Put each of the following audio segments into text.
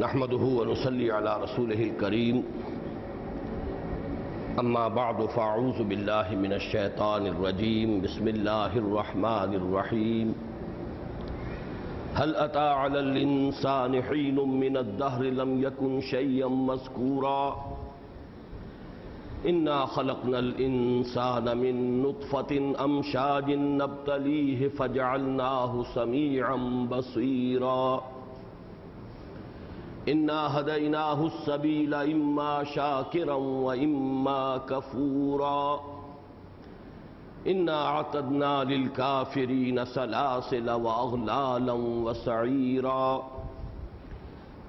نحمده ونصلي على رسوله الكريم اما بعد فاعوذ بالله من الشيطان الرجيم بسم الله الرحمن الرحيم هل أتى على الإنسان حين من الدهر لم يكن شيئا مذكورا إنا خلقنا الإنسان من نطفة أمشاج نبتليه فجعلناه سميعا بصيرا إنا هديناه السبيل إما شاكرا وإما كفورا إنا أعتدنا للكافرين سلاسل وأغلالا وسعيرا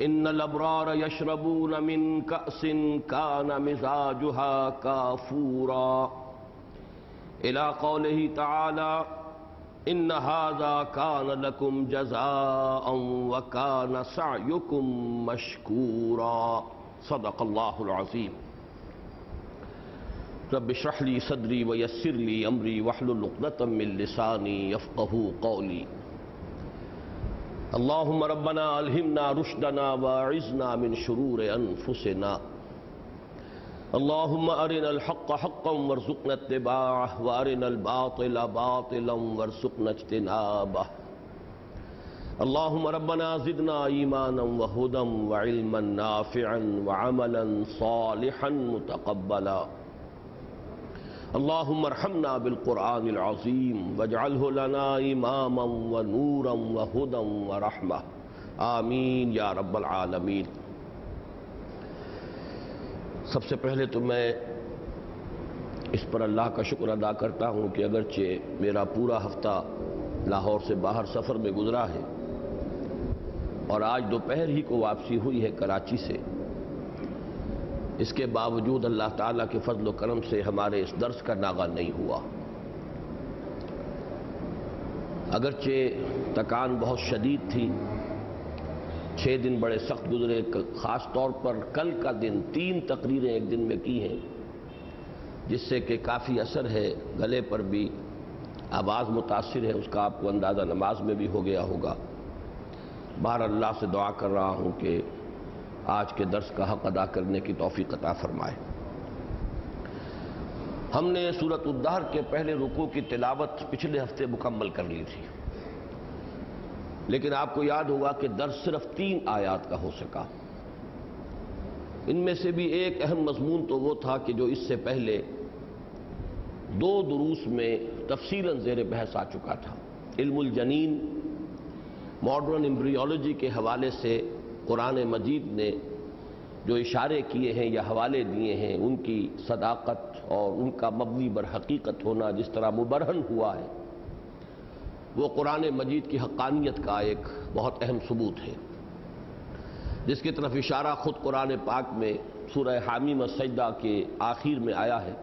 إن الأبرار يشربون من كأس كان مزاجها كافورا إلى قوله تعالى إن هذا كان لكم جزاء وكان سعيكم مشكورا صدق الله العظيم رب اشرح لي صدري ويسر لي أمري واحلل عقدة من لساني يفقهوا قولي اللهم ربنا ألهمنا رشدنا واعذنا من شرور أنفسنا اللهم أرنا الحق حقا وارزقنا اتباعه وأرنا الباطل باطلا وارزقنا اجتنابه اللهم ربنا زدنا إيمانا وهدى وعلما نافعا وعملا صالحا متقبلا اللهم ارحمنا بالقرآن العظيم واجعله لنا إماما ونورا وهدى ورحمة آمین یا رب العالمین۔ سب سے پہلے تو میں اس پر اللہ کا شکر ادا کرتا ہوں کہ اگرچہ میرا پورا ہفتہ لاہور سے باہر سفر میں گزرا ہے اور آج دوپہر ہی کو واپسی ہوئی ہے کراچی سے، اس کے باوجود اللہ تعالیٰ کے فضل و کرم سے ہمارے اس درس کا ناغہ نہیں ہوا۔ اگرچہ تکان بہت شدید تھی، 6 دن بڑے سخت گزرے، خاص طور پر کل کا دن 3 تقریریں ایک دن میں کی ہیں، جس سے کہ کافی اثر ہے، گلے پر بھی آواز متاثر ہے، اس کا آپ کو اندازہ نماز میں بھی ہو گیا ہوگا۔ بہر اللہ سے دعا کر رہا ہوں کہ آج کے درس کا حق ادا کرنے کی توفیق عطا فرمائے۔ ہم نے سورۃ الدہر کے پہلے رکوع کی تلاوت پچھلے ہفتے مکمل کر لی تھی، لیکن آپ کو یاد ہوگا کہ درس صرف 3 آیات کا ہو سکا۔ ان میں سے بھی ایک اہم مضمون تو وہ تھا کہ جو اس سے پہلے 2 دروس میں تفصیلاً زیر بحث آ چکا تھا۔ علم الجنین، ماڈرن ایمبریولوجی کے حوالے سے قرآن مجید نے جو اشارے کیے ہیں یا حوالے دیے ہیں، ان کی صداقت اور ان کا مبنی بر حقیقت ہونا جس طرح مبرہن ہوا ہے، وہ قرآن مجید کی حقانیت کا ایک بہت اہم ثبوت ہے، جس کی طرف اشارہ خود قرآن پاک میں سورہ حامیم السجدہ کے آخر میں آیا ہے۔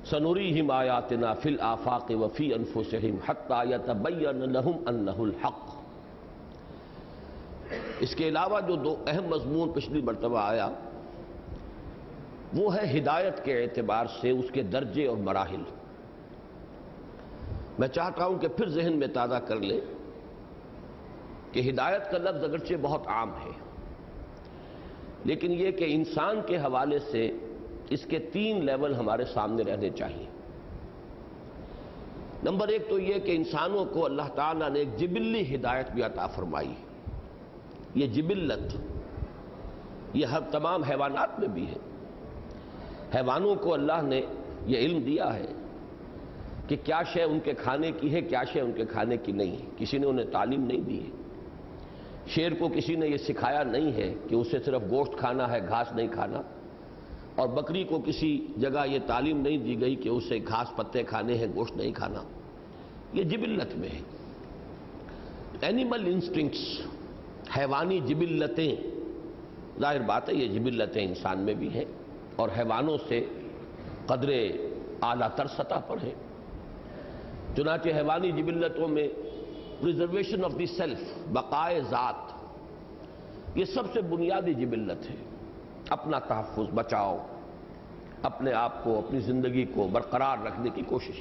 سنریہم آیاتنا فی الآفاق وفی انفسہم حتی یتبین لہم انہ الحق۔ اس کے علاوہ جو 2 اہم مضمون پچھلی مرتبہ آیا وہ ہے ہدایت کے اعتبار سے اس کے درجے اور مراحل۔ میں چاہتا ہوں کہ پھر ذہن میں تازہ کر لیں کہ ہدایت کا لفظ اگرچہ بہت عام ہے، لیکن یہ کہ انسان کے حوالے سے اس کے 3 لیول ہمارے سامنے رہنے چاہیے۔ نمبر 1 تو یہ کہ انسانوں کو اللہ تعالیٰ نے ایک جبلی ہدایت بھی عطا فرمائی۔ یہ جبلت یہ ہر تمام حیوانات میں بھی ہے۔ حیوانوں کو اللہ نے یہ علم دیا ہے کہ کیا شے ان کے کھانے کی ہے، کیا شے ان کے کھانے کی نہیں ہے۔ کسی نے انہیں تعلیم نہیں دی ہے۔ شیر کو کسی نے یہ سکھایا نہیں ہے کہ اسے صرف گوشت کھانا ہے، گھاس نہیں کھانا، اور بکری کو کسی جگہ یہ تعلیم نہیں دی گئی کہ اسے گھاس پتے کھانے ہیں، گوشت نہیں کھانا۔ یہ جبلت میں ہے۔ اینیمل انسٹنکٹس، حیوانی جبلتیں، ظاہر بات ہے یہ جبلتیں انسان میں بھی ہیں اور حیوانوں سے قدر اعلیٰ تر سطح پر ہیں۔ چنانچہ حیوانی جبلتوں میں پریزرویشن آف دی سیلف، بقائے ذات، یہ سب سے بنیادی جبلت ہے۔ اپنا تحفظ، بچاؤ، اپنے آپ کو، اپنی زندگی کو برقرار رکھنے کی کوشش۔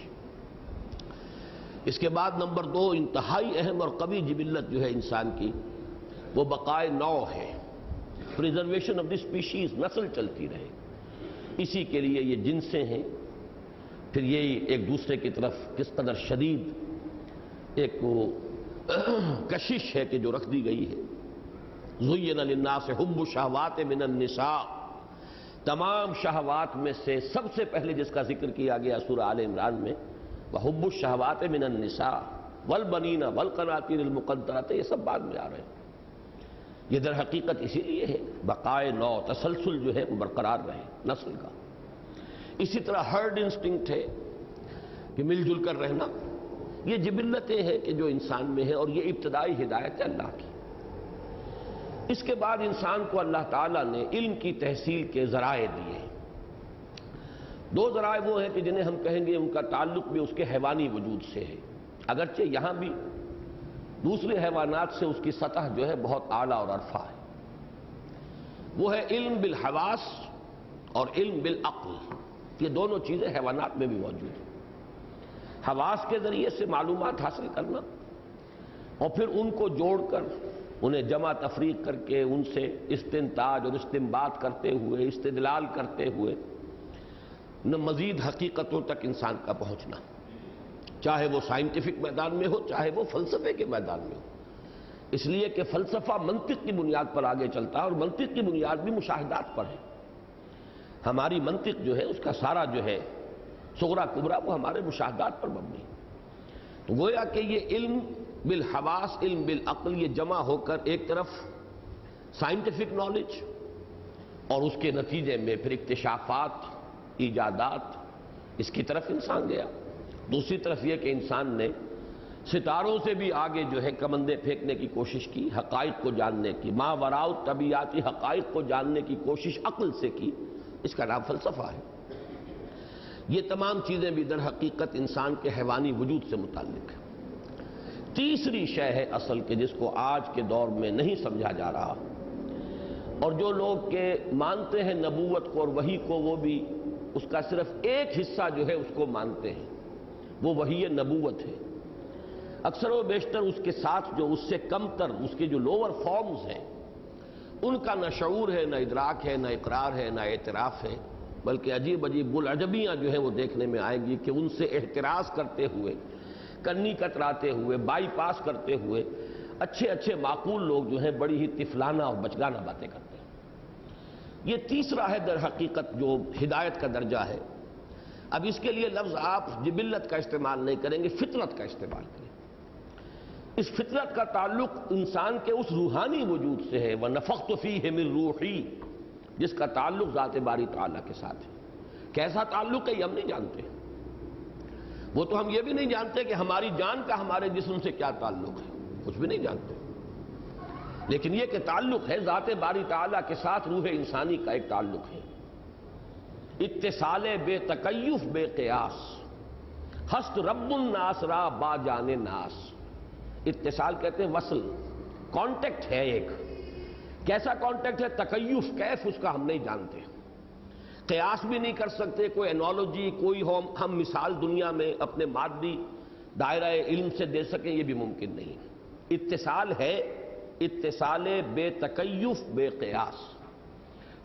اس کے بعد نمبر 2 انتہائی اہم اور قوی جبلت جو ہے انسان کی، وہ بقائے نوع ہے، پریزرویشن آف دی اسپیشیز، نسل چلتی رہے، اسی کے لیے یہ جنسیں ہیں. پھر یہ ایک دوسرے کی طرف کس قدر شدید ایک وہ کشش ہے کہ جو رکھ دی گئی ہے. زُيِّنَ لِلنَّاسِ حُبُّ الشَّهَوَاتِ مِنَ النِّسَاءِ، تمام شہوات میں سے سب سے پہلے جس کا ذکر کیا گیا سورہ آل عمران میں، وَحُبُّ الشَّهَوَاتِ مِنَ النِّسَاءِ وَالْبَنِينَ وَالْقَنَاطِيرِ الْمُقَنطَرَةِ، یہ سب بعد میں آ رہے ہیں. یہ در حقیقت اسی لیے ہے بقائے نو، تسلسل جو ہے وہ برقرار رہے نسل کا. اسی طرح ہرڈ انسٹنکٹ ہے کہ مل جل کر رہنا. یہ جبلتیں ہیں کہ جو انسان میں ہے، اور یہ ابتدائی ہدایت ہے اللہ کی. اس کے بعد انسان کو اللہ تعالیٰ نے علم کی تحصیل کے ذرائع دیے. دو ذرائع وہ ہیں کہ جنہیں ہم کہیں گے ان کا تعلق بھی اس کے حیوانی وجود سے ہے، اگرچہ یہاں بھی دوسرے حیوانات سے اس کی سطح جو ہے بہت اعلیٰ اور عرفہ ہے. وہ ہے علم بالحواس اور علم بالعقل. یہ دونوں چیزیں حیوانات میں بھی موجود ہیں. حواس کے ذریعے سے معلومات حاصل کرنا، اور پھر ان کو جوڑ کر انہیں جمع تفریق کر کے ان سے استنتاج اور استنباط کرتے ہوئے، استدلال کرتے ہوئے مزید حقیقتوں تک انسان کا پہنچنا، چاہے وہ سائنٹیفک میدان میں ہو، چاہے وہ فلسفے کے میدان میں ہو. اس لیے کہ فلسفہ منطق کی بنیاد پر آگے چلتا ہے، اور منطق کی بنیاد بھی مشاہدات پر ہے. ہماری منطق جو ہے اس کا سارا جو ہے صغرا کبرا وہ ہمارے مشاہدات پر مبنی. تو گویا کہ یہ علم بالحواس، علم بالعقل، یہ جمع ہو کر ایک طرف سائنٹیفک نالج اور اس کے نتیجے میں پھر اکتشافات، ایجادات، اس کی طرف انسان گیا. دوسری طرف یہ کہ انسان نے ستاروں سے بھی آگے جو ہے کمندیں پھینکنے کی کوشش کی، حقائق کو جاننے کی، ما وراء الطبیعاتی حقائق کو جاننے کی کوشش عقل سے کی. اس کا نام فلسفہ ہے. یہ تمام چیزیں بھی در حقیقت انسان کے حیوانی وجود سے متعلق ہیں. تیسری شے ہے اصل کے جس کو آج کے دور میں نہیں سمجھا جا رہا، اور جو لوگ کہ مانتے ہیں نبوت کو اور وحی کو، وہ بھی اس کا صرف ایک حصہ جو ہے اس کو مانتے ہیں، وہ وحی نبوت ہے. اکثر و بیشتر اس کے ساتھ جو اس سے کم تر اس کے جو لوور فارمز ہیں ان کا نہ شعور ہے، نہ ادراک ہے، نہ اقرار ہے، نہ اعتراف ہے، بلکہ عجیب عجیب گلعجبیاں جو ہیں وہ دیکھنے میں آئیں گی کہ ان سے احتراز کرتے ہوئے، کنی کتراتے ہوئے، بائی پاس کرتے ہوئے اچھے اچھے معقول لوگ جو ہیں بڑی ہی طفلانہ اور بچگانہ باتیں کرتے ہیں. یہ تیسرا ہے در حقیقت جو ہدایت کا درجہ ہے. اب اس کے لیے لفظ آپ جبلت کا استعمال نہیں کریں گے، فطرت کا استعمال کریں. اس فطرت کا تعلق انسان کے اس روحانی وجود سے ہے، وَنَفَخْتُ فِيهِ مِن رُوحِي، جس کا تعلق ذات باری تعالیٰ کے ساتھ ہے. کیسا تعلق ہے یہ ہم نہیں جانتے. وہ تو ہم یہ بھی نہیں جانتے کہ ہماری جان کا ہمارے جسم سے کیا تعلق ہے، کچھ بھی نہیں جانتے. لیکن یہ کہ تعلق ہے ذات باری تعالیٰ کے ساتھ، روح انسانی کا ایک تعلق ہے. اتصال بے تکیف بے قیاس، ہست رب الناس را با جان ناس. اتصال کہتے ہیں وصل، کانٹیکٹ ہے ایک. کیسا کانٹیکٹ ہے؟ تکیف، کیف اس کا ہم نہیں جانتے، قیاس بھی نہیں کر سکتے. کوئی انالوجی، کوئی ہم مثال دنیا میں اپنے مادی دائرہ علم سے دے سکیں یہ بھی ممکن نہیں. اتصال ہے اتصال بے تکیف بے قیاس،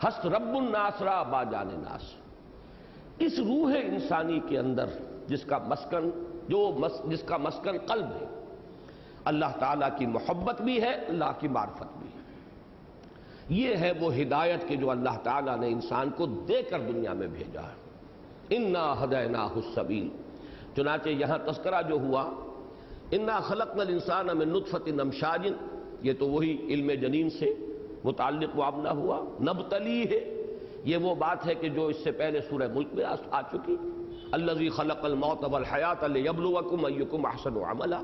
ہست رب الناس را با جان ناس. اس روح انسانی کے اندر جس کا مسکن قلب ہے، اللہ تعالیٰ کی محبت بھی ہے، اللہ کی معرفت بھی ہے. یہ ہے وہ ہدایت کہ جو اللہ تعالیٰ نے انسان کو دے کر دنیا میں بھیجا ہے. انا ہدیناہ السبیل. چنانچہ یہاں تذکرہ جو ہوا انا خلقنا الانسان من نطفۃ امشاج، یہ تو وہی علم جنین سے متعلق معاملہ ہوا. نبتلی ہے، یہ وہ بات ہے کہ جو اس سے پہلے سورہ ملک میں آ چکی. الذی خلق الموت والحیات لیبلوکم ایکم احسن عملا.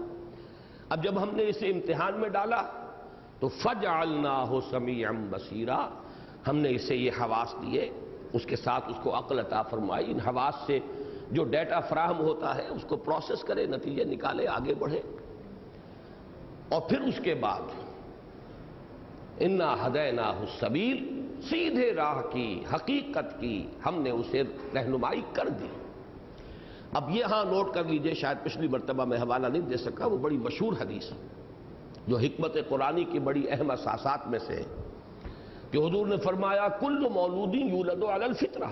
اب جب ہم نے اسے امتحان میں ڈالا تو فجعلناہ سمیعا بصیرا، ہم نے اسے یہ حواس دیے، اس کے ساتھ اس کو عقل عطا فرمائی. ان حواس سے جو ڈیٹا فراہم ہوتا ہے اس کو پروسیس کرے، نتیجے نکالے، آگے بڑھے. اور پھر اس کے بعد انا ہدیناہ السبیل، سیدھے راہ کی، حقیقت کی ہم نے اسے رہنمائی کر دی. اب یہ ہاں نوٹ کر لیجئے، شاید پچھلی مرتبہ میں حوالہ نہیں دے سکا، وہ بڑی مشہور حدیث ہے جو حکمت قرآنی کی بڑی اہم اساسات میں سے ہے. کہ حضور نے فرمایا کل مولود یولد علی الفطرہ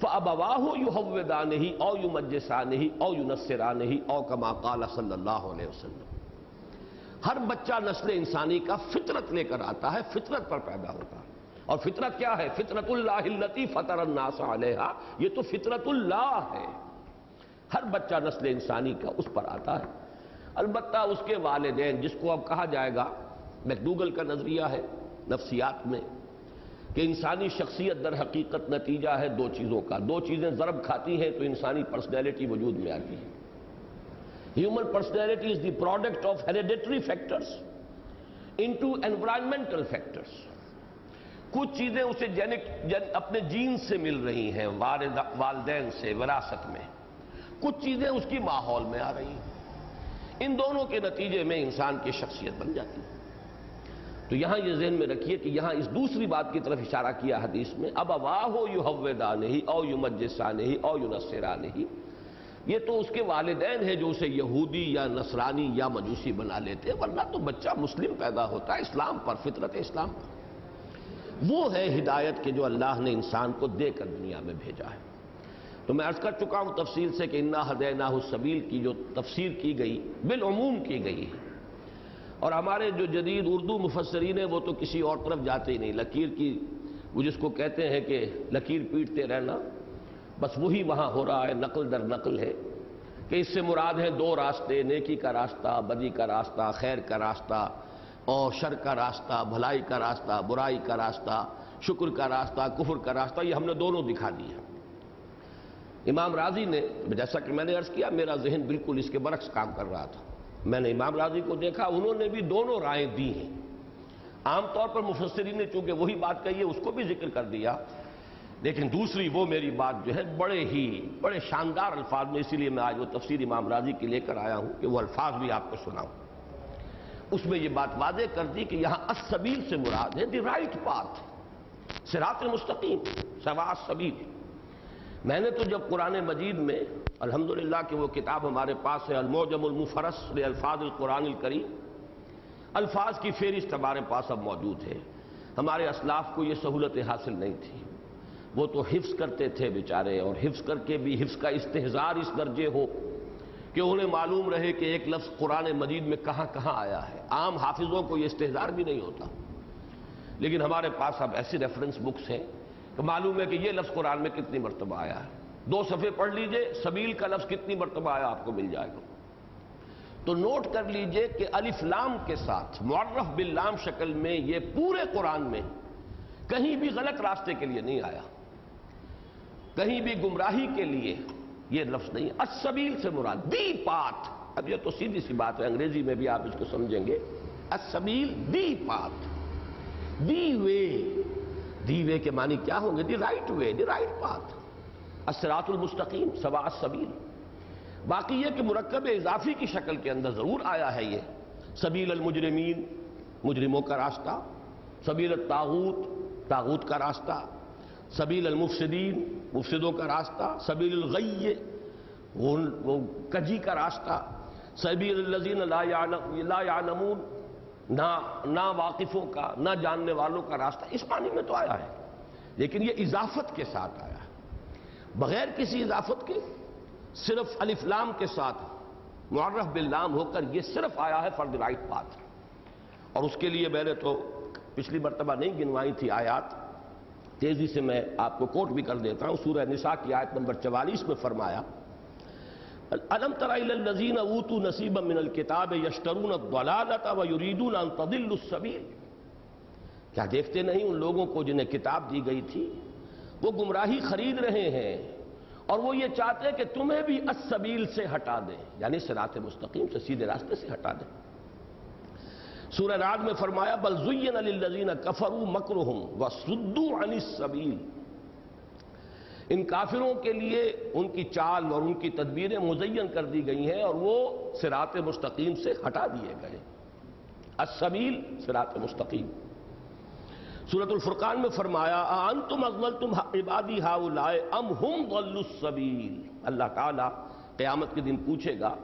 فابواہ یحودانہ او یمجسانہ او ینصرانہ او کما قال صلی اللہ علیہ وسلم. ہر بچہ نسل انسانی کا فطرت لے کر آتا ہے، فطرت پر پیدا ہوتا ہے. اور فطرت کیا ہے؟ فطرت اللہ التی فطر الناس علیہا، یہ تو فطرت اللہ ہے. ہر بچہ نسل انسانی کا اس پر آتا ہے. البتہ اس کے والدین، جس کو اب کہا جائے گا، میک ڈوگل کا نظریہ ہے نفسیات میں، کہ انسانی شخصیت در حقیقت نتیجہ ہے دو چیزوں کا. دو چیزیں ضرب کھاتی ہیں تو انسانی پرسنالٹی وجود میں آتی ہے. Human personality is the product of hereditary factors into environmental factors. کچھ چیزیں اسے اپنے جین سے مل رہی ہیں، والدین سے، وراثت میں. کچھ چیزیں اس کی ماحول میں آ رہی ہیں. ان دونوں کے نتیجے میں انسان کی شخصیت بن جاتی ہے. تو یہاں یہ ذہن میں رکھیے کہ یہاں اس دوسری بات کی طرف اشارہ کیا حدیث میں، ابواہ یحودانہ او یمجسانہ او ینصرانہ. یہ تو اس کے والدین ہیں جو اسے یہودی یا نصرانی یا مجوسی بنا لیتے ہیں، ورنہ تو بچہ مسلم پیدا ہوتا ہے، اسلام پر، فطرت اسلام پر. وہ ہے ہدایت کہ جو اللہ نے انسان کو دے کر دنیا میں بھیجا ہے. تو میں عرض کر چکا ہوں تفصیل سے کہ انا ہدیناہ السبیل کی جو تفسیر کی گئی بالعموم کی گئی ہے. اور ہمارے جو جدید اردو مفسرین ہیں وہ تو کسی اور طرف جاتے ہی نہیں. لکیر کی، وہ جس کو کہتے ہیں کہ لکیر پیٹتے رہنا، بس وہی وہاں ہو رہا ہے، نقل در نقل ہے کہ اس سے مراد ہے دو راستے، نیکی کا راستہ، بدی کا راستہ، خیر کا راستہ اور شر کا راستہ، بھلائی کا راستہ، برائی کا راستہ، شکر کا راستہ، کفر کا راستہ. یہ ہم نے دونوں دکھا دیا. امام راضی نے، جیسا کہ میں نے عرض کیا، میرا ذہن بالکل اس کے برعکس کام کر رہا تھا. میں نے امام راضی کو دیکھا، انہوں نے بھی دونوں رائیں دی ہیں. عام طور پر مفسرین نے چونکہ وہی بات کہی ہے اس کو بھی ذکر کر دیا، لیکن دوسری وہ میری بات جو ہے بڑے شاندار الفاظ میں، اسی لیے میں آج وہ تفسیر امام راضی کی لے کر آیا ہوں کہ وہ الفاظ بھی آپ کو سناؤں. اس میں یہ بات واضح کر دی کہ یہاں السبیل سے مراد ہے دی رائٹ پاتھ، صراط مستقیم، سواء السبیل. میں نے تو جب قرآن مجید میں، الحمدللہ کہ وہ کتاب ہمارے پاس ہے، المعجم المفرس لالفاظ القرآن الکریم، الفاظ کی فہرست ہمارے پاس اب موجود ہے. ہمارے اسلاف کو یہ سہولت حاصل نہیں تھی. وہ تو حفظ کرتے تھے بیچارے، اور حفظ کر کے بھی حفظ کا استحضار اس درجے ہو کہ انہیں معلوم رہے کہ ایک لفظ قرآن مجید میں کہاں کہاں آیا ہے. عام حافظوں کو یہ استحضار بھی نہیں ہوتا. لیکن ہمارے پاس اب ایسی ریفرنس بکس ہیں کہ معلوم ہے کہ یہ لفظ قرآن میں کتنی مرتبہ آیا ہے. 2 صفحے پڑھ لیجئے، سبیل کا لفظ کتنی مرتبہ آیا آپ کو مل جائے گا. تو نوٹ کر لیجئے کہ الف لام کے ساتھ معرف باللام شکل میں یہ پورے قرآن میں کہیں بھی غلط راستے کے لیے نہیں آیا، کہیں بھی گمراہی کے لیے یہ لفظ نہیں. السبیل سے مراد دی پاتھ. اب یہ تو سیدھی سی بات ہے، انگریزی میں بھی آپ اس کو سمجھیں گے. السبیل دی پاتھ، دی وے. دی وے کے معنی کیا ہوں گے؟ دی رائٹ وے، دی رائٹ پاتھ. الصراط المستقیم، سواء السبیل. باقی یہ کہ مرکب اضافی کی شکل کے اندر ضرور آیا ہے یہ سبیل المجرمین، مجرموں کا راستہ، سبیل الطاغوت، طاغوت کا راستہ، سبیل المفسدین، مفسدوں کا راستہ، سبیل الغی، وہ کجی کا راستہ، سبیل الذین لا یعلمون، نہ واقفوں کا، نہ جاننے والوں کا راستہ. اس معنی میں تو آیا ہے، لیکن یہ اضافت کے ساتھ آیا ہے، بغیر کسی اضافت کے، صرف الف لام کے ساتھ معرف باللام ہو کر یہ صرف آیا ہے فار دی رائٹ پاتھ. اور اس کے لیے میں نے تو پچھلی مرتبہ نہیں گنوائی تھی آیات، تیزی سے میں آپ کو کوٹ بھی کر دیتا ہوں. سورہ نساء کی آیت نمبر 44 میں فرمایا الم تر الی الذین اوتوا نصیبا من الکتاب یشترون الضلالۃ ویریدون ان تضلوا السبیل. کیا دیکھتے نہیں ان لوگوں کو جنہیں کتاب دی گئی تھی، وہ گمراہی خرید رہے ہیں اور وہ یہ چاہتے ہیں کہ تمہیں بھی السبیل سے ہٹا دیں، یعنی صراط مستقیم سے، سیدھے راستے سے ہٹا دیں. سورہ رعد میں فرمایا بل زین للذین کفروا مکرہم وصدوا عن السبیل. ان کافروں کے لیے ان کی چال اور ان کی تدبیریں مزین کر دی گئی ہیں اور وہ صراط مستقیم سے ہٹا دیے گئے. السبیل، صراط مستقیم. سورۃ الفرقان میں فرمایا انتم اضللتم عبادی ہؤلاء ام ہم ضلوا السبیل. اللہ تعالیٰ قیامت کے دن پوچھے گا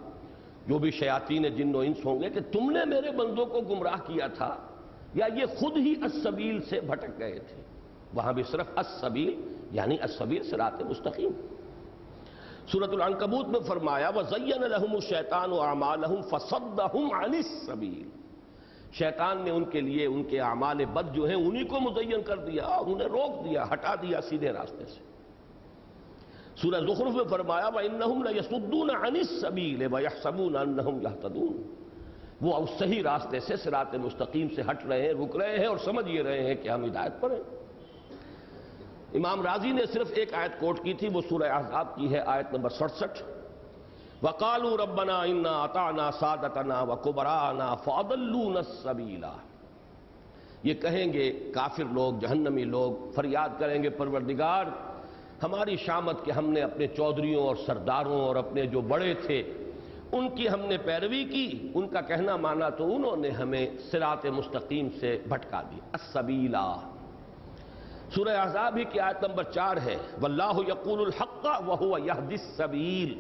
جو بھی شیاطین جن و انس ہوں گے کہ تم نے میرے بندوں کو گمراہ کیا تھا یا یہ خود ہی السبیل سے بھٹک گئے تھے؟ وہاں بھی صرف السبیل یعنی السبیل صراط مستقیم۔ سورۃ العنکبوت میں فرمایا وَزَيَّنَ لَهُمُ الشَّيْطَانُ أَعْمَالَهُمْ فَصَدَّهُمْ عَنِ السَّبِيلِ، شیطان نے ان کے لیے ان کے اعمال بد جو ہیں انہی کو مزین کر دیا اور انہیں روک دیا، ہٹا دیا سیدھے راستے سے۔ سورہ زخرف میں فرمایا وَإِنَّهُمْ لَيَصُدُّونَ عَنِ السَّبِيلِ وَيَحْسَبُونَ أَنَّهُمْ يَهْتَدُونَ، وہ اس صحیح راستے سے صراط مستقیم سے ہٹ رہے ہیں، رک رہے ہیں اور سمجھ یہ رہے ہیں کہ ہم ہدایت پر ہیں۔ امام راضی نے صرف ایک آیت کوٹ کی تھی، وہ سورہ احزاب کی ہے، آیت نمبر 67۔ وَقَالُوا رَبَّنَا إِنَّا أَطَعْنَا سَادَتَنَا وَكُبَرَاءَنَا فَأَضَلُّونَا السَّبِيلَ، یہ کہیں گے کافر لوگ، جہنمی لوگ، فریاد کریں گے پروردگار ہماری شامت کہ ہم نے اپنے چودھریوں اور سرداروں اور اپنے جو بڑے تھے ان کی ہم نے پیروی کی، ان کا کہنا مانا تو انہوں نے ہمیں صراط مستقیم سے بھٹکا دی۔ السبیلہ سورہ احزاب ہی کی آیت نمبر 4 ہے، واللہ یقول الحق وہو یہدی السبیل،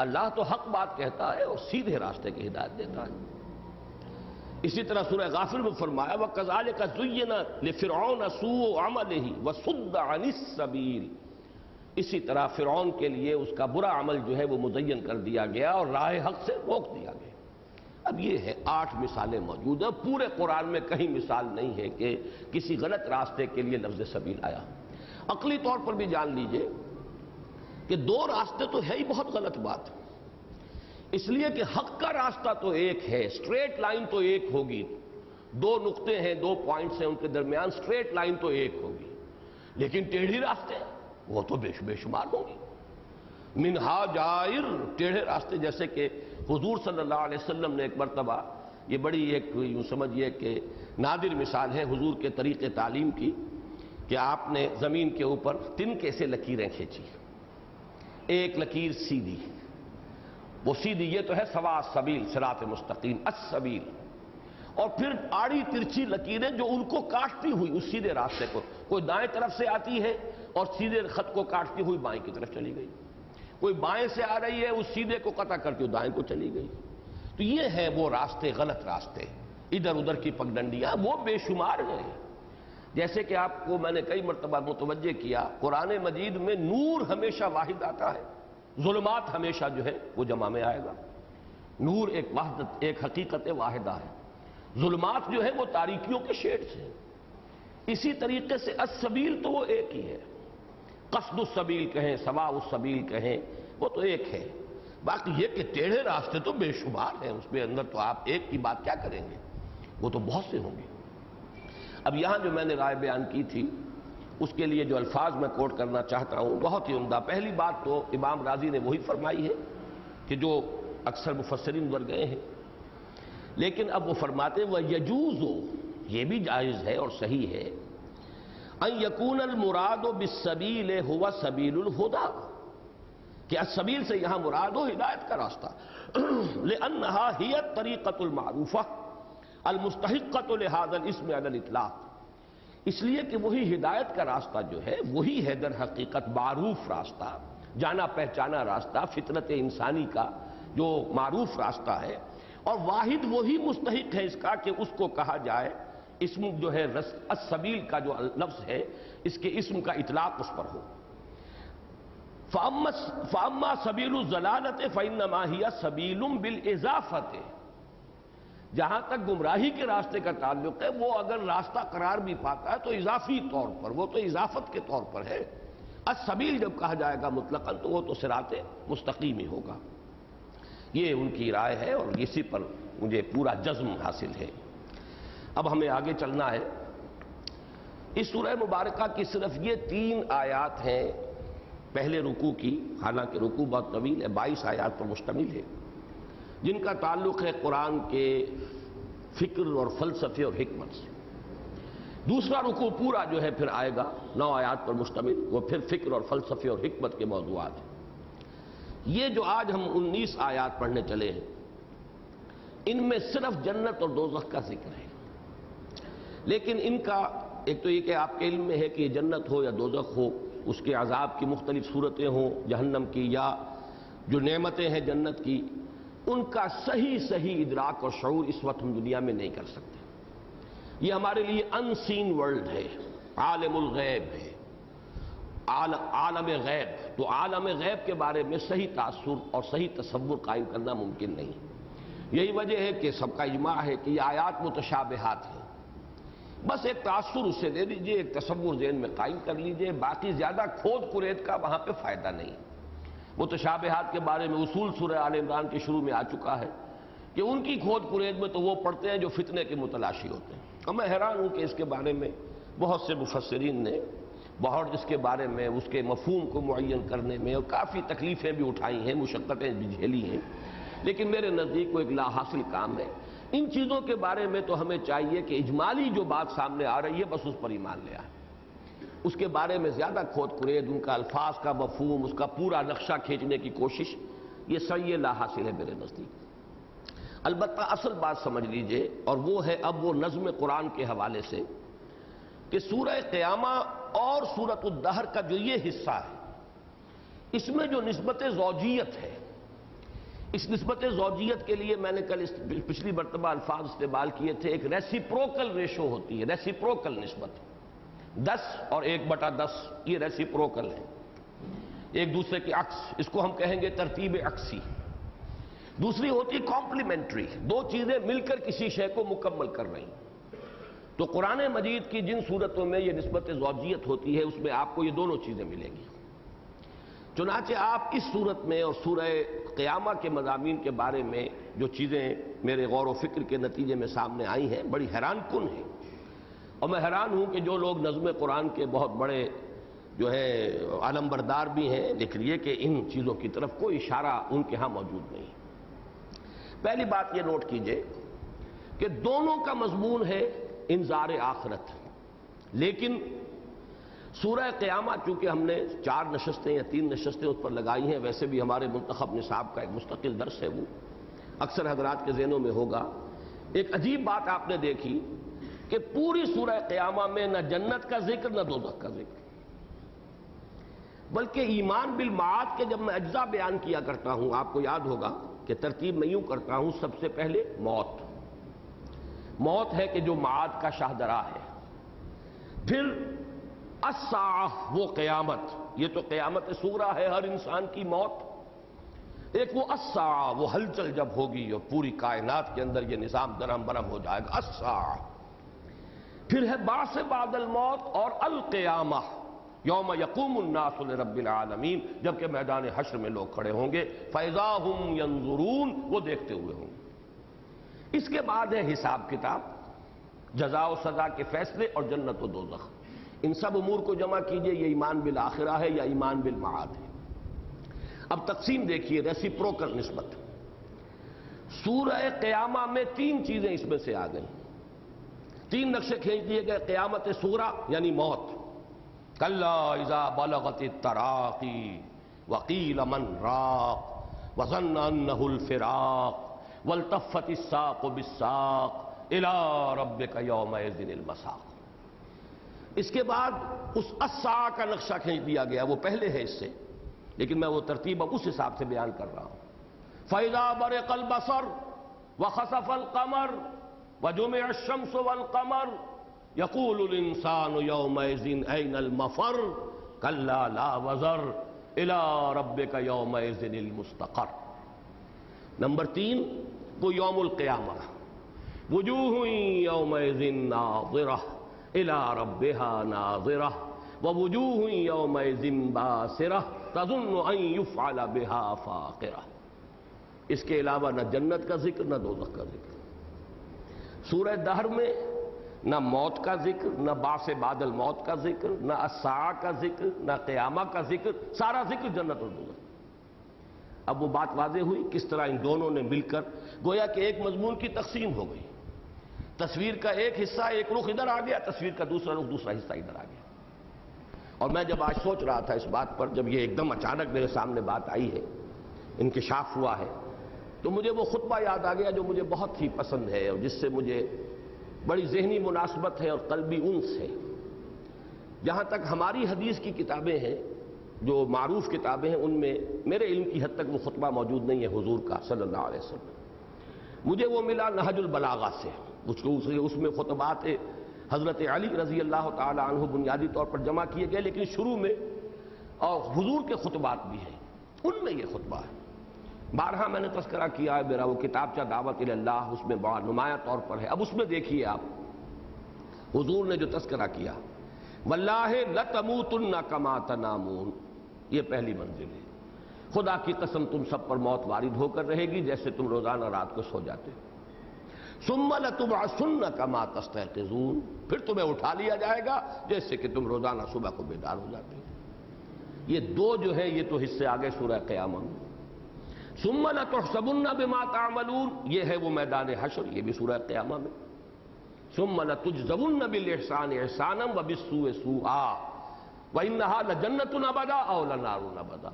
اللہ تو حق بات کہتا ہے اور سیدھے راستے کی ہدایت دیتا ہے۔ اسی طرح سورہ غافر میں فرمایا وَكَذَلِكَ زُيِّنَ لِفِرْعَوْنَ سُوءُ عَمَلِهِ وَصُدَّ عَنِ السَّبِيلِ، اسی طرح فرعون کے لیے اس کا برا عمل جو ہے وہ مزین کر دیا گیا اور راہ حق سے روک دیا گیا۔ اب یہ ہے 8 مثالیں موجود ہیں، پورے قرآن میں کہیں مثال نہیں ہے کہ کسی غلط راستے کے لیے لفظ سبیل آیا۔ عقلی طور پر بھی جان لیجئے کہ 2 راستے تو ہے ہی بہت غلط بات، اس لیے کہ حق کا راستہ تو ایک ہے، اسٹریٹ لائن تو ایک ہوگی، 2 نقطے ہیں، 2 پوائنٹس ہیں ان کے درمیان، اسٹریٹ لائن تو ایک ہوگی، لیکن ٹیڑھی راستے وہ تو بے شمار ہوں گی۔ منہا جائر، ٹیڑھے راستے، جیسے کہ حضور صلی اللہ علیہ وسلم نے ایک مرتبہ، یہ بڑی ایک یوں سمجھیے کہ نادر مثال ہے حضور کے طریق تعلیم کی، کہ آپ نے زمین کے اوپر 3 کیسے لکیریں کھینچی، ایک لکیر سیدھی، وہ سیدھی یہ تو ہے سوا السبیل صراط مستقیم السبیل، اور پھر آڑی ترچھی لکیریں جو ان کو کاٹتی ہوئی اس سیدھے راستے کو، کوئی دائیں طرف سے آتی ہے اور سیدھے خط کو کاٹتی ہوئی بائیں کی طرف چلی گئی، کوئی بائیں سے آ رہی ہے اس سیدھے کو قطع کرتی ہوئی دائیں کو چلی گئی۔ تو یہ ہے وہ راستے، غلط راستے، ادھر ادھر کی پگڈنڈیاں، وہ بے شمار ہیں۔ جیسے کہ آپ کو میں نے کئی مرتبہ متوجہ کیا، قرآن مجید میں نور ہمیشہ واحد آتا ہے، ظلمات ہمیشہ جو ہے وہ جمع میں آئے گا۔ نور ایک وحدت، ایک حقیقت واحدہ ہے، ظلمات جو ہے وہ تاریکیوں کے شیڈز ہیں۔ اسی طریقے سے السبیل تو وہ ایک ہی ہے، قصد السبیل کہیں، سواء السبیل کہیں، وہ تو ایک ہے۔ باقی یہ کہ ٹیڑھے راستے تو بے شمار ہیں، اس میں اندر تو آپ ایک کی بات کیا کریں گے، وہ تو بہت سے ہوں گے۔ اب یہاں جو میں نے رائے بیان کی تھی اس کے لیے جو الفاظ میں کوٹ کرنا چاہتا ہوں بہت ہی عمدہ۔ پہلی بات تو امام راضی نے وہی فرمائی ہے کہ جو اکثر مفسرین ور گئے ہیں، لیکن اب وہ فرماتے وہ یجوز، یہ بھی جائز ہے اور صحیح ہے، ان یکون المراد بالسبیل هو سبیل الہدی، کہ السبیل سے یہاں مراد ہو ہدایت کا راستہ، لأنها هي الطریقۃ المعروفہ المستحقۃ لهذا الاسم علی الاطلاق، اس لیے کہ وہی ہدایت کا راستہ جو ہے وہی ہے در حقیقت معروف راستہ، جانا پہچانا راستہ، فطرت انسانی کا جو معروف راستہ ہے، اور واحد وہی مستحق ہے اس کا کہ اس کو کہا جائے، اسم جو ہے السبیل کا جو لفظ ہے اس کے اسم کا اطلاق اس پر ہو۔ فَأَمَّا سَبِيلُ الضَّلَالَةِ فَإِنَّمَا هِيَ سَبِيلٌ بِالْإِضَافَةِ، جہاں تک گمراہی کے راستے کا تعلق ہے وہ اگر راستہ قرار بھی پاتا ہے تو اضافی طور پر، وہ تو اضافت کے طور پر ہے۔ السبیل جب کہا جائے گا مطلقاً تو وہ تو صراط مستقیم ہی ہوگا۔ یہ ان کی رائے ہے اور اسی پر مجھے پورا جزم حاصل ہے۔ اب ہمیں آگے چلنا ہے۔ اس سورہ مبارکہ کی صرف یہ 3 آیات ہیں پہلے رکوع کی، حالانکہ رکوع بہت طویل ہے، 22 آیات پر مشتمل ہے، جن کا تعلق ہے قرآن کے فکر اور فلسفے اور حکمت سے۔ دوسرا رکوع پورا جو ہے پھر آئے گا 9 آیات پر مشتمل، وہ پھر فکر اور فلسفے اور حکمت کے موضوعات ہیں۔ یہ جو آج ہم 19 آیات پڑھنے چلے ہیں ان میں صرف جنت اور دوزخ کا ذکر ہے، لیکن ان کا ایک تو یہ کہ آپ کے علم میں ہے کہ یہ جنت ہو یا دوزخ ہو، اس کے عذاب کی مختلف صورتیں ہوں جہنم کی، یا جو نعمتیں ہیں جنت کی، ان کا صحیح ادراک اور شعور اس وقت ہم دنیا میں نہیں کر سکتے۔ یہ ہمارے لیے ان سین ورلڈ ہے، عالم الغیب ہے، عالم غیب. تو عالم غیب کے بارے میں صحیح تاثر اور صحیح تصور قائم کرنا ممکن نہیں. یہی وجہ ہے کہ سب کا اجماع ہے کہ یہ آیات متشابہات ہیں. بس ایک تاثر اسے دے دیجئے، ایک تصور ذہن میں قائم کر لیجئے، باقی زیادہ کھود کرید کا وہاں پہ فائدہ نہیں. متشابہات کے بارے میں اصول سورہ آل عمران کے شروع میں آ چکا ہے کہ ان کی کھود کرید میں تو وہ پڑھتے ہیں جو فتنے کے متلاشی ہوتے ہیں. اور میں حیران ہوں کہ اس کے بارے میں بہت سے مفسرین نے بہت اس کے بارے میں اس کے مفہوم کو معین کرنے میں اور کافی تکلیفیں بھی اٹھائی ہیں، مشقتیں بھی جھیلی ہیں، لیکن میرے نزدیک وہ ایک لا حاصل کام ہے. ان چیزوں کے بارے میں تو ہمیں چاہیے کہ اجمالی جو بات سامنے آ رہی ہے بس اس پر ایمان لے آئے. اس کے بارے میں زیادہ کھود کرید، ان کا الفاظ کا مفہوم، اس کا پورا نقشہ کھینچنے کی کوشش، یہ صحیح لا حاصل ہے میرے نزدیک. البتہ اصل بات سمجھ لیجئے، اور وہ ہے اب وہ نظم قرآن کے حوالے سے کہ سورہ قیامہ اور سورۃ الدہر کا جو یہ حصہ ہے، اس میں جو نسبت زوجیت ہے، اس نسبت زوجیت کے لیے میں نے کل پچھلی مرتبہ الفاظ استعمال کیے تھے. ایک ریسیپروکل ریشو ہوتی ہے، ریسیپروکل نسبت. 10 اور 1/10 یہ ریسیپروکل ہے، ایک دوسرے کے عکس. اس کو ہم کہیں گے ترتیب عکسی. دوسری ہوتی ہے کمپلیمنٹری، دو چیزیں مل کر کسی شے کو مکمل کر رہی. تو قرآن مجید کی جن صورتوں میں یہ نسبت زوجیت ہوتی ہے اس میں آپ کو یہ دونوں چیزیں ملیں گی. چنانچہ آپ اس صورت میں اور سورہ قیامہ کے مضامین کے بارے میں جو چیزیں میرے غور و فکر کے نتیجے میں سامنے آئی ہیں بڑی حیران کن ہیں. اور میں حیران ہوں کہ جو لوگ نظم قرآن کے بہت بڑے جو ہے علم بردار بھی ہیں، لیکن یہ کہ ان چیزوں کی طرف کوئی اشارہ ان کے ہاں موجود نہیں. پہلی بات یہ نوٹ کیجئے کہ دونوں کا مضمون ہے انذار آخرت. لیکن سورہ قیامہ چونکہ ہم نے 4 نشستیں یا 3 نشستیں اس پر لگائی ہیں، ویسے بھی ہمارے منتخب نصاب کا ایک مستقل درس ہے، وہ اکثر حضرات کے ذہنوں میں ہوگا. ایک عجیب بات آپ نے دیکھی کہ پوری سورہ قیامہ میں نہ جنت کا ذکر نہ دوزخ کا ذکر، بلکہ ایمان بالمعاد کے جب میں اجزاء بیان کیا کرتا ہوں، آپ کو یاد ہوگا کہ ترتیب میں یوں کرتا ہوں: سب سے پہلے موت ہے کہ جو معاد کا شاہدرا ہے. پھر الساعہ، وہ قیامت، یہ تو قیامت صغریٰ ہے، ہر انسان کی موت. ایک وہ الساعہ، وہ ہلچل جب ہوگی اور پوری کائنات کے اندر یہ نظام درہم برہم ہو جائے گا، الساعہ. پھر ہے بعث بعد الموت اور القیامہ، یوم یقوم الناس لرب العالمین، جبکہ میدان حشر میں لوگ کھڑے ہوں گے، فَإِذَا هُمْ يَنظُرُونَ، وہ دیکھتے ہوئے ہوں گے. اس کے بعد ہے حساب کتاب، جزا و سزا کے فیصلے اور جنت و دوزخ. ان سب امور کو جمع کیجئے، یہ ایمان بالآخرہ ہے یا ایمان بالمعاد ہے. اب تقسیم دیکھیے، ریسیپروکل نسبت. سورہ قیامہ میں 3 چیزیں اس میں سے آ گئیں، 3 نقشے کھینچ دیے گئے. قیامت صغریٰ یعنی موت، کلا اذا بلغت التراقی وقیل من راق وظن انہ الفراق والتفت الساق بالساق الى ربک یومئذ المساق. اس کے بعد اس الساعہ کا نقشہ کھینچ دیا گیا، وہ پہلے ہے اس سے، لیکن میں وہ ترتیب اب اس حساب سے بیان کر رہا ہوں. فَإِذَا بَرِقَ الْبَصَرُ وَخَسَفَ الْقَمَرُ وَجُمِعَ الشَّمْسُ وَالْقَمَرُ يَقُولُ الْإِنسَانُ يَوْمَئِذٍ أَيْنَ الْمَفَرُّ كَلَّا لَا وَزَرَ إِلَى رَبِّكَ يَوْمَئِذٍ الْمُسْتَقَرُّ. نمبر 3 وہ یوم القیامہ، وجوہ یومئذ ناظرہ الی ربہا ناظرہ ووجوہ یومئذ باسرہ تظن ان یفعل بہا فاقرہ. اس کے علاوہ نہ جنت کا ذکر نہ دوزخ کا ذکر. سورہ دہر میں نہ موت کا ذکر، نہ بعث بعد الموت کا ذکر، نہ الساعہ کا ذکر، نہ قیامہ کا ذکر، سارا ذکر جنت اور دوزخ. اب وہ بات واضح ہوئی کس طرح ان دونوں نے مل کر گویا کہ ایک مضمون کی تقسیم ہو گئی. تصویر کا ایک حصہ ایک رخ ادھر آ گیا، تصویر کا دوسرا رخ دوسرا حصہ ادھر آ گیا. اور میں جب آج سوچ رہا تھا اس بات پر، جب یہ ایک دم اچانک میرے سامنے بات آئی ہے، انکشاف ہوا ہے، تو مجھے وہ خطبہ یاد آ گیا جو مجھے بہت ہی پسند ہے اور جس سے مجھے بڑی ذہنی مناسبت ہے اور قلبی انس ہے. جہاں تک ہماری حدیث کی کتابیں ہیں، جو معروف کتابیں ہیں، ان میں میرے علم کی حد تک وہ خطبہ موجود نہیں ہے حضور کا صلی اللہ علیہ وسلم. مجھے وہ ملا نہج البلاغہ سے. اس میں خطبات حضرت علی رضی اللہ تعالی عنہ بنیادی طور پر جمع کیے گئے، لیکن شروع میں اور حضور کے خطبات بھی ہیں، ان میں یہ خطبہ ہے۔ بارہا میں نے تذکرہ کیا ہے، میرا وہ کتابچہ دعوت اللہ اس میں بڑا نمایاں طور پر ہے۔ اب اس میں دیکھیے آپ حضور نے جو تذکرہ کیا، واللہ لتموتن کما تنامون، یہ پہلی منزل ہے۔ خدا کی قسم تم سب پر موت وارد ہو کر رہے گی جیسے تم روزانہ رات کو سو جاتے ہو۔ ثم لتبعثن کما تستيقظون، پھر تمہیں اٹھا لیا جائے گا جیسے کہ تم روزانہ صبح کو بیدار ہو جاتے ہو۔ یہ دو جو ہے یہ تو حصے آگے سورہ قیامہ میں۔ ثم لتحسبن بما تعملون، یہ ہے وہ میدان حشر، یہ بھی سورہ قیامہ میں۔ ثم لتجزون بالاحسان احسانا وبالسوء سوءا وانها لجنة ابدا او لنار ابدا،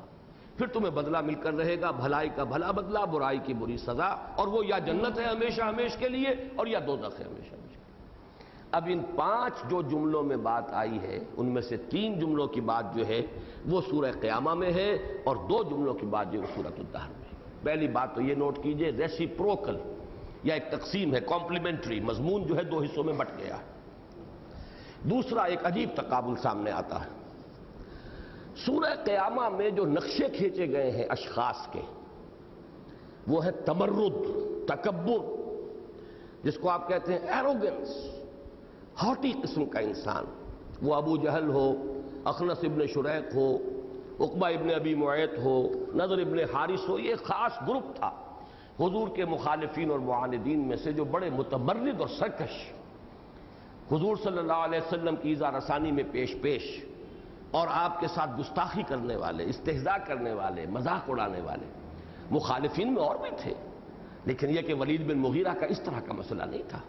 پھر تمہیں بدلہ مل کر رہے گا، بھلائی کا بھلا بدلہ، برائی کی بری سزا، اور وہ یا جنت ہے ہمیشہ ہمیشہ کے لیے اور یا دوزخ ہے ہمیشہ ہمیشہ۔ اب ان 5 جو جملوں میں بات آئی ہے ان میں سے 3 جملوں کی بات جو ہے وہ سورہ قیامہ میں ہے، اور 2 جملوں کی بات جو ہے سورۃ الدہر میں ہے۔ پہلی بات تو یہ نوٹ کیجئے، ریسیپروکل یا ایک تقسیم ہے، کمپلیمنٹری، مضمون جو ہے 2 حصوں میں بٹ گیا ہے۔ دوسرا ایک عجیب تقابل سامنے آتا ہے۔ سورہ قیامہ میں جو نقشے کھینچے گئے ہیں اشخاص کے، وہ ہے تمرد، تکبر، جس کو آپ کہتے ہیں ایروگنس، ہاٹی قسم کا انسان۔ وہ ابو جہل ہو، اخنس ابن شریق ہو، عقبہ ابن ابی معیط ہو، نضر ابن حارث ہو، یہ خاص گروپ تھا حضور کے مخالفین اور معاندین میں سے، جو بڑے متمرد اور سرکش، حضور صلی اللہ علیہ وسلم کی ایذا رسانی میں پیش اور آپ کے ساتھ گستاخی کرنے والے، استہزاء کرنے والے، مذاق اڑانے والے۔ مخالفین میں اور بھی تھے، لیکن یہ کہ ولید بن مغیرہ کا اس طرح کا مسئلہ نہیں تھا،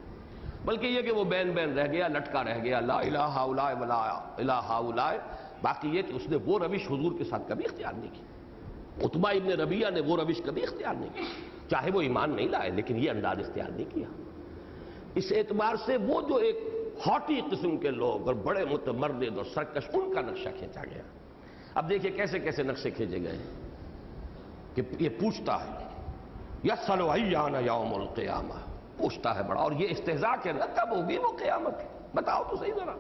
بلکہ یہ کہ وہ بین رہ گیا، لٹکا رہ گیا، لا الہ ہؤلاء ولا الہ ہؤلاء۔ باقی یہ کہ اس نے وہ روش حضور کے ساتھ کبھی اختیار نہیں کی۔ عتبہ ابن ربیعہ نے وہ روش کبھی اختیار نہیں کی، چاہے وہ ایمان نہیں لائے، لیکن یہ انداز اختیار نہیں کیا۔ اس اعتبار سے وہ جو ایک ہاٹی قسم کے لوگ اور بڑے متمرد اور سرکش، ان کا نقشہ کھینچا گیا۔ اب دیکھیں کیسے کیسے نقشے کھینچے گئے کہ یہ پوچھتا ہے یسأل ایان یوم القیامہ، پوچھتا ہے بڑا، اور یہ استہزاء کہ کب ہوگی وہ قیامت، بتاؤ تو صحیح ذرا،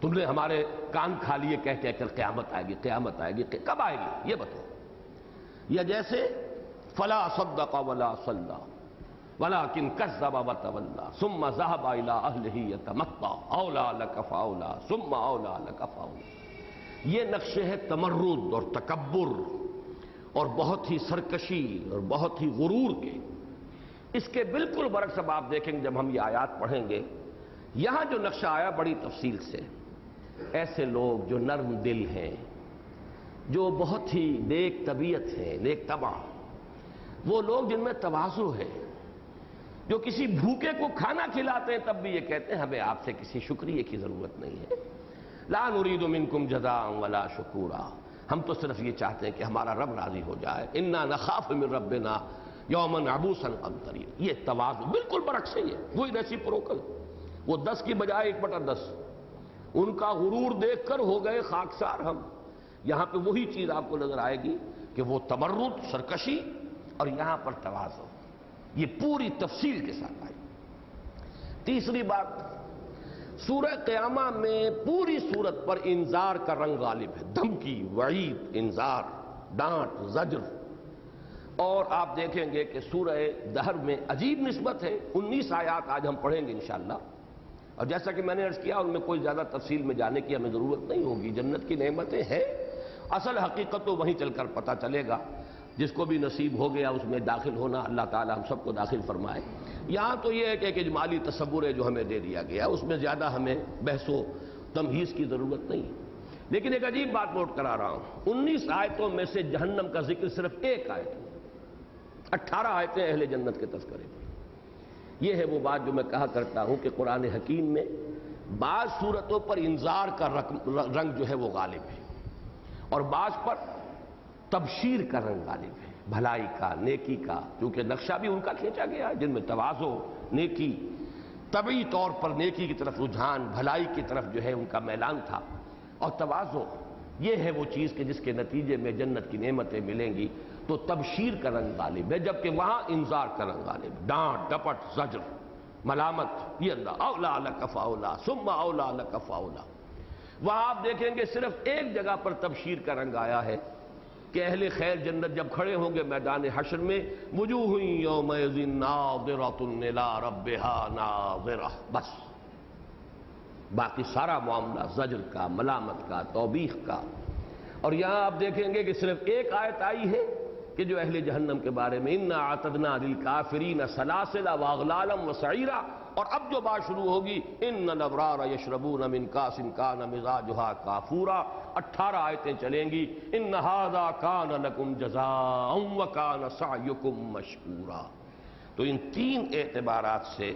تم نے ہمارے کان کھا لیے کہہ کر قیامت آئے گی، قیامت آئے گی، کب آئے گی یہ بتاؤ۔ یا جیسے فلا صدق ولا صلی ولكن كذب وتولى ثم ذهب الى اهله يتمطى اولى لك فاولى ثم اولى لك فاولى۔ یہ نقشے ہے تمرد اور تکبر اور بہت ہی سرکشی اور بہت ہی غرور کے۔ اس کے بالکل برعکس اب آپ دیکھیں گے جب ہم یہ آیات پڑھیں گے، یہاں جو نقشہ آیا بڑی تفصیل سے، ایسے لوگ جو نرم دل ہیں، جو بہت ہی نیک طبیعت ہیں، نیک طبع، وہ لوگ جن میں تواضع ہے، جو کسی بھوکے کو کھانا کھلاتے ہیں تب بھی یہ کہتے ہیں ہمیں آپ سے کسی شکریہ کی ضرورت نہیں ہے، لا نريد منکم جزاء ولا شکورا، ہم تو صرف یہ چاہتے ہیں کہ ہمارا رب راضی ہو جائے، انا نخاف من ربنا یوما عبوسا قمطریر۔ یہ تواضع بالکل برعکس ہے، یہ وہی ریسیپروکل، وہ 10 کی بجائے 1/10، ان کا غرور دیکھ کر ہو گئے خاکسار ہم۔ یہاں پہ وہی چیز آپ کو نظر آئے گی کہ وہ تمرد، سرکشی، اور یہاں پر تواضع، یہ پوری تفصیل کے ساتھ آئی۔ تیسری بات، سورہ قیامہ میں پوری سورت پر انذار کا رنگ غالب ہے، دھمکی، وعید، انذار، ڈانٹ، زجر۔ اور آپ دیکھیں گے کہ سورہ دہر میں عجیب نسبت ہے، 19 آیات آج ہم پڑھیں گے انشاءاللہ، اور جیسا کہ میں نے عرض کیا ان میں کوئی زیادہ تفصیل میں جانے کی ہمیں ضرورت نہیں ہوگی، جنت کی نعمتیں ہیں، اصل حقیقت تو وہیں چل کر پتہ چلے گا، جس کو بھی نصیب ہو گیا اس میں داخل ہونا، اللہ تعالی ہم سب کو داخل فرمائے۔ یہاں تو یہ ہے کہ ایک اجمالی تصور ہے جو ہمیں دے دیا گیا، اس میں زیادہ ہمیں بحث و تمہیز کی ضرورت نہیں، لیکن ایک عجیب بات نوٹ کرا رہا ہوں، 19 آیتوں میں سے جہنم کا ذکر صرف ایک آیت ہے، 18 آیتیں اہل جنت کے تذکرے پر۔ یہ ہے وہ بات جو میں کہا کرتا ہوں کہ قرآن حکیم میں بعض صورتوں پر انذار کا رنگ جو ہے وہ غالب ہے، اور بعض پر تبشیر کا رنگ غالب ہے، بھلائی کا، نیکی کا، کیونکہ نقشہ بھی ان کا کھینچا گیا ہے جن میں تواضع، نیکی، طبعی طور پر نیکی کی طرف رجحان، بھلائی کی طرف جو ہے ان کا میلان تھا، اور تواضع یہ ہے وہ چیز کہ جس کے نتیجے میں جنت کی نعمتیں ملیں گی، تو تبشیر کا رنگ غالب ہے، جبکہ وہاں انذار کا رنگ غالب ہے، ڈانٹ ڈپٹ زجر۔ ملامت، یہ اللہ اولا لک فاولا ثم اولا لک فاولا۔ وہاں آپ دیکھیں گے صرف ایک جگہ پر تبشیر کا رنگ آیا ہے کہ اہل خیر جنت جب کھڑے ہوں گے میدان حشر میں، وجوہ یومئذ ناظرۃ الی ربھا ناظرہ، بس باقی سارا معاملہ زجر کا، ملامت کا، توبیخ کا۔ اور یہاں آپ دیکھیں گے کہ صرف ایک آیت آئی ہے کہ جو اہل جہنم کے بارے میں انا اعتدنا للکافرین سلاسل واغلالا وسعیرا، اور اب جو بات شروع ہوگی ان الابرار یشربون من کاس کان مزاجها کافورا، 18 آیتیں چلیں گی، ان ھذا کان لکم جزاء وکان سعیکم مشکورا۔ تو ان تین اعتبارات سے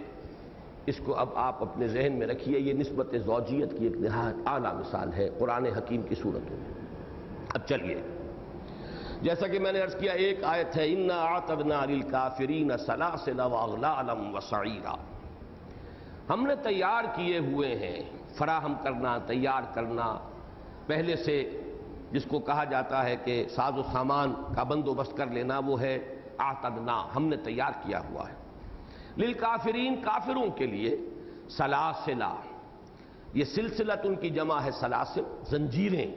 اس کو اب آپ اپنے ذہن میں رکھیے، یہ نسبت زوجیت کی ایک نہایت اعلیٰ مثال ہے قرآن حکیم کی صورتوں میں۔ اب چلیے، جیسا کہ میں نے عرض کیا ایک آیت ہے انا اعتدنا للکافرین سلاسل واغلالا وسعیرا، ہم نے تیار کیے ہوئے ہیں، فراہم کرنا، تیار کرنا، پہلے سے جس کو کہا جاتا ہے کہ ساز و سامان کا بندوبست کر لینا، وہ ہے اعتدنا، ہم نے تیار کیا ہوا ہے للکافرین، کافروں کے لیے، سلاسلہ، یہ سلسلۃ ان کی جمع ہے سلاسل، زنجیریں،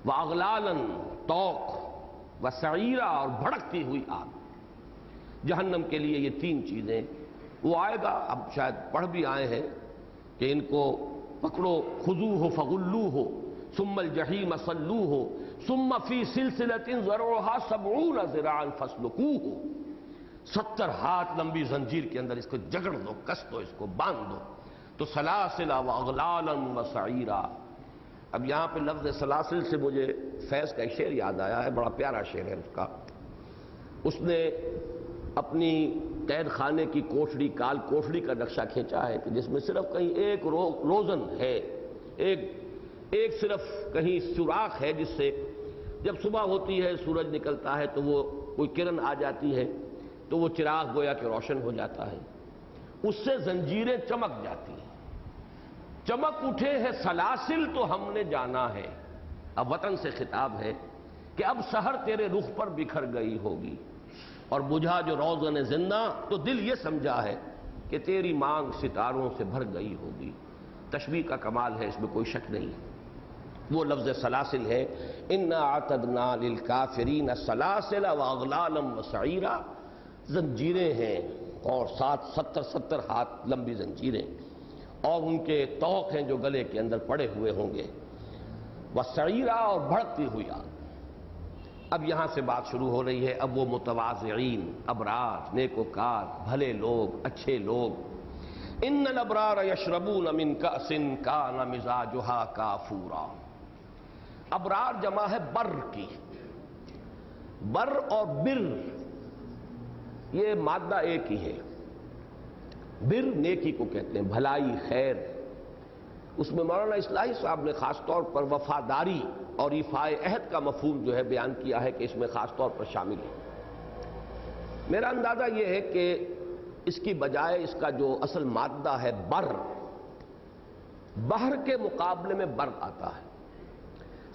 واغلالا، توق، وسعیرا، اور بھڑکتی ہوئی آگ۔ جہنم کے لیے یہ تین چیزیں، وہ آئے گا، اب شاید پڑھ بھی آئے ہیں کہ ان کو پکڑو، خذوہ فغلوہ ثم الجحیم صلوہ ثم فی سلسلۃ ذرعها 70 ذراعا فاسلکوہ، 70 ہاتھ لمبی زنجیر کے اندر اس کو جگڑ دو، کس دو، اس کو باندھ دو۔ تو سلاسل واغلالا وسعیرا۔ اب یہاں پہ لفظ سلاسل سے مجھے فیض کا ایک شعر یاد آیا ہے، بڑا پیارا شعر ہے اس کا۔ اس نے اپنی قید خانے کی کوٹڑی، کال کوٹڑی کا نقشہ کھینچا ہے کہ جس میں صرف کہیں ایک روزن ہے، ایک صرف کہیں سوراخ ہے، جس سے جب صبح ہوتی ہے سورج نکلتا ہے تو وہ کوئی کرن آ جاتی ہے تو وہ چراغ گویا کہ روشن ہو جاتا ہے، اس سے زنجیریں چمک جاتی ہیں، چمک اٹھے ہیں سلاسل تو ہم نے جانا ہے۔ اب وطن سے خطاب ہے کہ اب سحر تیرے رخ پر بکھر گئی ہوگی، اور بجھا جو روزن زندہ تو دل یہ سمجھا ہے کہ تیری مانگ ستاروں سے بھر گئی ہوگی۔ تشبیہ کا کمال ہے، اس میں کوئی شک نہیں۔ وہ لفظ سلاسل ہے انا اعتدنا للکافرین سلاسل واغلالا وسعیرا، زنجیریں ہیں، اور 70 ہاتھ لمبی زنجیریں، اور ان کے طوق ہیں جو گلے کے اندر پڑے ہوئے ہوں گے، وسعیرا، اور بھڑکتی ہوئی آگ۔ اب یہاں سے بات شروع ہو رہی ہے، اب وہ متواضعین، ابرار، نیکوکار، بھلے لوگ، اچھے لوگ، ان الابرار یشربون من کأس کان مزاجها کافورا۔ ابرار جمع ہے بر کی، بر اور بر یہ مادہ ایک ہی ہے۔ بر نیکی کو کہتے ہیں، بھلائی، خیر۔ اس میں مولانا اصلاحی صاحب نے خاص طور پر وفاداری اور ایفائے عہد کا مفہوم جو ہے بیان کیا ہے کہ اس میں خاص طور پر شامل ہے۔ میرا اندازہ یہ ہے کہ اس کی بجائے اس کا جو اصل مادہ ہے بر، بحر کے مقابلے میں بر آتا ہے۔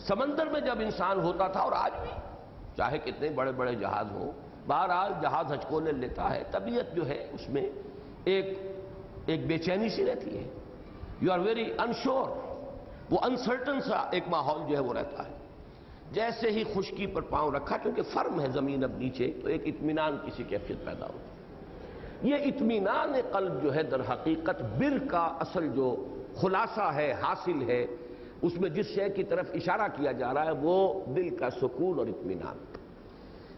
سمندر میں جب انسان ہوتا تھا، اور آج بھی چاہے کتنے بڑے بڑے جہاز ہوں، بہرحال جہاز ہچکولے لیتا ہے، طبیعت جو ہے اس میں ایک بے چینی سی رہتی ہے، یو آر ویری انشور، وہ انسرٹن سا ایک ماحول جو ہے وہ رہتا ہے۔ جیسے ہی خشکی پر پاؤں رکھا، کیونکہ فرم ہے زمین اب نیچے، تو ایک اطمینان کی سی کیفیت پیدا ہوتی ہے۔ یہ اطمینان قلب جو ہے در حقیقت بر کا اصل جو خلاصہ ہے، حاصل ہے، اس میں جس شے کی طرف اشارہ کیا جا رہا ہے وہ دل کا سکون اور اطمینان۔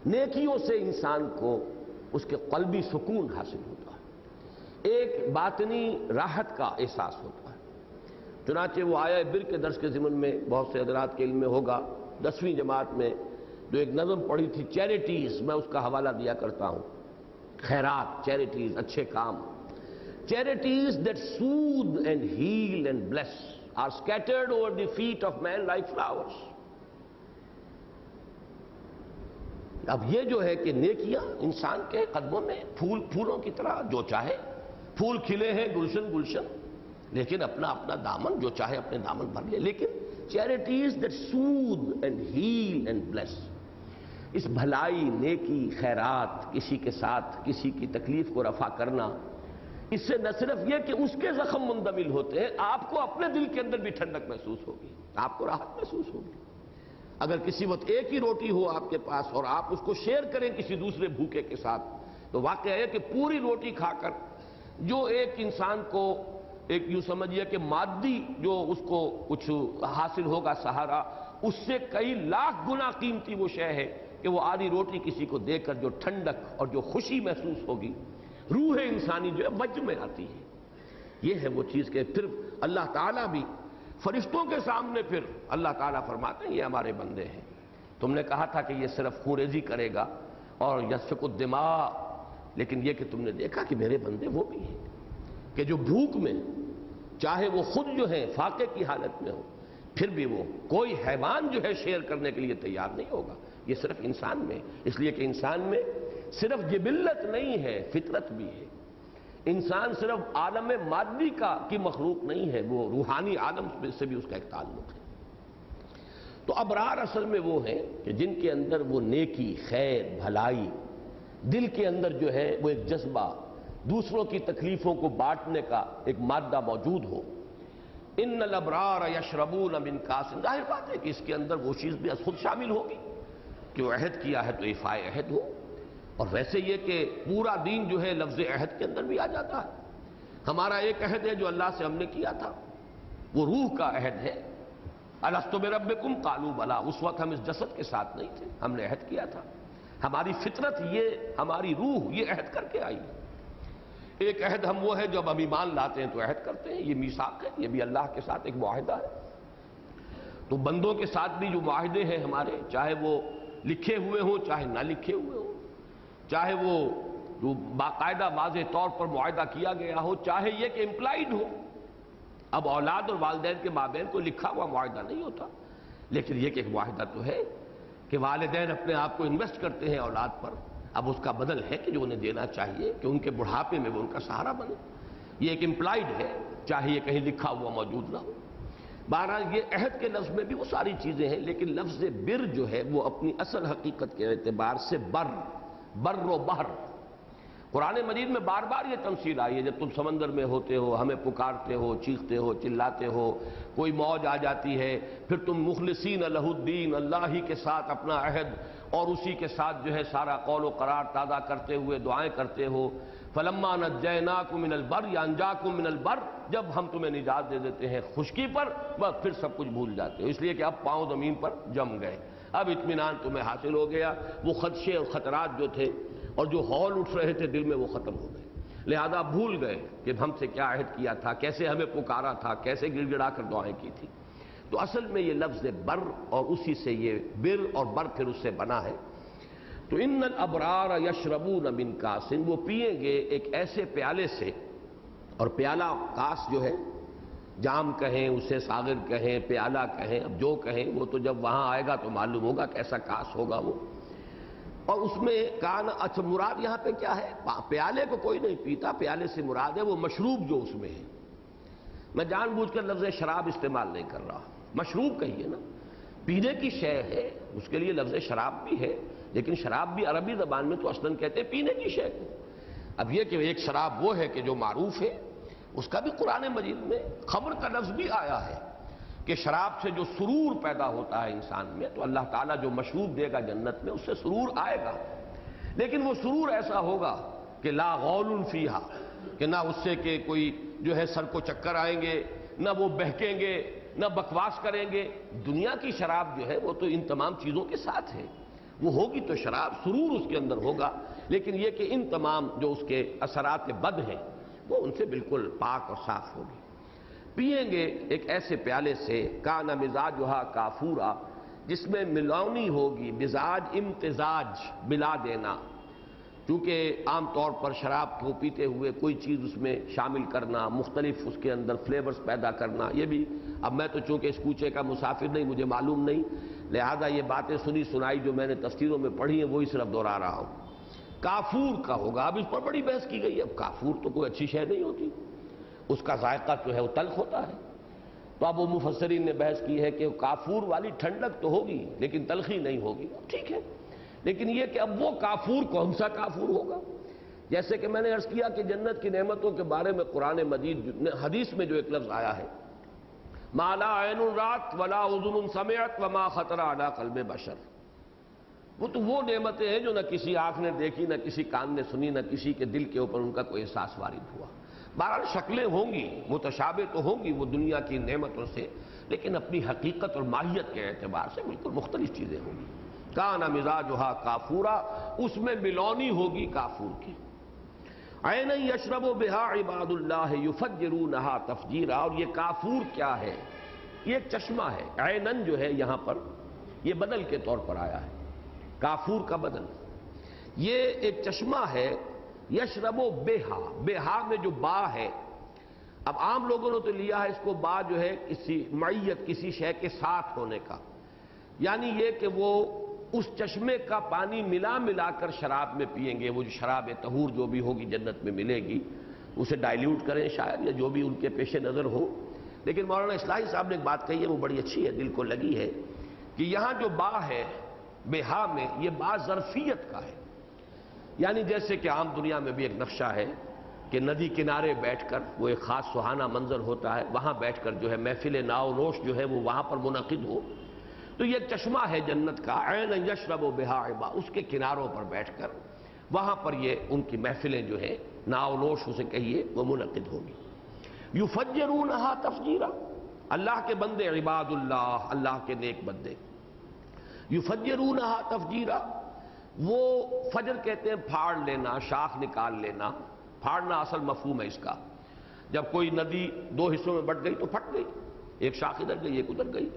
نیکیوں سے انسان کو اس کے قلبی سکون حاصل ہوتا ہے، ایک باطنی راحت کا احساس ہوتا ہے۔ چنانچہ وہ آیا بر کے درس کے ضمن میں بہت سے حضرات کے علم میں ہوگا، 10ویں جماعت میں جو ایک نظم پڑھی تھی چیریٹیز، میں اس کا حوالہ دیا کرتا ہوں، خیرات، چیریٹیز، اچھے کام۔ Charities that soothe and heal and bless are scattered over the feet of man like flowers۔ اب یہ جو ہے کہ نیکیاں انسان کے قدموں میں پھولوں کی طرح، جو چاہے پھول کھلے ہیں گلشن گلشن، لیکن اپنا اپنا دامن جو چاہے اپنے دامن بھر لے۔ لیکن charities that soothe and heal and bless، اس بھلائی، نیکی، خیرات، کسی کے ساتھ کسی کی تکلیف کو رفع کرنا، اس سے نہ صرف یہ کہ اس کے زخم مندمل ہوتے ہیں، آپ کو اپنے دل کے اندر بھی ٹھنڈک محسوس ہوگی، آپ کو راحت محسوس ہوگی۔ اگر کسی وقت ایک ہی روٹی ہو آپ کے پاس اور آپ اس کو شیئر کریں کسی دوسرے بھوکے کے ساتھ، تو واقعہ ہے کہ پوری روٹی کھا کر جو ایک انسان کو ایک یوں سمجھیے کہ مادی جو اس کو کچھ حاصل ہوگا سہارا، اس سے کئی لاکھ گنا قیمتی وہ شے ہے کہ وہ آدھی روٹی کسی کو دے کر جو ٹھنڈک اور جو خوشی محسوس ہوگی، روح انسانی جو ہے وجد میں آتی ہے۔ یہ ہے وہ چیز کہ پھر اللہ تعالیٰ بھی فرشتوں کے سامنے پھر اللہ تعالیٰ فرماتے ہیں یہ ہمارے بندے ہیں۔ تم نے کہا تھا کہ یہ صرف خونریزی کرے گا اور یسفک الدماء، لیکن یہ کہ تم نے دیکھا کہ میرے بندے وہ بھی ہیں کہ جو بھوک میں چاہے وہ خود جو ہے فاقے کی حالت میں ہو، پھر بھی وہ کوئی حیوان جو ہے شیئر کرنے کے لیے تیار نہیں ہوگا، یہ صرف انسان میں، اس لیے کہ انسان میں صرف جبلت نہیں ہے، فطرت بھی ہے۔ انسان صرف عالم مادی کی مخلوق نہیں ہے، وہ روحانی عالم سے بھی اس کا ایک تعلق ہے۔ تو ابرار اصل میں وہ ہیں کہ جن کے اندر وہ نیکی، خیر، بھلائی، دل کے اندر جو ہے وہ ایک جذبہ، دوسروں کی تکلیفوں کو بانٹنے کا ایک مادہ موجود ہو۔ ان الابرار یشربون من کاس، ظاہر بات ہے کہ اس کے اندر وہ چیز بھی خود شامل ہوگی کہ وہ عہد کیا ہے تو ایفائے عہد ہو، اور ویسے یہ کہ پورا دین جو ہے لفظ عہد کے اندر بھی آ جاتا ہے۔ ہمارا ایک عہد ہے جو اللہ سے ہم نے کیا تھا، وہ روح کا عہد ہے۔ الست بربکم قالوا بلی، اس وقت ہم اس جسد کے ساتھ نہیں تھے، ہم نے عہد کیا تھا۔ ہماری فطرت یہ، ہماری روح یہ عہد کر کے آئی۔ ایک عہد ہم وہ ہے جب ہم ایمان لاتے ہیں تو عہد کرتے ہیں، یہ میثاق ہے، یہ بھی اللہ کے ساتھ ایک معاہدہ ہے۔ تو بندوں کے ساتھ بھی جو معاہدے ہیں ہمارے، چاہے وہ لکھے ہوئے ہوں چاہے نہ لکھے ہوئے ہوں، چاہے وہ جو باقاعدہ واضح طور پر معاہدہ کیا گیا ہو، چاہے یہ کہ امپلائڈ ہو۔ اب اولاد اور والدین کے مابین کوئی لکھا ہوا معاہدہ نہیں ہوتا، لیکن یہ کہ ایک معاہدہ تو ہے کہ والدین اپنے آپ کو انویسٹ کرتے ہیں اولاد پر، اب اس کا بدل ہے کہ جو انہیں دینا چاہیے کہ ان کے بڑھاپے میں وہ ان کا سہارا بنے۔ یہ ایک امپلائڈ ہے، چاہے یہ کہیں لکھا ہوا موجود نہ ہو۔ بہرحال یہ عہد کے لفظ میں بھی وہ ساری چیزیں ہیں، لیکن لفظ بر جو ہے وہ اپنی اصل حقیقت کے اعتبار سے بر و بحر، قرآن مجید میں بار بار یہ تمثیل آئی ہے۔ جب تم سمندر میں ہوتے ہو، ہمیں پکارتے ہو، چیختے ہو، چلاتے ہو، کوئی موج آ جاتی ہے، پھر تم مخلصین لہ الدین، اللہ ہی کے ساتھ اپنا عہد اور اسی کے ساتھ جو ہے سارا قول و قرار تازہ کرتے ہوئے دعائیں کرتے ہو۔ فلما نجیناکم من البر، یا انجاکم من البر، جب ہم تمہیں نجات دے دیتے ہیں خشکی پر، بس پھر سب کچھ بھول جاتے ہو، اس لیے کہ اب پاؤں زمین پر جم گئے، اب اطمینان تمہیں حاصل ہو گیا، وہ خدشے اور خطرات جو تھے اور جو ہول اٹھ رہے تھے دل میں وہ ختم ہو گئے، لہذا بھول گئے کہ ہم سے کیا عہد کیا تھا، کیسے ہمیں پکارا تھا، کیسے گڑ گڑا کر دعائیں کی تھی۔ تو اصل میں یہ لفظ بر اور اسی سے یہ بر اور بر پھر اس سے بنا ہے۔ تو ان الابرار یشربون من کاس، وہ پئیں گے ایک ایسے پیالے سے، اور پیالہ کاس جو ہے، جام کہیں اسے، ساغر کہیں، پیالہ کہیں، اب جو کہیں وہ تو جب وہاں آئے گا تو معلوم ہوگا کیسا کاس ہوگا وہ۔ اور اس میں کان، اچھا مراد یہاں پہ کیا ہے؟ پیالے کو کوئی نہیں پیتا، پیالے سے مراد ہے وہ مشروب جو اس میں ہے۔ میں جان بوجھ کر لفظ شراب استعمال نہیں کر رہا، مشروب کہیے نا، پینے کی شے ہے، اس کے لیے لفظ شراب بھی ہے، لیکن شراب بھی عربی زبان میں تو اصلاً کہتے ہیں پینے کی شے کو۔ اب یہ کہ ایک شراب وہ ہے کہ جو معروف ہے، اس کا بھی قرآن مجید میں خبر کا لفظ بھی آیا ہے کہ شراب سے جو سرور پیدا ہوتا ہے انسان میں، تو اللہ تعالیٰ جو مشروب دے گا جنت میں، اس سے سرور آئے گا، لیکن وہ سرور ایسا ہوگا کہ لا غول فیہا، کہ نہ اس سے کہ کوئی جو ہے سر کو چکر آئیں گے، نہ وہ بہکیں گے، نہ بکواس کریں گے۔ دنیا کی شراب جو ہے وہ تو ان تمام چیزوں کے ساتھ ہے، وہ ہوگی تو شراب، سرور اس کے اندر ہوگا، لیکن یہ کہ ان تمام جو اس کے اثرات بد ہیں وہ ان سے بالکل پاک اور صاف ہوگی۔ پئیں گے ایک ایسے پیالے سے، کان مزاجھا کافورا، جس میں ملونی ہوگی، مزاج امتزاج، ملا دینا، چونکہ عام طور پر شراب کو پیتے ہوئے کوئی چیز اس میں شامل کرنا، مختلف اس کے اندر فلیورز پیدا کرنا، یہ بھی اب میں تو چونکہ اس کوچے کا مسافر نہیں، مجھے معلوم نہیں، لہذا یہ باتیں سنی سنائی جو میں نے تفسیروں میں پڑھی ہیں وہی صرف دہرا رہا ہوں۔ کافور کا ہوگا، اب اس پر بڑی بحث کی گئی ہے، اب کافور تو کوئی اچھی شے نہیں ہوتی، اس کا ذائقہ جو ہے وہ تلخ ہوتا ہے، تو اب وہ مفسرین نے بحث کی ہے کہ کافور والی ٹھنڈک تو ہوگی لیکن تلخی نہیں ہوگی، ٹھیک ہے، لیکن یہ کہ اب وہ کافور کون سا کافور ہوگا؟ جیسے کہ میں نے عرض کیا کہ جنت کی نعمتوں کے بارے میں قرآن مجید حدیث میں جو ایک لفظ آیا ہے، ما لا عین رات ولا اذن سمعت وما خطر علی قلب بشر، وہ تو وہ نعمتیں ہیں جو نہ کسی آنکھ نے دیکھی، نہ کسی کان نے سنی، نہ کسی کے دل کے اوپر ان کا کوئی احساس وارد ہوا۔ بہرحال شکلیں ہوں گی، متشابہ تو ہوں گی وہ دنیا کی نعمتوں سے، لیکن اپنی حقیقت اور ماہیت کے اعتبار سے بالکل مختلف چیزیں ہوں گی۔ کان مزاجھا کافورا، اس میں ملونی ہوگی کافور کی۔ عین یشرب بہا عباد اللہ یفجرونہا تفجیرا، اور یہ کافور کیا ہے؟ یہ ایک چشمہ ہے۔ عینن جو ہے یہاں پر یہ بدل کے طور پر آیا ہے، کافور کا بدل، یہ ایک چشمہ ہے۔ یشرب بہا، بہا میں جو با ہے، اب عام لوگوں نے تو لیا ہے اس کو با جو ہے کسی معیت، کسی شے کے ساتھ ہونے کا، یعنی یہ کہ وہ اس چشمے کا پانی ملا ملا کر شراب میں پیئیں گے، وہ جو شراب طہور جو بھی ہوگی جنت میں ملے گی اسے ڈائلیوٹ کریں شاید، یا جو بھی ان کے پیش نظر ہو۔ لیکن مولانا اصلاحی صاحب نے ایک بات کہی ہے، وہ بڑی اچھی ہے، دل کو لگی ہے، کہ یہاں جو با ہے بہا میں، یہ با ظرفیت کا ہے، یعنی جیسے کہ عام دنیا میں بھی ایک نقشہ ہے کہ ندی کنارے بیٹھ کر وہ ایک خاص سہانا منظر ہوتا ہے، وہاں بیٹھ کر جو ہے محفل ناؤ نوش جو ہے وہ وہاں پر منعقد ہو، تو یہ ایک چشمہ ہے جنت کا، عین یشرب بہا عباد، اس کے کناروں پر بیٹھ کر وہاں پر یہ ان کی محفلیں جو ہے ناؤ نوش اسے کہیے وہ منعقد ہوگی۔ یفجرونہا تفجیرا، اللہ کے بندے عباد اللہ، اللہ کے نیک بندے، یفجرونہا تفجیرا، وہ فجر کہتے ہیں پھاڑ لینا، شاخ نکال لینا، پھاڑنا اصل مفہوم ہے اس کا۔ جب کوئی ندی دو حصوں میں بٹ گئی تو پھٹ گئی، ایک شاخ ادھر گئی ایک ادھر گئی،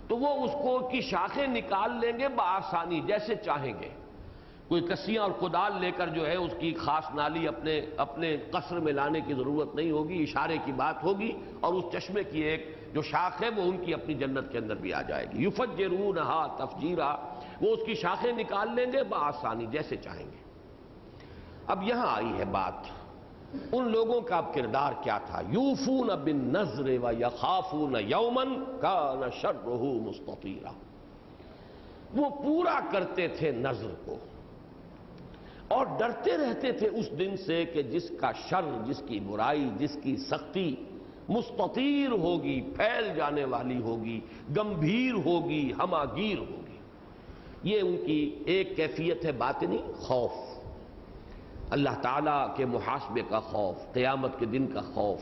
تو وہ اس کو کی شاخیں نکال لیں گے بآسانی، جیسے چاہیں گے۔ کوئی کسیاں اور کدال لے کر جو ہے اس کی خاص نالی اپنے قصر میں لانے کی ضرورت نہیں ہوگی، اشارے کی بات ہوگی، اور اس چشمے کی ایک جو شاخ ہے وہ ان کی اپنی جنت کے اندر بھی آ جائے گی۔ یفجرونہا تفجیرا، وہ اس کی شاخیں نکال لیں گے بآسانی، جیسے چاہیں گے۔ اب یہاں آئی ہے بات، ان لوگوں کا کردار کیا تھا؟ یوفون بالنذر ویخافون یوما کان شرہ مستطیرا، وہ پورا کرتے تھے نذر کو اور ڈرتے رہتے تھے اس دن سے کہ جس کا شر، جس کی برائی، جس کی سختی مستطیر ہوگی، پھیل جانے والی ہوگی، گمبھیر ہوگی، ہماگیر ہوگی۔ یہ ان کی ایک کیفیت ہے باطنی، خوف، اللہ تعالیٰ کے محاسبے کا خوف، قیامت کے دن کا خوف،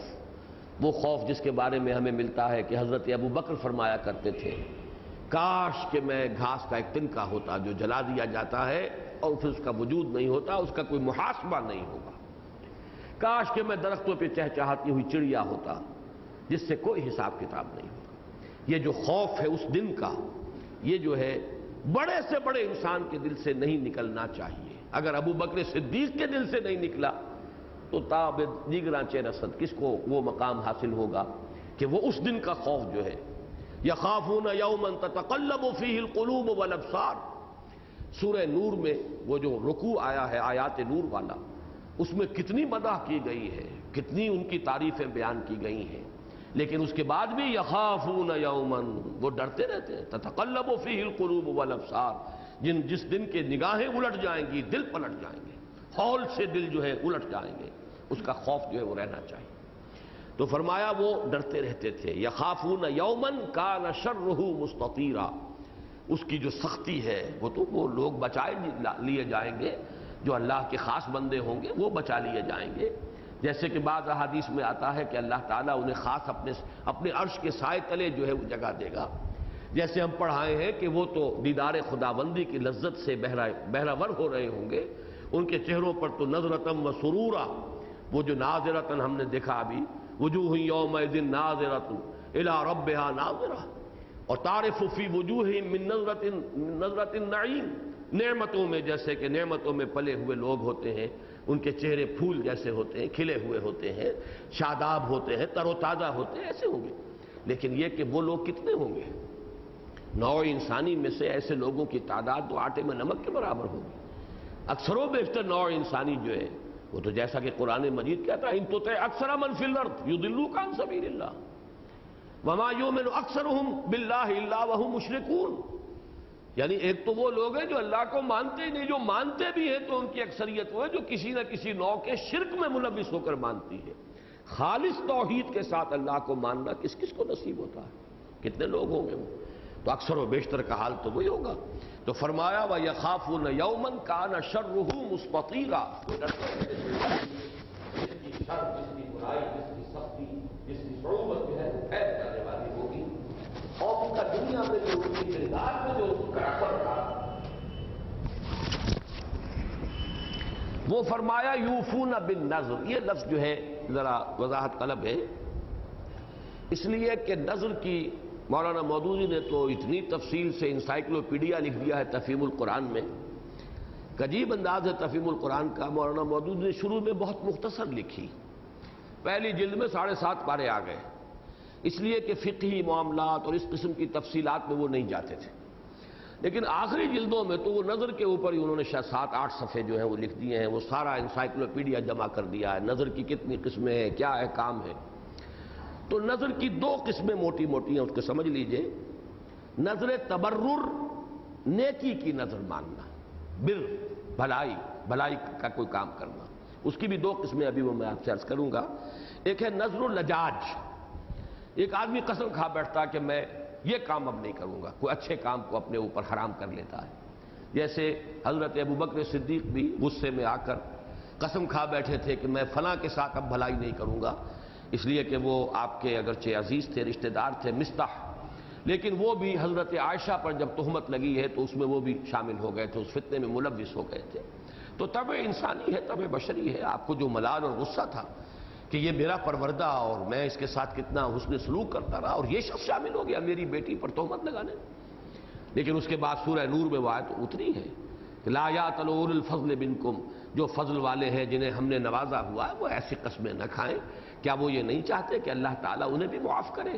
وہ خوف جس کے بارے میں ہمیں ملتا ہے کہ حضرت ابو بکر فرمایا کرتے تھے، کاش کہ میں گھاس کا ایک تنکا ہوتا جو جلا دیا جاتا ہے اور پھر اس کا وجود نہیں ہوتا، اس کا کوئی محاسبہ نہیں ہوگا، کاش کہ میں درختوں پہ چہچہاتی ہوئی چڑیا ہوتا جس سے کوئی حساب کتاب نہیں ہوگا۔ یہ جو خوف ہے اس دن کا، یہ جو ہے بڑے سے بڑے انسان کے دل سے نہیں نکلنا چاہیے۔ اگر ابو بکر صدیق کے دل سے نہیں نکلا تو تاب دیگراں چہ رسد کس کو وہ مقام حاصل ہوگا کہ وہ اس دن کا خوف جو ہے۔ یخافون یوما تتقلب فیہ القلوب والابصار، سورہ نور میں وہ جو رکوع آیا ہے آیات نور والا، اس میں کتنی مدح کی گئی ہے، کتنی ان کی تعریفیں بیان کی گئی ہیں، لیکن اس کے بعد بھی یخافون یوما، وہ ڈرتے رہتے ہیں، تتقلب فیہ القلوب والابصار، جس دن کے نگاہیں الٹ جائیں گی، دل پلٹ جائیں گے، ہول سے دل جو ہے الٹ جائیں گے، اس کا خوف جو ہے وہ رہنا چاہیے۔ تو فرمایا وہ ڈرتے رہتے تھے، یخافون یوما کان شرہ مستطیرا، اس کی جو سختی ہے وہ تو وہ لوگ بچائے لیے جائیں گے، جو اللہ کے خاص بندے ہوں گے وہ بچا لیے جائیں گے، جیسے کہ بعض احادیث میں آتا ہے کہ اللہ تعالیٰ انہیں خاص اپنے عرش کے سائے تلے جو ہے وہ جگہ دے گا، جیسے ہم پڑھائے ہیں کہ وہ تو دیدار خداوندی کی لذت سے بہرہ ہو رہے ہوں گے، ان کے چہروں پر تو نظرتم و سرورا، وہ جو ناظرتن ہم نے دیکھا ابھی، وجوہ یومئذ ناظرۃ الی ربہا ناظرہ، اور تعرف فی وجوہہم من نظرۃ النعیم، نعمتوں میں جیسے کہ نعمتوں میں پلے ہوئے لوگ ہوتے ہیں، ان کے چہرے پھول جیسے ہوتے ہیں، کھلے ہوئے ہوتے ہیں، شاداب ہوتے ہیں، تر و تازہ ہوتے ہیں، ایسے ہوں گے۔ لیکن یہ کہ وہ لوگ کتنے ہوں گے؟ نوع انسانی میں سے ایسے لوگوں کی تعداد تو آٹے میں نمک کے برابر ہوگی۔ اکثر و بیشتر نوع انسانی جو ہے وہ تو جیسا کہ قرآن مجید کہتا ہے، ان تطع اکثر من فی الارض یضلوک عن سبیل اللہ وما یؤمن اکثرهم باللہ الا وهم مشرکون، یعنی ایک تو وہ لوگ ہیں جو اللہ کو مانتے ہی نہیں، جو مانتے بھی ہیں تو ان کی اکثریت وہ ہے جو کسی نہ کسی نوع کے شرک میں ملوث ہو کر مانتی ہے۔ خالص توحید کے ساتھ اللہ کو ماننا کس کس کو نصیب ہوتا ہے؟ کتنے لوگ ہوں گے وہ؟ تو اکثر و بیشتر کا حال تو وہی ہوگا۔ تو فرمایا وَيَخَافُونَ يَوْمًا كَانَ شَرُّهُ مُسْتَطِيرًا، جس کی شر، جس کی برائی، جس کی سختی، جس کی صعوبت جو ہے وہ پھیل جانے والی ہوگی، اور ان کا دنیا میں جو ان کی کردار میں جو ان کا اثر تھا وہ فرمایا یوفون بالنذر۔ یہ لفظ جو ہے ذرا وضاحت طلب ہے، اس لیے کہ نذر کی مولانا مودودی نے تو اتنی تفصیل سے انسائکلوپیڈیا لکھ دیا ہے تفہیم القرآن میں، عجیب انداز ہے تفہیم القرآن کا۔ مولانا مودودی نے شروع میں بہت مختصر لکھی، پہلی جلد میں 7.5 پارے آ گئے، اس لیے کہ فقہی معاملات اور اس قسم کی تفصیلات میں وہ نہیں جاتے تھے، لیکن آخری جلدوں میں تو وہ نظر کے اوپر ہی انہوں نے شاید 7-8 صفحے جو ہیں وہ لکھ دیے ہیں، وہ سارا انسائکلوپیڈیا جمع کر دیا ہے، نظر کی کتنی قسمیں ہیں، کیا احکام ہے۔ تو نظر کی 2 قسمیں موٹی موٹی ہیں، اس کو سمجھ لیجئے۔ نظر تبرر، نیکی کی نظر ماننا، بر، بھلائی کا کوئی کام کرنا، اس کی بھی 2 قسمیں ابھی وہ میں آپ سے عرض کروں گا۔ ایک ہے نظر اللجاج، ایک آدمی قسم کھا بیٹھتا ہے کہ میں یہ کام اب نہیں کروں گا، کوئی اچھے کام کو اپنے اوپر حرام کر لیتا ہے، جیسے حضرت ابوبکر صدیق بھی غصے میں آ کر قسم کھا بیٹھے تھے کہ میں فلاں کے ساتھ اب بھلائی نہیں کروں گا، اس لیے کہ وہ آپ کے اگرچہ عزیز تھے، رشتہ دار تھے، مصطح، لیکن وہ بھی حضرت عائشہ پر جب تہمت لگی ہے تو اس میں وہ بھی شامل ہو گئے تھے، اس فتنے میں ملوث ہو گئے تھے۔ تو طبع انسانی ہے، طبع بشری ہے، آپ کو جو ملال اور غصہ تھا کہ یہ میرا پروردہ اور میں اس کے ساتھ کتنا حسن سلوک کرتا رہا اور یہ شخص شامل ہو گیا میری بیٹی پر تہمت لگانے، لیکن اس کے بعد سورہ نور میں وہ آیت اتری ہے کہ لا یأتل اولو الفضل منکم، جو فضل والے ہیں جنہیں ہم نے نوازا ہوا ہے وہ ایسی قسمیں نہ کھائیں، کیا وہ یہ نہیں چاہتے کہ اللہ تعالیٰ انہیں بھی معاف کرے؟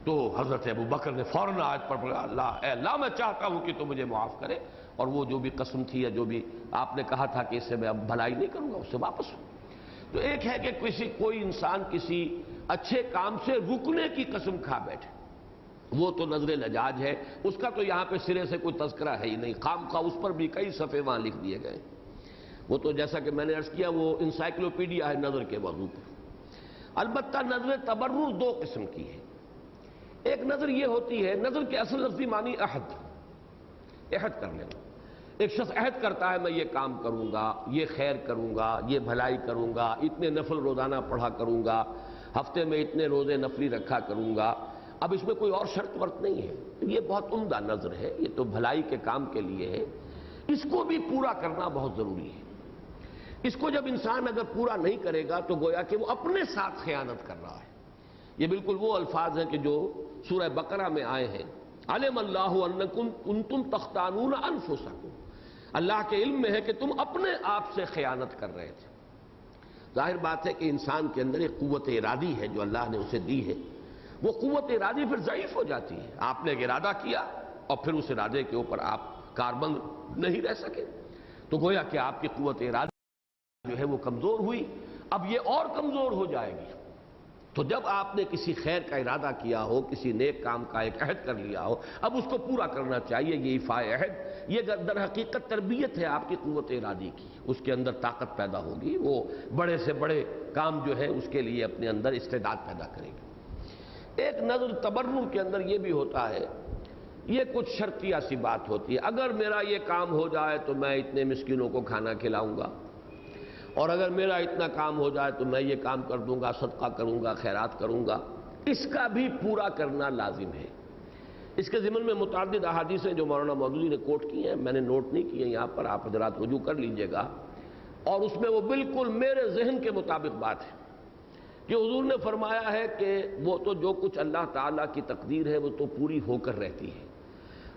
تو حضرت ابوبکر نے فوراً آیت پر پڑھا، اے اللہ میں چاہتا ہوں کہ تو مجھے معاف کرے، اور وہ جو بھی قسم تھی یا جو بھی آپ نے کہا تھا کہ اس سے میں اب بھلائی نہیں کروں گا، اس سے واپس ہوں۔ تو ایک ہے کہ کوئی انسان کسی اچھے کام سے رکنے کی قسم کھا بیٹھے، وہ تو نظر لجاج ہے، اس کا تو یہاں پہ سرے سے کوئی تذکرہ ہے ہی نہیں، خام خواہ اس پر بھی کئی صفحے وہاں لکھ دیے گئے، وہ تو جیسا کہ میں نے عرض کیا وہ انسائکلوپیڈیا ہے نظر کے موضوع پر۔ البتہ نظر تبرر 2 قسم کی ہے۔ ایک نظر یہ ہوتی ہے، نظر کے اصل لفظی معنی عہد کر لینا، ایک شخص عہد کرتا ہے میں یہ کام کروں گا، یہ خیر کروں گا، یہ بھلائی کروں گا، اتنے نفل روزانہ پڑھا کروں گا، ہفتے میں اتنے روزے نفلی رکھا کروں گا، اب اس میں کوئی اور شرط ورط نہیں ہے، یہ بہت عمدہ نظر ہے، یہ تو بھلائی کے کام کے لیے ہے، اس کو بھی پورا کرنا بہت ضروری ہے۔ اس کو جب انسان اگر پورا نہیں کرے گا تو گویا کہ وہ اپنے ساتھ خیانت کر رہا ہے۔ یہ بالکل وہ الفاظ ہیں کہ جو سورہ بقرہ میں آئے ہیں، علم اللہ انکم کنتم تختانون انفسکم، اللہ کے علم میں ہے کہ تم اپنے آپ سے خیانت کر رہے تھے۔ ظاہر بات ہے کہ انسان کے اندر ایک قوت ارادی ہے جو اللہ نے اسے دی ہے، وہ قوت ارادی پھر ضعیف ہو جاتی ہے، آپ نے ایک ارادہ کیا اور پھر اس ارادے کے اوپر آپ کاربند نہیں رہ سکے، تو گویا کہ آپ کی قوت ارادی جو ہے وہ کمزور ہوئی، اب یہ اور کمزور ہو جائے گی۔ تو جب آپ نے کسی خیر کا ارادہ کیا ہو، کسی نیک کام کا ایک عہد کر لیا ہو، اب اس کو پورا کرنا چاہیے، یہ ایفائے عہد، یہ در حقیقت تربیت ہے آپ کی قوت ارادی کی، اس کے اندر طاقت پیدا ہوگی، وہ بڑے سے بڑے کام جو ہے اس کے لیے اپنے اندر استعداد پیدا کرے گی۔ ایک نظر تبرر کے اندر یہ بھی ہوتا ہے، یہ کچھ شرطیہ سی بات ہوتی ہے، اگر میرا یہ کام ہو جائے تو میں اتنے مسکینوں کو کھانا کھلاؤں گا، اور اگر میرا اتنا کام ہو جائے تو میں یہ کام کر دوں گا، صدقہ کروں گا، خیرات کروں گا، اس کا بھی پورا کرنا لازم ہے۔ اس کے ضمن میں متعدد احادیث ہیں جو مولانا مودودی نے کوٹ کی ہیں، میں نے نوٹ نہیں کی ہیں یہاں پر، آپ حضرات رجوع کر لیجئے گا، اور اس میں وہ بالکل میرے ذہن کے مطابق بات ہے کہ حضور نے فرمایا ہے کہ وہ تو جو کچھ اللہ تعالیٰ کی تقدیر ہے وہ تو پوری ہو کر رہتی ہے،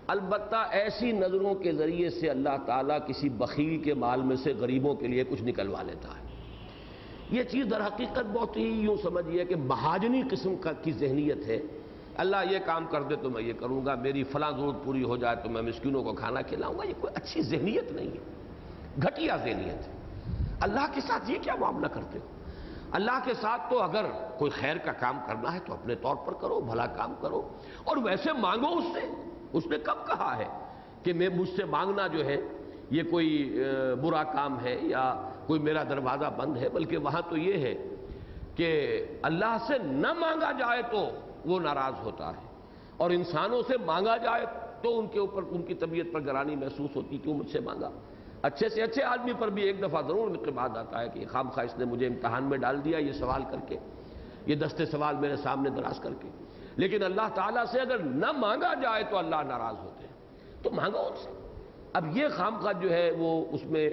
البتہ ایسی نظروں کے ذریعے سے اللہ تعالیٰ کسی بخیل کے مال میں سے غریبوں کے لیے کچھ نکلوا لیتا ہے۔ یہ چیز در حقیقت بہت ہی یوں سمجھیے کہ مہاجنی قسم کی ذہنیت ہے، اللہ یہ کام کر دے تو میں یہ کروں گا، میری فلاں ضرورت پوری ہو جائے تو میں مسکینوں کو کھانا کھلاؤں گا، یہ کوئی اچھی ذہنیت نہیں ہے، گھٹیا ذہنیت ہے۔ اللہ کے ساتھ یہ کیا معاملہ کرتے ہو؟ اللہ کے ساتھ تو اگر کوئی خیر کا کام کرنا ہے تو اپنے طور پر کرو، بھلا کام کرو، اور ویسے مانگو اس سے، اس نے کب کہا ہے کہ میں مجھ سے مانگنا جو ہے یہ کوئی برا کام ہے یا کوئی میرا دروازہ بند ہے، بلکہ وہاں تو یہ ہے کہ اللہ سے نہ مانگا جائے تو وہ ناراض ہوتا ہے، اور انسانوں سے مانگا جائے تو ان کے اوپر ان کی طبیعت پر گرانی محسوس ہوتی، کیوں مجھ سے مانگا۔ اچھے سے اچھے آدمی پر بھی ایک دفعہ ضرور انقباض آتا ہے کہ خام خواہ اس نے مجھے امتحان میں ڈال دیا یہ سوال کر کے، یہ دستے سوال میرے سامنے دراز کر کے۔ لیکن اللہ تعالیٰ سے اگر نہ مانگا جائے تو اللہ ناراض ہوتے ہیں، تو مانگو ان سے۔ اب یہ خام خواہ جو ہے وہ اس میں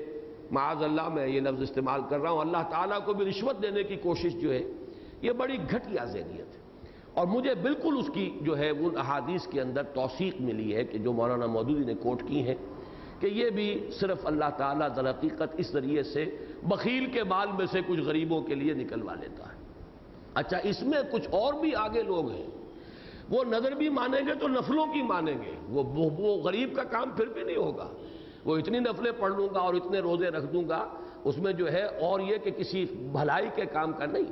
معاذ اللہ میں یہ لفظ استعمال کر رہا ہوں، اللہ تعالیٰ کو بھی رشوت دینے کی کوشش جو ہے یہ بڑی گھٹیا ذہنیت ہے، اور مجھے بالکل اس کی جو ہے ان احادیث کے اندر توثیق ملی ہے کہ جو مولانا مودودی نے کوٹ کی ہیں کہ یہ بھی صرف اللہ تعالیٰ در حقیقت اس ذریعے سے بخیل کے مال میں سے کچھ غریبوں کے لیے نکلوا لیتا ہے۔ اچھا، اس میں کچھ اور بھی آگے لوگ ہیں، وہ نظر بھی مانیں گے تو نفلوں کی مانیں گے، وہ غریب کا کام پھر بھی نہیں ہوگا، وہ اتنی نفلیں پڑھ لوں گا اور اتنے روزے رکھ دوں گا، اس میں جو ہے اور یہ کہ کسی بھلائی کے کام کا نہیں۔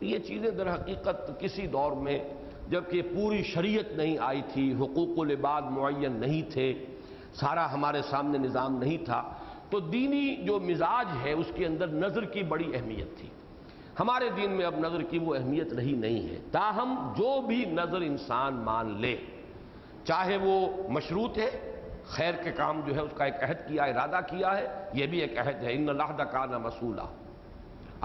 یہ چیزیں در حقیقت کسی دور میں جبکہ پوری شریعت نہیں آئی تھی، حقوق العباد معین نہیں تھے، سارا ہمارے سامنے نظام نہیں تھا، تو دینی جو مزاج ہے اس کے اندر نظر کی بڑی اہمیت تھی۔ ہمارے دین میں اب نظر کی وہ اہمیت رہی نہیں ہے، تاہم جو بھی نظر انسان مان لے، چاہے وہ مشروط ہے، خیر کے کام جو ہے اس کا ایک عہد کیا، ارادہ کیا ہے، یہ بھی ایک عہد ہے، ان العہد کان مسئولا،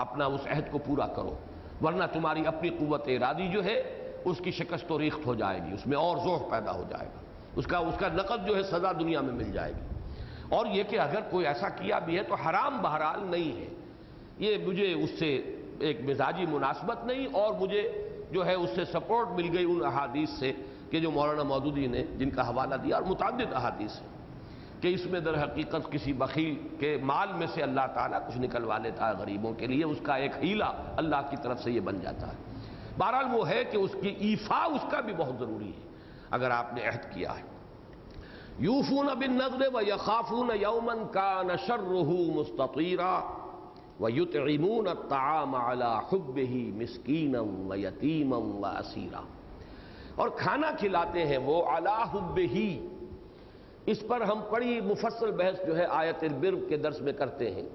اپنا اس عہد کو پورا کرو، ورنہ تمہاری اپنی قوت ارادی جو ہے اس کی شکست و ریخت ہو جائے گی، اس میں اور ذوق پیدا ہو جائے گا، اس کا نقد جو ہے سزا دنیا میں مل جائے گی۔ اور یہ کہ اگر کوئی ایسا کیا بھی ہے تو حرام بہرحال نہیں ہے، یہ مجھے اس سے ایک مزاجی مناسبت نہیں، اور مجھے جو ہے اس سے سپورٹ مل گئی ان احادیث سے کہ جو مولانا مودودی نے جن کا حوالہ دیا، اور متعدد احادیث ہیں کہ اس میں در حقیقت کسی بخیل کے مال میں سے اللہ تعالیٰ کچھ نکلوا لیتا ہے غریبوں کے لیے، اس کا ایک ہیلہ اللہ کی طرف سے یہ بن جاتا ہے۔ بہرحال وہ ہے کہ اس کی ایفا اس کا بھی بہت ضروری ہے، اگر آپ نے عہد کیا ہے۔ یوفون بالنذر ویخافون یوما کان شرہ مستطیرا ویطعمون الطعام علی حبہ مسکینا ویتیما واسیرا، اور کھانا کھلاتے ہیں وہ علی حبہ، اس پر ہم بڑی مفصل بحث جو ہے آیت البر کے درس میں کرتے ہیں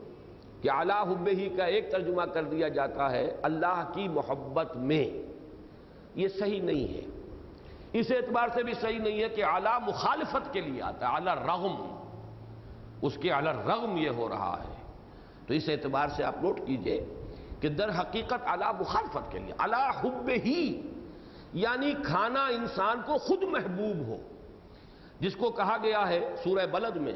کہ علی حبہ کا ایک ترجمہ کر دیا جاتا ہے اللہ کی محبت میں، یہ صحیح نہیں ہے، اس اعتبار سے بھی صحیح نہیں ہے کہ علی مخالفت کے لیے آتا ہے، علی الرغم، اس کے علی الرغم یہ ہو رہا ہے، تو اس اعتبار سے آپ نوٹ کیجئے کہ در حقیقت علی مخالفت کے لیے، علی حبہ یعنی کھانا انسان کو خود محبوب ہو، جس کو کہا گیا ہے سورہ بلد میں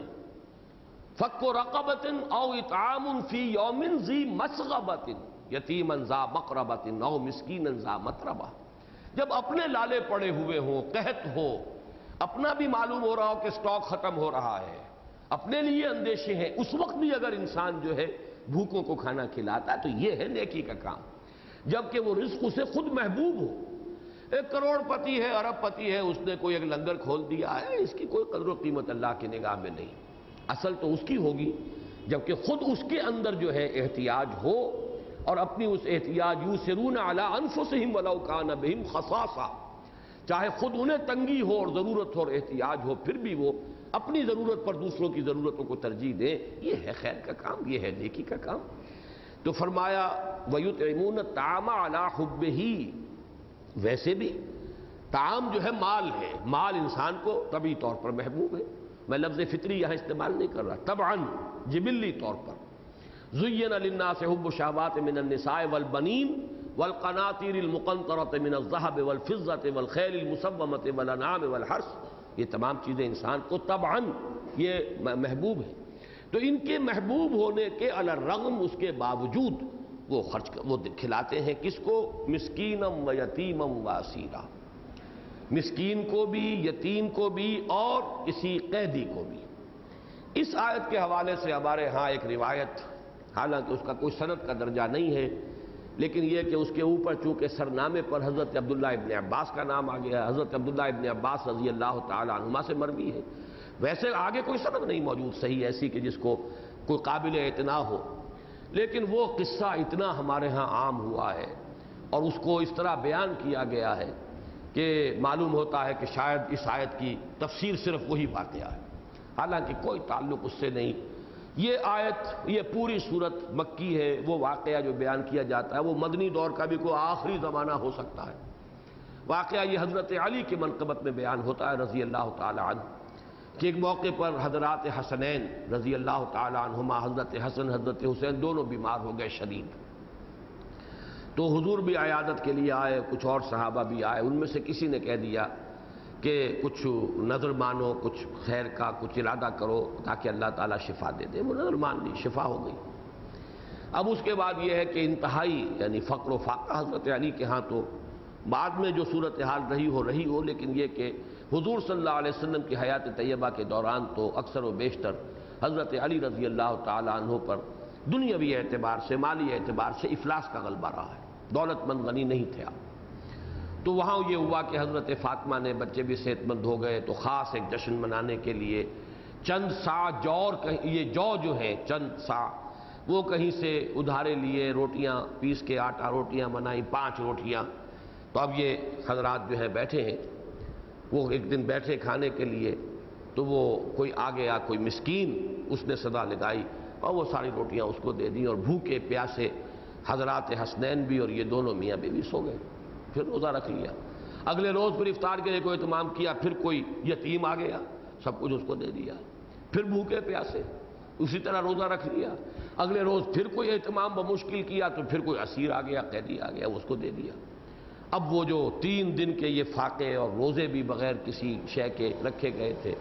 فَكُّ رَقَبَةٍ أَوْ إِطْعَامٌ فِي يَوْمٍ ذِي مَسْغَبَةٍ يَتِيمًا ذَا مَقْرَبَةٍ أَوْ مِسْكِينًا ذَا مَتْرَبَةٍ، جب اپنے لالے پڑے ہوئے ہوں، قحط ہو، اپنا بھی معلوم ہو رہا ہو کہ سٹاک ختم ہو رہا ہے، اپنے لیے اندیشے ہیں، اس وقت بھی اگر انسان جو ہے بھوکوں کو کھانا کھلاتا ہے تو یہ ہے نیکی کا کام، جبکہ وہ رزق اسے خود محبوب ہو۔ ایک کروڑ پتی ہے، ارب پتی ہے، اس نے کوئی ایک لنگر کھول دیا ہے، اس کی کوئی قدر و قیمت اللہ کی نگاہ میں نہیں، اصل تو اس کی ہوگی جبکہ خود اس کے اندر جو ہے احتیاج ہو، اور اپنی اس احتیاج یوسرون علی انفسہم ولو کان بہم خصاصہ، چاہے خود انہیں تنگی ہو اور ضرورت ہو اور احتیاج ہو، پھر بھی وہ اپنی ضرورت پر دوسروں کی ضرورتوں کو ترجیح دیں، یہ ہے خیر کا کام، یہ ہے نیکی کا کام۔ تو فرمایا وَيُطْعِمُونَ الطَّعَامَ عَلَىٰ حُبِّهِ، ویسے بھی طعام جو ہے مال ہے، مال انسان کو طبعی طور پر محبوب ہے، میں لفظ فطری یہاں استعمال نہیں کر رہا، طبعاً جبلی طور پر۔ زُيِّنَ لِلنَّاسِ حُبُّ الشَّهَوَاتِ مِنَ النِّسَاءِ وَالْبَنِينَ وَالْقَنَاطِيرِ الْمُقَنطَرَةِ مِنَ الذَّهَبِ وَالْفِضَّةِ وَالْخَيْلِ الْمُسَوَّمَةِ وَالْأَنْعَامِ وَالْحَرْثِ، یہ تمام چیزیں انسان کو طبعاً یہ محبوب ہیں، تو ان کے محبوب ہونے کے علی الرغم اس کے باوجود وہ کھلاتے ہیں کس کو؟ مسکینم و یتیمم و اسیرا، مسکین کو بھی، یتیم کو بھی، اور کسی قیدی کو بھی۔ اس آیت کے حوالے سے ہمارے ہاں ایک روایت، حالانکہ اس کا کوئی سند کا درجہ نہیں ہے، لیکن یہ کہ اس کے اوپر چونکہ سرنامے پر حضرت عبداللہ ابن عباس کا نام آ گیا ہے، حضرت عبداللہ ابن عباس رضی اللہ تعالی عنہما سے مروی ہے، ویسے آگے کوئی سند نہیں موجود صحیح ایسی کہ جس کو کوئی قابل اعتنا ہو، لیکن وہ قصہ اتنا ہمارے ہاں عام ہوا ہے اور اس کو اس طرح بیان کیا گیا ہے کہ معلوم ہوتا ہے کہ شاید اس آیت کی تفسیر صرف وہی واقعہ ہے۔ حالانکہ کوئی تعلق اس سے نہیں۔ یہ آیت، یہ پوری صورت مکی ہے، وہ واقعہ جو بیان کیا جاتا ہے وہ مدنی دور کا بھی کوئی آخری زمانہ ہو سکتا ہے۔ واقعہ یہ حضرت علی کی منقبت میں بیان ہوتا ہے رضی اللہ تعالی عنہ، کہ ایک موقع پر حضرات حسنین رضی اللہ تعالی عنہما، حضرت حسن حضرت حسین دونوں بیمار ہو گئے شدید، تو حضور بھی عیادت کے لیے آئے، کچھ اور صحابہ بھی آئے۔ ان میں سے کسی نے کہہ دیا کہ کچھ نظر مانو، کچھ خیر کا کچھ ارادہ کرو تاکہ اللہ تعالیٰ شفا دے دے۔ وہ نظر مان لی، شفا ہو گئی۔ اب اس کے بعد یہ ہے کہ انتہائی یعنی فقر و فاقہ حضرت علی کے ہاں، تو بعد میں جو صورتحال رہی ہو، لیکن یہ کہ حضور صلی اللہ علیہ وسلم کی حیات طیبہ کے دوران تو اکثر و بیشتر حضرت علی رضی اللہ تعالی عنہ پر دنیاوی اعتبار سے، مالی اعتبار سے افلاس کا غلبہ رہا ہے، دولت مند غنی نہیں تھے آپ۔ تو وہاں یہ ہوا کہ حضرت فاطمہ نے، بچے بھی صحت مند ہو گئے، تو خاص ایک جشن منانے کے لیے چند سا جور، یہ جو ہیں چند سا، وہ کہیں سے ادھارے لیے، روٹیاں پیس کے آٹا روٹیاں بنائیں، 5 روٹیاں۔ تو اب یہ حضرات جو ہیں بیٹھے ہیں، وہ ایک دن بیٹھے کھانے کے لیے، تو وہ کوئی آ گیا، کوئی مسکین، اس نے صدا لگائی اور وہ ساری روٹیاں اس کو دے دیں، اور بھوکے پیاسے حضرات حسنین بھی اور یہ دونوں میاں بیوی سو گئے، پھر روزہ رکھ لیا۔ اگلے روز پھر افطار کے لیے کوئی اہتمام کیا، پھر کوئی یتیم آ گیا، سب کچھ اس کو دے دیا، پھر بھوکے پیاسے اسی طرح روزہ رکھ لیا۔ اگلے روز پھر کوئی اہتمام بمشکل کیا، تو پھر کوئی اسیر آ گیا، قیدی آ گیا، اس کو دے دیا۔ اب وہ جو 3 دن کے یہ فاقے اور روزے بھی بغیر کسی شے کے رکھے گئے تھے،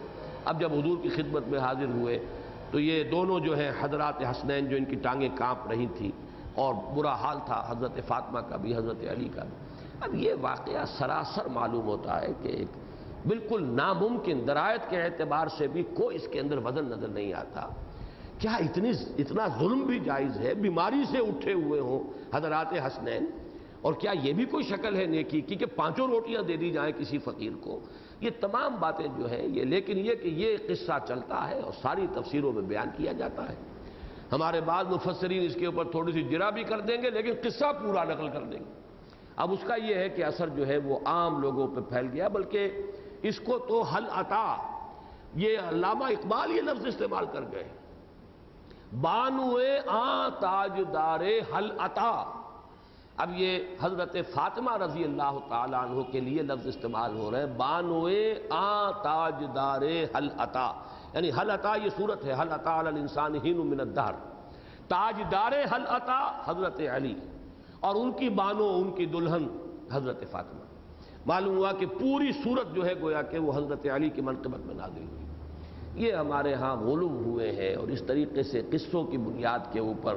اب جب حضور کی خدمت میں حاضر ہوئے تو یہ دونوں جو ہیں حضرات حسنین، جو ان کی ٹانگیں کانپ رہی تھیں اور برا حال تھا حضرت فاطمہ کا بھی، حضرت علی کا بھی۔ اب یہ واقعہ سراسر معلوم ہوتا ہے کہ ایک بالکل ناممکن، درایت کے اعتبار سے بھی کوئی اس کے اندر وزن نظر نہیں آتا۔ کیا اتنا ظلم بھی جائز ہے؟ بیماری سے اٹھے ہوئے ہوں حضرات حسنین، اور کیا یہ بھی کوئی شکل ہے نیکی کی کہ 5 روٹیاں دے دی جائیں کسی فقیر کو؟ یہ تمام باتیں جو ہیں یہ، لیکن یہ کہ یہ قصہ چلتا ہے اور ساری تفسیروں میں بیان کیا جاتا ہے۔ ہمارے بعض مفسرین اس کے اوپر تھوڑی سی جرا بھی کر دیں گے، لیکن قصہ پورا نقل کر دیں گے۔ اب اس کا یہ ہے کہ اثر جو ہے وہ عام لوگوں پہ پھیل گیا، بلکہ اس کو تو حل عطا، یہ علامہ اقبال یہ لفظ استعمال کر گئے، بانوئے آ تاجدار حل عطا۔ اب یہ حضرت فاطمہ رضی اللہ تعالی عنہ کے لیے لفظ استعمال ہو رہے ہیں، بانوئے آ تاجدار حل عطا، یعنی حل عطا یہ صورت ہے، حل عطا علی الانسان حین من الدہر، تاجدار حل عطا حضرت علی، اور ان کی بانو، ان کی دلہن حضرت فاطمہ۔ معلوم ہوا کہ پوری صورت جو ہے گویا کہ وہ حضرت علی کی منقبت میں نازل ہوئی۔ یہ ہمارے ہاں غلو ہوئے ہیں، اور اس طریقے سے قصوں کی بنیاد کے اوپر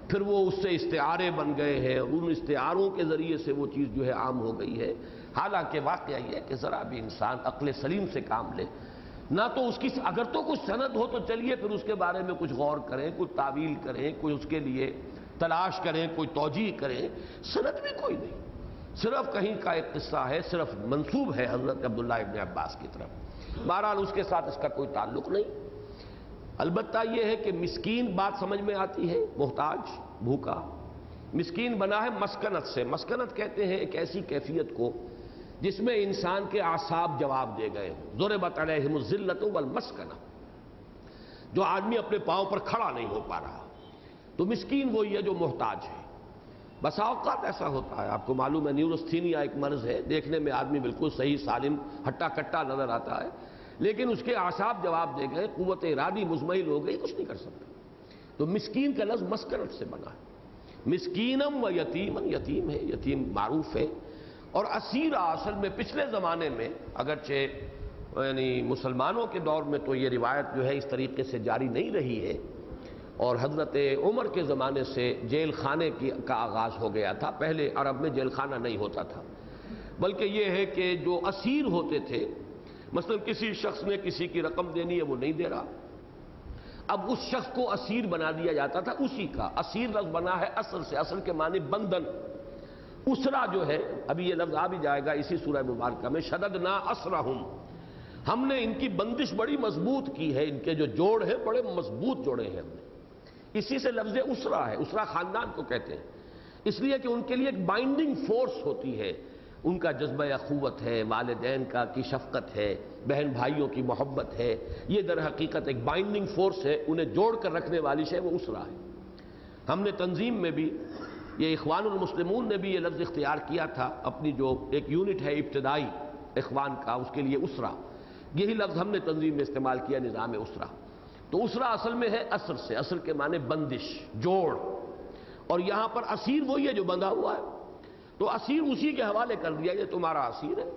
پھر وہ اس سے استعارے بن گئے ہیں، اور ان استعاروں کے ذریعے سے وہ چیز جو ہے عام ہو گئی ہے۔ حالانکہ واقعہ یہ ہے کہ ذرا بھی انسان عقل سلیم سے کام لے، نہ تو اس کی اگر تو کچھ سند ہو تو چلیے پھر اس کے بارے میں کچھ غور کریں، کچھ تعویل کریں، کوئی اس کے لیے تلاش کریں، کوئی توجیہ کریں۔ سند بھی کوئی نہیں، صرف کہیں کا ایک قصہ ہے، صرف منسوب ہے حضرت عبداللہ ابن عباس کی طرف، بہرحال اس کے ساتھ اس کا کوئی تعلق نہیں۔ البتہ یہ ہے کہ مسکین بات سمجھ میں آتی ہے، محتاج، بھوکا، مسکین بنا ہے مسکنت سے۔ مسکنت کہتے ہیں ایک ایسی کیفیت کو جس میں انسان کے اعصاب جواب دے گئے، ضربت علیہم الذلۃ والمسکنہ، جو آدمی اپنے پاؤں پر کھڑا نہیں ہو پا رہا، تو مسکین وہی ہے جو محتاج ہے۔ بسا اوقات ایسا ہوتا ہے، آپ کو معلوم ہے نیورستھینیا ایک مرض ہے، دیکھنے میں آدمی بالکل صحیح سالم ہٹا کٹا نظر آتا ہے، لیکن اس کے اعصاب جواب دے گئے، قوت ارادی مزمحل ہو گئی، کچھ نہیں کر سکتا۔ تو مسکین کا لفظ مسکنت سے بنا ہے، مسکینم و یتیمن، یتیم ہے، یتیم معروف ہے، اور اسیرہ اصل میں پچھلے زمانے میں، اگرچہ یعنی مسلمانوں کے دور میں تو یہ روایت جو ہے اس طریقے سے جاری نہیں رہی ہے، اور حضرت عمر کے زمانے سے جیل خانے کا آغاز ہو گیا تھا۔ پہلے عرب میں جیل خانہ نہیں ہوتا تھا، بلکہ یہ ہے کہ جو اسیر ہوتے تھے، مثلا کسی شخص نے کسی کی رقم دینی ہے، وہ نہیں دے رہا، اب اس شخص کو اسیر بنا دیا جاتا تھا، اسی کا اسیر لفظ بنا ہے اصل سے، اصل کے معنی بندن۔ اسرا جو ہے، ابھی یہ لفظ آ بھی جائے گا اسی سورہ مبارکہ میں، شددنا اسرہم، ہم نے ان کی بندش بڑی مضبوط کی ہے، ان کے جو جوڑ ہیں بڑے مضبوط جوڑے ہیں ہم نے۔ اسی سے لفظ اسرا ہے، اسرا خاندان کو کہتے ہیں، اس لیے کہ ان کے لیے ایک بائنڈنگ فورس ہوتی ہے۔ ان کا جذبہ اخوت ہے، والدین کی شفقت ہے، بہن بھائیوں کی محبت ہے، یہ در حقیقت ایک بائنڈنگ فورس ہے، انہیں جوڑ کر رکھنے والی شے وہ اسرہ ہے۔ ہم نے تنظیم میں بھی، یہ اخوان المسلمون نے بھی یہ لفظ اختیار کیا تھا، اپنی جو ایک یونٹ ہے ابتدائی اخوان کا، اس کے لیے اسرہ، یہی لفظ ہم نے تنظیم میں استعمال کیا، نظام اسرہ۔ تو اسرہ اصل میں ہے اسر سے، اسر کے معنی بندش، جوڑ، اور یہاں پر اسیر وہی ہے جو بندھا ہوا ہے، تو اسیر اسی کے حوالے کر دیا، یہ تمہارا اسیر ہے،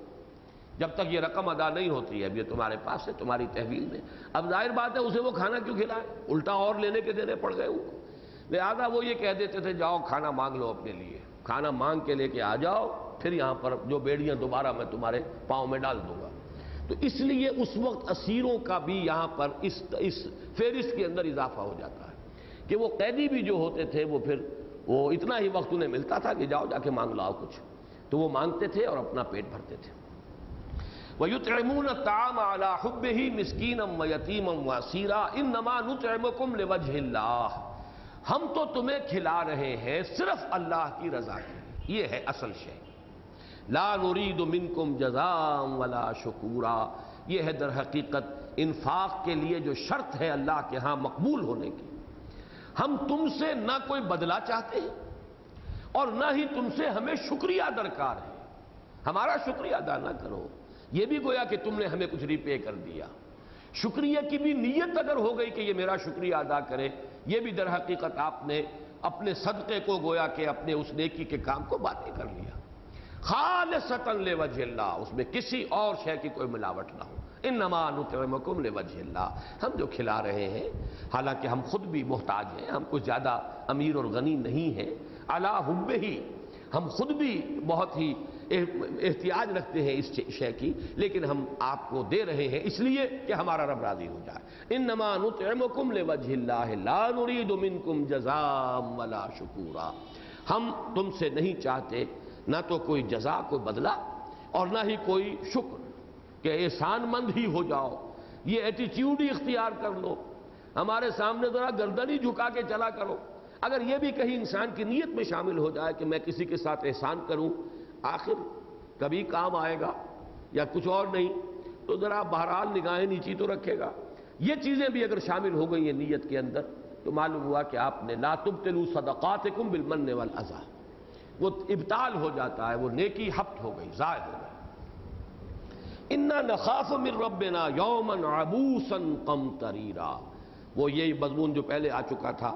جب تک یہ رقم ادا نہیں ہوتی ہے اب یہ تمہارے پاس ہے، تمہاری تحویل میں۔ اب ظاہر بات ہے اسے وہ کھانا کیوں کھلائے، الٹا اور لینے کے دینے پڑ گئے ان کو، لہذا وہ یہ کہہ دیتے تھے جاؤ کھانا مانگ لو اپنے لیے، کھانا مانگ کے لے کے آ جاؤ، پھر یہاں پر جو بیڑیاں دوبارہ میں تمہارے پاؤں میں ڈال دوں گا۔ تو اس لیے اس وقت اسیروں کا بھی یہاں پر اس فہرست کے اندر اضافہ ہو جاتا ہے کہ وہ قیدی بھی جو ہوتے تھے وہ پھر وہ اتنا ہی وقت انہیں ملتا تھا کہ جاؤ جا کے مانگ لاؤ کچھ، تو وہ مانگتے تھے اور اپنا پیٹ بھرتے تھے۔ وَيُطْعِمُونَ الطَّعَامَ عَلَىٰ حُبِّهِ مِسْكِينًا وَيَتِيمًا وَأَسِيرًا إِنَّمَا نُطْعِمُكُمْ لِوَجْهِ اللَّهِ، ہم تو تمہیں کھلا رہے ہیں صرف اللہ کی رضا کے لیے، یہ ہے اصل شے۔ لا نريد منکم جزاء ولا شکورا، یہ ہے در حقیقت انفاق کے لیے جو شرط ہے اللہ کے ہاں مقبول ہونے کی۔ ہم تم سے نہ کوئی بدلہ چاہتے ہیں اور نہ ہی تم سے ہمیں شکریہ درکار ہے، ہمارا شکریہ ادا نہ کرو، یہ بھی گویا کہ تم نے ہمیں کچھ ریپے کر دیا۔ شکریہ کی بھی نیت اگر ہو گئی کہ یہ میرا شکریہ ادا کرے، یہ بھی در حقیقت آپ نے اپنے صدقے کو گویا کہ اپنے اس نیکی کے کام کو باطل کر لیا۔ خالصۃ لوجہ اللہ، اس میں کسی اور شے کی کوئی ملاوٹ نہ ہو۔ انما نطعمکم لوجہ اللہ، ہم جو کھلا رہے ہیں حالانکہ ہم خود بھی محتاج ہیں، ہم کچھ زیادہ امیر اور غنی نہیں ہیں، علی حبہ، ہم خود بھی بہت ہی احتیاج رکھتے ہیں اس شے کی، لیکن ہم آپ کو دے رہے ہیں اس لیے کہ ہمارا رب راضی ہو جائے۔ انما نطعمکم لوجہ اللہ لا نريد منکم جزاء ولا شکورا، ہم تم سے نہیں چاہتے نہ تو کوئی جزا، کوئی بدلہ، اور نہ ہی کوئی شکر کہ احسان مند ہی ہو جاؤ، یہ ایٹیٹیوڈ ہی اختیار کر لو، ہمارے سامنے ذرا گردن ہی جھکا کے چلا کرو۔ اگر یہ بھی کہیں انسان کی نیت میں شامل ہو جائے کہ میں کسی کے ساتھ احسان کروں، آخر کبھی کام آئے گا یا کچھ اور نہیں، تو ذرا بہرحال نگاہیں نیچی تو رکھے گا، یہ چیزیں بھی اگر شامل ہو گئی ہیں نیت کے اندر، تو معلوم ہوا کہ آپ نے لا تبطلوا صدقاتکم بالمن والاذی، وہ ابطال ہو جاتا ہے، وہ نیکی حبط ہو گئی، ضائع ہو گئی۔ انا نخاف من ربنا یوما عبوسا قمطریرا، وہ یہی مضمون جو پہلے آ چکا تھا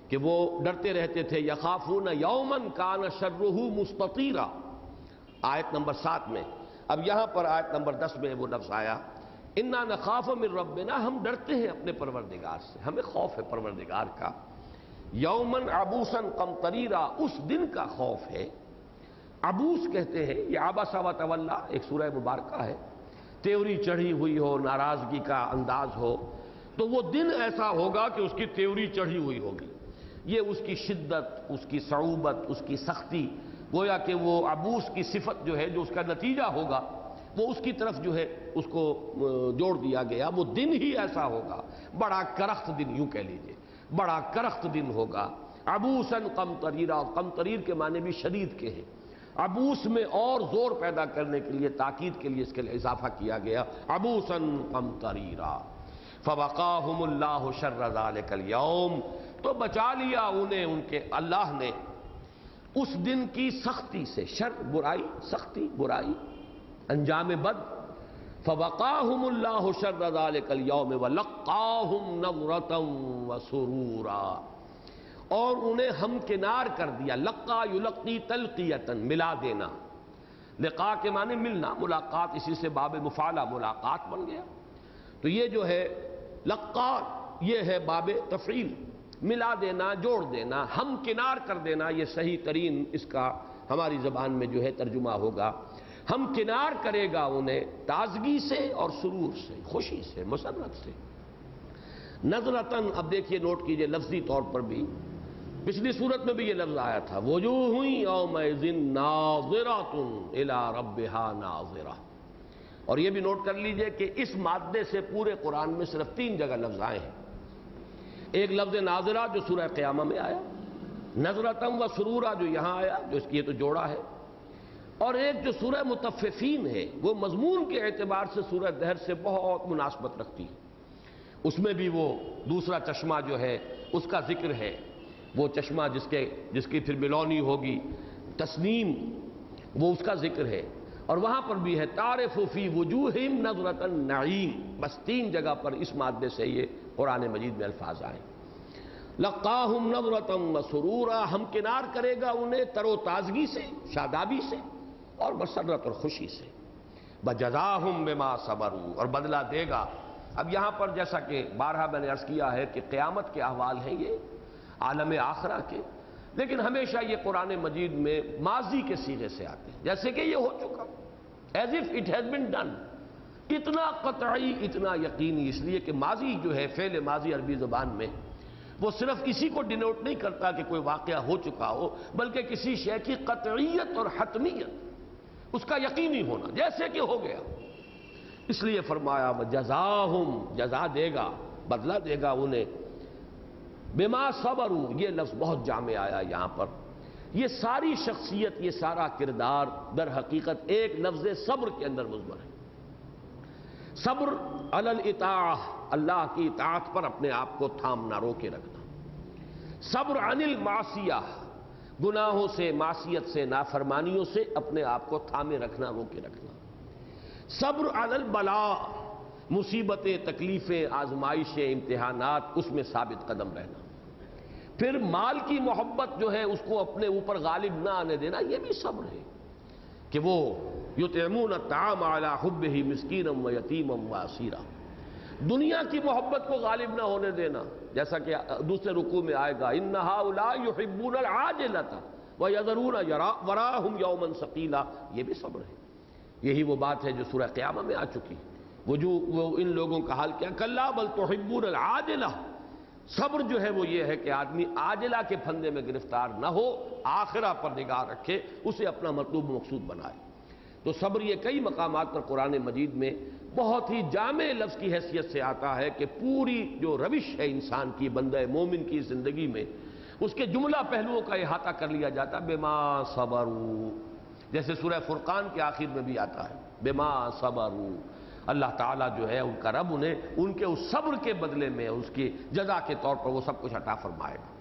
کہ وہ ڈرتے رہتے تھے، یخافون یوما کان شرہ مستطیرا، آیت نمبر 7 میں۔ اب یہاں پر آیت نمبر 10 میں وہ لفظ آیا، انا نخاف من ربنا، ہم ڈرتے ہیں اپنے پروردگار سے، ہمیں خوف ہے پروردگار کا، یومن عبوسا قمطریرا، اس دن کا خوف ہے۔ عبوس کہتے ہیں، یہ عبس و تولی ایک سورہ مبارکہ ہے، تیوری چڑھی ہوئی ہو، ناراضگی کا انداز ہو، تو وہ دن ایسا ہوگا کہ اس کی تیوری چڑھی ہوئی ہوگی، یہ اس کی شدت، اس کی صعوبت، اس کی سختی، گویا کہ وہ عبوس کی صفت جو ہے، جو اس کا نتیجہ ہوگا، وہ اس کی طرف جو ہے اس کو جوڑ دیا گیا، وہ دن ہی ایسا ہوگا، بڑا کرخت دن، یوں کہہ لیجئے بڑا کرخت دن ہوگا۔ عبوساً قمطریرا، قمطریر کے معنی بھی شدید کے ہیں، عبوس میں اور زور پیدا کرنے کے لیے، تاکید کے لیے اس کے لیے اضافہ کیا گیا، عبوساً قمطریرا۔ فوقاہم اللہ شر ذلک الیوم، تو بچا لیا انہیں ان کے اللہ نے اس دن کی سختی سے، شر برائی، سختی برائی، انجام بد۔ فوقاہم اللہ شر ذلک الیوم ولقاہم نضرۃ وسرورا، اور انہیں ہمکنار کر دیا، لقا یلقی تلقیتاً، ملا دینا، لقاء کے معنی ملنا، ملاقات، اسی سے باب مفعلہ ملاقات بن گیا، تو یہ جو ہے لقا، یہ ہے باب تفعیل، ملا دینا، جوڑ دینا، ہمکنار کر دینا، یہ صحیح ترین اس کا ہماری زبان میں جو ہے ترجمہ ہوگا، ہمکنار کرے گا انہیں تازگی سے اور سرور سے، خوشی سے، مسرت سے۔ نظرتاً، اب دیکھیے نوٹ کیجئے لفظی طور پر بھی، پچھلی صورت میں بھی یہ لفظ آیا تھا، وجوہ یومئذ ناظرۃ الی ربہا ناظرہ، اور یہ بھی نوٹ کر لیجئے کہ اس مادے سے پورے قرآن میں صرف 3 جگہ لفظ آئے ہیں، ایک لفظ ناظرہ جو سورہ قیامہ میں آیا، نظرتاً و سرورا جو یہاں آیا، جو اس کی یہ تو جوڑا ہے، اور ایک جو سورہ مطففین ہے وہ مضمون کے اعتبار سے سورہ دہر سے بہت مناسبت رکھتی ہے. اس میں بھی وہ دوسرا چشمہ جو ہے اس کا ذکر ہے، وہ چشمہ جس کی پھر ملونی ہوگی تسنیم، وہ اس کا ذکر ہے. اور وہاں پر بھی ہے تعرف فی وجوہہم نظرۃ النعیم. بس 3 جگہ پر اس مادے سے یہ قرآن مجید میں الفاظ آئے. لقاہم نظرۃ مسرورا، ہمکنار کرے گا انہیں تر و تازگی سے، شادابی سے، اور مسرت اور خوشی سے. بجزاہم بما صبروا، اور بدلہ دے گا. اب یہاں پر جیسا کہ بارہا میں نے عرض کیا ہے کہ قیامت کے احوال ہیں یہ عالم آخرہ کے، لیکن ہمیشہ یہ قرآن مجید میں ماضی کے صیغے سے آتے ہیں، جیسے کہ یہ ہو چکا، as if it has been done. اتنا قطعی، اتنا یقینی، اس لیے کہ ماضی جو ہے فعل ماضی عربی زبان میں وہ صرف اسی کو ڈینوٹ نہیں کرتا کہ کوئی واقعہ ہو چکا ہو، بلکہ کسی شے کی قطعیت اور حتمیت، اس کا یقینی ہونا، جیسے کہ ہو گیا. اس لیے فرمایا جزاہم، جزا دے گا، بدلہ دے گا انہیں، بما صبروا. یہ لفظ بہت جامع آیا یہاں پر. یہ ساری شخصیت، یہ سارا کردار در حقیقت ایک لفظ صبر کے اندر مضمر ہے. صبر علی الاطاعہ، اللہ کی اطاعت پر اپنے آپ کو تھامنا، روکے رکھنا. صبر عن المعصیہ، گناہوں سے، معصیت سے، نافرمانیوں سے اپنے آپ کو تھامے رکھنا، روکے رکھنا. صبر علی البلاء، مصیبتیں، تکلیفیں، آزمائشیں، امتحانات، اس میں ثابت قدم رہنا. پھر مال کی محبت جو ہے اس کو اپنے اوپر غالب نہ آنے دینا، یہ بھی صبر ہے کہ وہ یطعمون الطعام علی حبہ مسکینا ویتیما واسیرا. دنیا کی محبت کو غالب نہ ہونے دینا، جیسا کہ دوسرے رکوع میں آئے گا ان ہؤلاء یحبون العاجلۃ ویذرون وراءہم یوما ثقیلا. یہ بھی صبر ہے. یہی وہ بات ہے جو سورہ قیامہ میں آ چکی. وہ ان لوگوں کا حال کیا، کلا بل تحبون العاجلہ. صبر جو ہے وہ یہ ہے کہ آدمی عاجلہ کے پھندے میں گرفتار نہ ہو، آخرہ پر نگاہ رکھے، اسے اپنا مطلوب مقصود بنائے. تو صبر یہ کئی مقامات پر قرآن مجید میں بہت ہی جامع لفظ کی حیثیت سے آتا ہے کہ پوری جو روش ہے انسان کی، بندہ مومن کی زندگی میں، اس کے جملہ پہلوؤں کا احاطہ کر لیا جاتا ہے. بما صبروا، جیسے سورہ فرقان کے آخر میں بھی آتا ہے بما صبروا. اللہ تعالیٰ جو ہے ان کا رب انہیں ان کے اس صبر کے بدلے میں اس کی جزا کے طور پر وہ سب کچھ عطا فرمائے گا.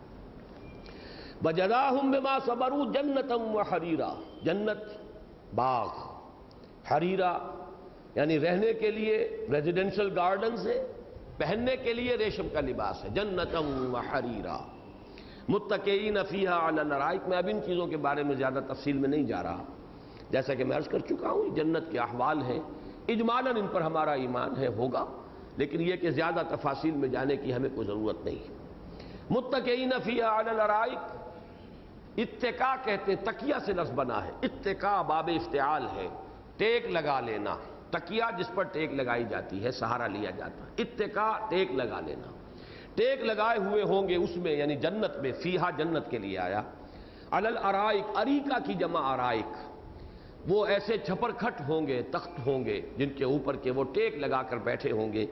وجزاہم بما صبروا جنتا وحریرا. جنت باغ، حریرا یعنی رہنے کے لیے ریزیڈینشل گارڈنز ہے، پہننے کے لیے ریشم کا لباس ہے. جنتا وحریرا متکئین فیہا علی الارائک. میں اب ان چیزوں کے بارے میں زیادہ تفصیل میں نہیں جا رہا، جیسا کہ میں عرض کر چکا ہوں جنت کے احوال ہیں، اجمالاً ان پر ہمارا ایمان ہے، ہوگا، لیکن یہ کہ زیادہ تفاصیل میں جانے کی ہمیں کوئی ضرورت نہیں ہے. متکئین فیہا علی الارائک، اتکا کہتے ہیں، تکیہ سے لفظ بنا ہے. اتکا باب افتعال ہے، ٹیک لگا لینا. تکیہ جس پر ٹیک لگائی جاتی ہے، سہارا لیا جاتا ہے. اتکا ٹیک لگا لینا. ٹیک لگائے ہوئے ہوں گے اس میں، یعنی جنت میں. فیہا جنت کے لیے آیا. علی الارائک، اریکہ کی جمع ارائک. وہ ایسے چھپر کھٹ ہوں گے، تخت ہوں گے جن کے اوپر کے وہ ٹیک لگا کر بیٹھے ہوں گے.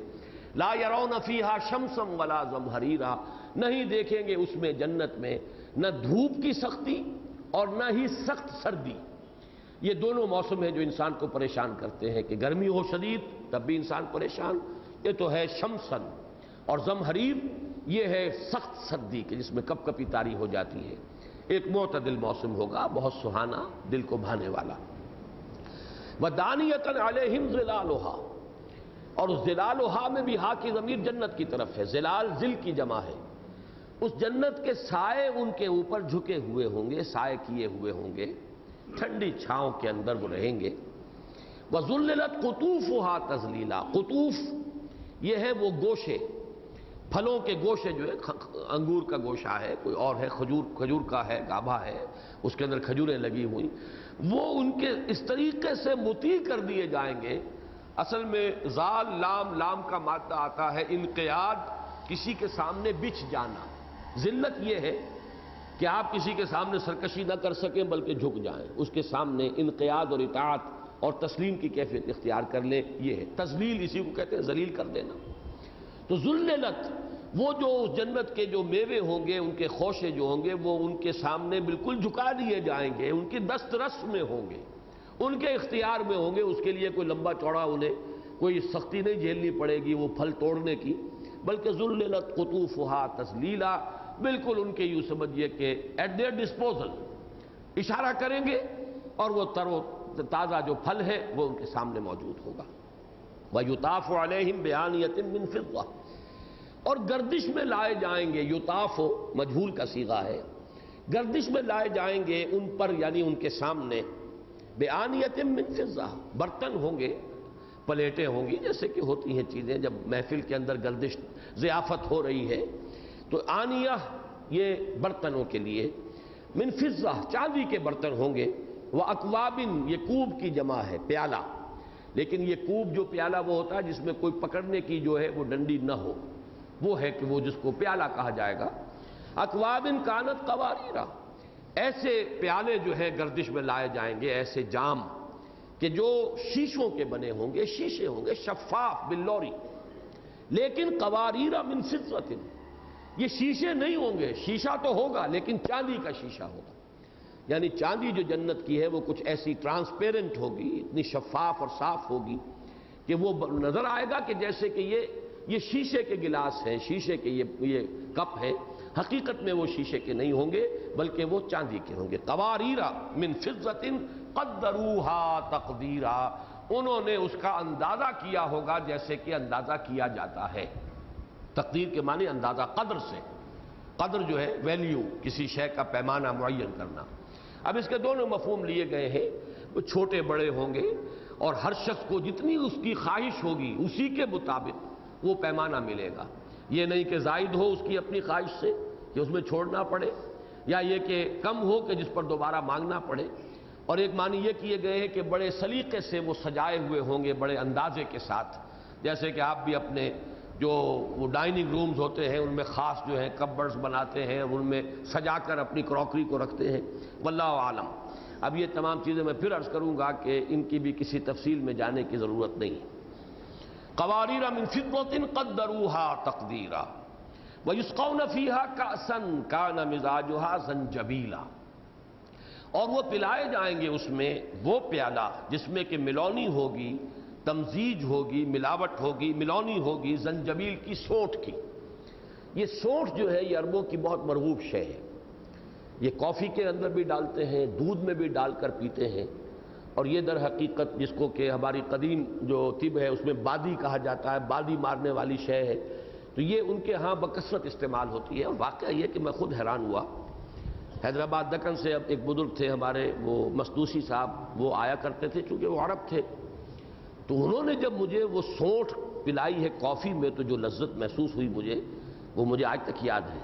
لا یرون فیہا شمسا ولا زمہریرا. نہیں دیکھیں گے اس میں، جنت میں، نہ دھوپ کی سختی اور نہ ہی سخت سردی. یہ دونوں موسم ہیں جو انسان کو پریشان کرتے ہیں، کہ گرمی ہو شدید تب بھی انسان پریشان. یہ تو ہے شمسن. اور زمہریر یہ ہے سخت سردی کہ جس میں کپ کپی طاری ہو جاتی ہے. ایک معتدل موسم ہوگا، بہت سہانا، دل کو بھانے والا. وَدَانِيَةً عَلَيْهِمْ ظِلَالُهَا. اور اس ظلالُهَا میں بھی ہا کی ضمیر جنت کی طرف ہے. ظلال ذل کی جمع ہے. اس جنت کے سائے ان کے اوپر جھکے ہوئے ہوں گے، سائے کیے ہوئے ہوں گے، ٹھنڈی چھاؤں کے اندر وہ رہیں گے. وَذُلِّلَتْ قُطُوفُهَا تَذْلِيلًا. قطوف یہ ہے وہ گوشے، پھلوں کے گوشے جو ہے، انگور کا گوشہ ہے، کوئی اور ہے، کھجور کا ہے، گابھا ہے، اس کے اندر کھجوریں لگی ہوئی، وہ ان کے اس طریقے سے مطیع کر دیے جائیں گے. اصل میں زال لام کا مادہ آتا ہے انقیاد، کسی کے سامنے بچھ جانا. ذلت یہ ہے کہ آپ کسی کے سامنے سرکشی نہ کر سکیں بلکہ جھک جائیں، اس کے سامنے انقیاد اور اطاعت اور تسلیم کی کیفیت اختیار کر لیں. یہ ہے تذلیل، اسی کو کہتے ہیں ذلیل کر دینا. تو ذلت، وہ جو جنت کے جو میوے ہوں گے، ان کے خوشے جو ہوں گے، وہ ان کے سامنے بالکل جھکا دیے جائیں گے، ان کی دست رس میں ہوں گے. ان کے اختیار میں ہوں گے، اس کے لیے کوئی لمبا چوڑا انہیں کوئی سختی نہیں جھیلنی پڑے گی وہ پھل توڑنے کی، بلکہ ذللت قطوفھا تذلیلا، بالکل ان کے یوں سمجھیے کہ ایٹ دیئر ڈسپوزل، اشارہ کریں گے اور وہ تر و تازہ جو پھل ہے وہ ان کے سامنے موجود ہوگا۔ وَيُطَافُ عَلَيْهِمْ بِآنِيَةٍ مِّن فِضَّةٍ، اور گردش میں لائے جائیں گے، یطاف مجہول کا صیغہ ہے، گردش میں لائے جائیں گے ان پر، یعنی ان کے سامنے، بِآنِيَةٍ مِّن فِضَّةٍ، برتن ہوں گے، پلیٹیں ہوں گی، جیسے کہ ہوتی ہیں چیزیں جب محفل کے اندر گردش ضیافت ہو رہی ہے، تو آنیہ یہ برتنوں کے لیے، من فضہ چاندی کے برتن ہوں گے، وَأَكْوَابٍ یہ کوب کی جمع ہے، پیالہ، لیکن یہ کوب جو پیالہ وہ ہوتا ہے جس میں کوئی پکڑنے کی جو ہے وہ ڈنڈی نہ ہو، وہ ہے کہ وہ جس کو پیالہ کہا جائے گا۔ اکوابن کانت قواریرا، ایسے پیالے جو ہے گردش میں لائے جائیں گے، ایسے جام کہ جو شیشوں کے بنے ہوں گے، شیشے ہوں گے شفاف باللوری، لیکن قواریرا من فضۃ، یہ شیشے نہیں ہوں گے، شیشہ تو ہوگا لیکن چاندی کا شیشہ ہوگا، یعنی چاندی جو جنت کی ہے وہ کچھ ایسی ٹرانسپیرنٹ ہوگی، اتنی شفاف اور صاف ہوگی کہ وہ نظر آئے گا کہ جیسے کہ یہ شیشے کے گلاس ہیں، شیشے کے یہ کپ ہیں، حقیقت میں وہ شیشے کے نہیں ہوں گے بلکہ وہ چاندی کے ہوں گے۔ قواریرا من فضۃ قدروہا تقدیرا، انہوں نے اس کا اندازہ کیا ہوگا جیسے کہ اندازہ کیا جاتا ہے، تقدیر کے معنی اندازہ، قدر سے، قدر جو ہے ویلیو، کسی شے کا پیمانہ معین کرنا۔ اب اس کے دونوں مفہوم لیے گئے ہیں، وہ چھوٹے بڑے ہوں گے اور ہر شخص کو جتنی اس کی خواہش ہوگی اسی کے مطابق وہ پیمانہ ملے گا، یہ نہیں کہ زائد ہو اس کی اپنی خواہش سے کہ اس میں چھوڑنا پڑے، یا یہ کہ کم ہو کہ جس پر دوبارہ مانگنا پڑے۔ اور ایک معنی یہ کیے گئے ہیں کہ بڑے سلیقے سے وہ سجائے ہوئے ہوں گے، بڑے اندازے کے ساتھ، جیسے کہ آپ بھی اپنے جو وہ ڈائننگ رومز ہوتے ہیں ان میں خاص جو ہے کپبرڈز بناتے ہیں، ان میں سجا کر اپنی کراکری کو رکھتے ہیں، واللہ عالم۔ اب یہ تمام چیزیں میں پھر عرض کروں گا کہ ان کی بھی کسی تفصیل میں جانے کی ضرورت نہیں۔ قواریر من فضۃ قدروہا تقدیرا ویسقون فیہا کأسا کان مزاجہا زنجبیلا، اور وہ پلائے جائیں گے اس میں وہ پیالہ جس میں کہ ملونی ہوگی، تمزیج ہوگی، ملاوٹ ہوگی، ملونی ہوگی زنجبیل کی، سونٹ کی۔ یہ سونٹ جو ہے یہ عربوں کی بہت مرغوب شے ہے، یہ کافی کے اندر بھی ڈالتے ہیں، دودھ میں بھی ڈال کر پیتے ہیں، اور یہ در حقیقت جس کو کہ ہماری قدیم جو طب ہے اس میں بادی کہا جاتا ہے، بادی مارنے والی شے ہے، تو یہ ان کے ہاں بکثرت استعمال ہوتی ہے۔ اور واقعہ یہ کہ میں خود حیران ہوا، حیدرآباد دکن سے اب ایک بزرگ تھے ہمارے، وہ مستوسی صاحب، وہ آیا کرتے تھے چونکہ وہ عرب تھے، تو انہوں نے جب مجھے وہ سونٹ پلائی ہے کافی میں تو جو لذت محسوس ہوئی مجھے، وہ مجھے آج تک یاد ہے۔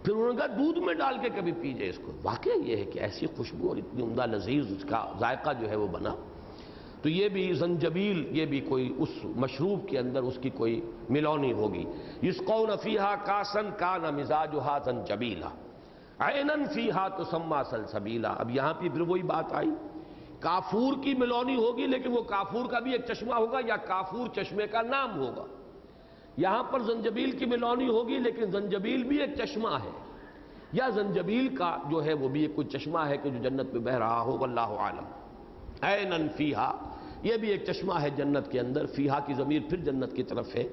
پھر انہوں نے کہا دودھ میں ڈال کے کبھی پیجئے اس کو۔ واقعہ یہ ہے کہ ایسی خوشبو اور اتنی عمدہ لذیذ اس کا ذائقہ جو ہے وہ بنا، تو یہ بھی زنجبیل، یہ بھی کوئی اس مشروب کے اندر اس کی کوئی ملونی ہوگی۔ یسقون فیہا کاسا کان مزاجہا زنجبیلا عینا فیہا تسمی سلسبیلا۔ اب یہاں پہ پھر وہی بات آئی، کافور کی ملونی ہوگی لیکن وہ کافور کا بھی ایک چشمہ ہوگا یا کافور چشمے کا نام ہوگا۔ یہاں پر زنجبیل کی ملونی ہوگی لیکن زنجبیل بھی ایک چشمہ ہے، یا زنجبیل کا جو ہے وہ بھی ایک کوئی چشمہ ہے کہ جو جنت میں بہہ رہا ہو، واللہ عالم۔ عینا فیہا، یہ بھی ایک چشمہ ہے جنت کے اندر، فیہا کی ضمیر پھر جنت کی طرف ہے،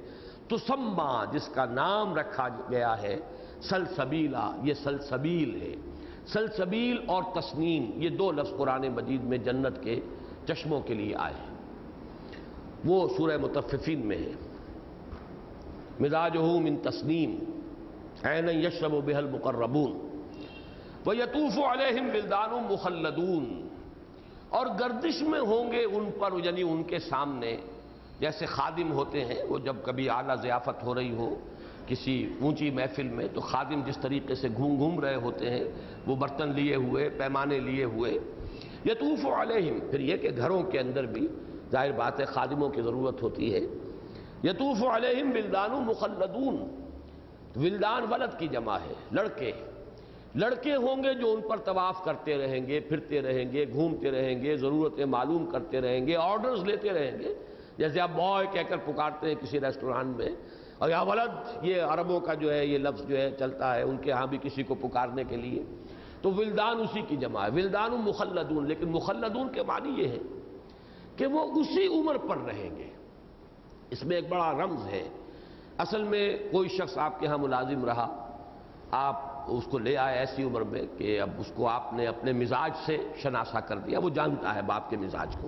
تسمی جس کا نام رکھا گیا ہے سلسبیلا، یہ سلسبیل ہے۔ سلسبیل اور تسنیم یہ دو لفظ قرآن مجید میں جنت کے چشموں کے لیے آئے ہیں، وہ سورہ مطففین میں ہے، مزاجہ من تسنیم عینا یشرب بہا المقربون ویطوف علیہم ولدان مخلدون، اور گردش میں ہوں گے ان پر، یعنی ان کے سامنے جیسے خادم ہوتے ہیں، وہ جب کبھی اعلیٰ ضیافت ہو رہی ہو کسی اونچی محفل میں تو خادم جس طریقے سے گھوم رہے ہوتے ہیں، وہ برتن لیے ہوئے، پیمانے لیے ہوئے، یطوف علیہم، پھر یہ کہ گھروں کے اندر بھی ظاہر بات ہے خادموں کی ضرورت ہوتی ہے، یطوف علیہم ولدان مخلدون، ولدان ولد کی جمع ہے، لڑکے ہوں گے جو ان پر طواف کرتے رہیں گے، پھرتے رہیں گے، گھومتے رہیں گے، ضرورتیں معلوم کرتے رہیں گے، آرڈرز لیتے رہیں گے، جیسے آپ بوائے کہہ کر پکارتے ہیں کسی ریسٹوران میں، اور یا ولد، یہ عربوں کا جو ہے یہ لفظ جو ہے چلتا ہے ان کے ہاں بھی کسی کو پکارنے کے لیے، تو ولدان اسی کی جمع ہے، ولدان مخلدون، لیکن مخلدون کے معنی یہ ہے کہ وہ اسی عمر پر رہیں گے۔ اس میں ایک بڑا رمز ہے۔ اصل میں کوئی شخص آپ کے ہاں ملازم رہا، آپ اس کو لے آئے ایسی عمر میں کہ اب اس کو آپ نے اپنے مزاج سے شناسا کر دیا، وہ جانتا ہے باپ کے مزاج کو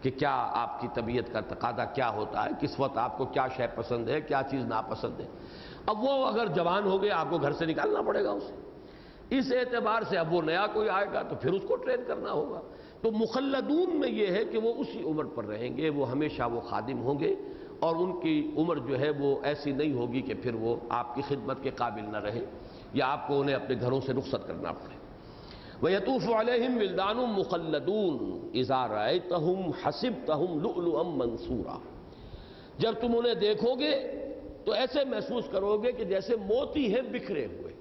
کہ کیا آپ کی طبیعت کا تقاضا کیا ہوتا ہے، کس وقت آپ کو کیا شے پسند ہے، کیا چیز ناپسند ہے۔ اب وہ اگر جوان ہو گیا، آپ کو گھر سے نکالنا پڑے گا اسے، اس اعتبار سے اب وہ نیا کوئی آئے گا تو پھر اس کو ٹرین کرنا ہوگا۔ تو مخلدون میں یہ ہے کہ وہ اسی عمر پر رہیں گے، وہ ہمیشہ وہ خادم ہوں گے، اور ان کی عمر جو ہے وہ ایسی نہیں ہوگی کہ پھر وہ آپ کی خدمت کے قابل نہ رہے یا آپ کو انہیں اپنے گھروں سے رخصت کرنا پڑے۔ وَيَطُوفُ عَلَيْهِمْ وِلْدَانٌ مُخَلَّدُونَ إِذَا رَأَيْتَهُمْ حَسِبْتَهُمْ لُؤْلُؤًا مَّنثُورًا، جب تم انہیں دیکھو گے تو ایسے محسوس کرو گے کہ جیسے موتی ہیں بکھرے ہوئے،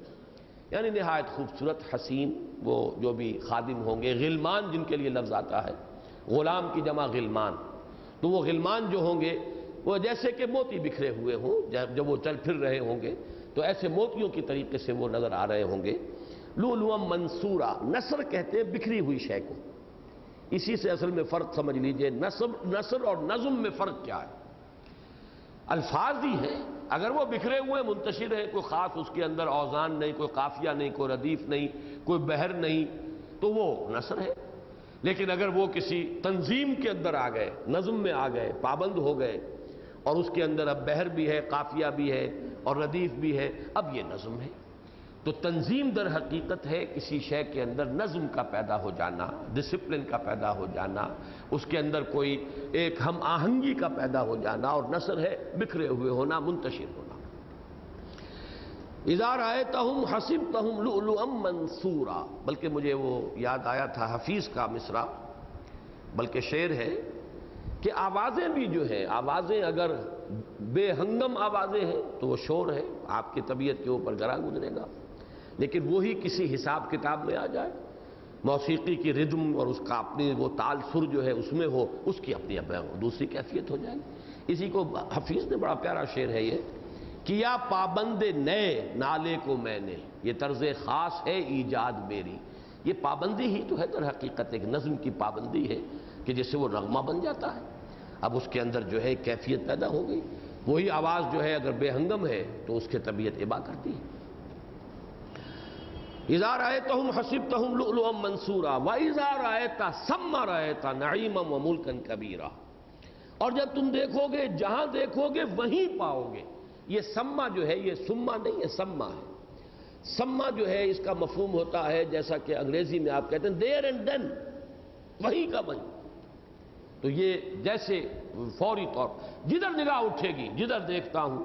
یعنی نہایت خوبصورت حسین وہ جو بھی خادم ہوں گے۔ غلمان جن کے لیے لفظ آتا ہے، غلام کی جمع غلمان، تو وہ غلمان جو ہوں گے وہ جیسے کہ موتی بکھرے ہوئے ہوں، جب وہ چل پھر رہے ہوں گے تو ایسے موتیوں کی طریقے سے وہ نظر آ رہے ہوں گے۔ لؤلؤا منثورا، نثر کہتے ہیں بکھری ہوئی شے کو، اسی سے اصل میں فرق سمجھ لیجئے، نثر اور نظم میں فرق کیا ہے؟ الفاظ ہی ہیں، اگر وہ بکھرے ہوئے منتشر ہیں، کوئی خاص اس کے اندر اوزان نہیں، کوئی قافیہ نہیں، کوئی ردیف نہیں، کوئی بحر نہیں، تو وہ نثر ہے۔ لیکن اگر وہ کسی تنظیم کے اندر آ گئے، نظم میں آ گئے، پابند ہو گئے، اور اس کے اندر اب بحر بھی ہے، قافیہ بھی ہے اور ردیف بھی ہے، اب یہ نظم ہے۔ تو تنظیم در حقیقت ہے کسی شے کے اندر نظم کا پیدا ہو جانا، ڈسپلن کا پیدا ہو جانا، اس کے اندر کوئی ایک ہم آہنگی کا پیدا ہو جانا، اور نثر ہے بکھرے ہوئے ہونا، منتشر ہونا۔ اذا رأیتہم حسبتہم لؤلؤا منثورا، بلکہ مجھے وہ یاد آیا تھا حفیظ کا مصرع، بلکہ شعر ہے کہ آوازیں بھی جو ہیں، آوازیں اگر بے ہنگم آوازیں ہیں تو وہ شور ہے، آپ کی طبیعت کے اوپر گراں گزرے گا، لیکن وہی کسی حساب کتاب میں آ جائے، موسیقی کی ردم اور اس کا اپنی وہ تال سر جو ہے اس میں ہو، اس کی اپنی دوسری کیفیت ہو جائے گی۔ اسی کو حفیظ نے بڑا پیارا شعر ہے یہ، کیا پابند نئے نالے کو میں نے، یہ طرز خاص ہے ایجاد میری۔ یہ پابندی ہی تو ہے در حقیقت، ایک نظم کی پابندی ہے کہ جس سے وہ نغمہ بن جاتا ہے، اب اس کے اندر جو ہے کیفیت پیدا ہو گئی۔ وہی آواز جو ہے اگر بے ہنگم ہے تو اس کی طبیعت ابا کرتی ہے۔ اذا رأیتہم حسبتہم لؤلؤا منثورا واذا رأیت ثم رأیت نعیما وملکا کبیرا، اور جب تم دیکھو گے، جہاں دیکھو گے وہیں پاؤ گے۔ یہ سما جو ہے یہ سما نہیں ہے، سما ہے۔ سما جو ہے اس کا مفہوم ہوتا ہے جیسا کہ انگریزی میں آپ کہتے ہیں دیر اینڈ دین، وہیں کا وہیں۔ تو یہ جیسے فوری طور جدھر نگاہ اٹھے گی، جدھر دیکھتا ہوں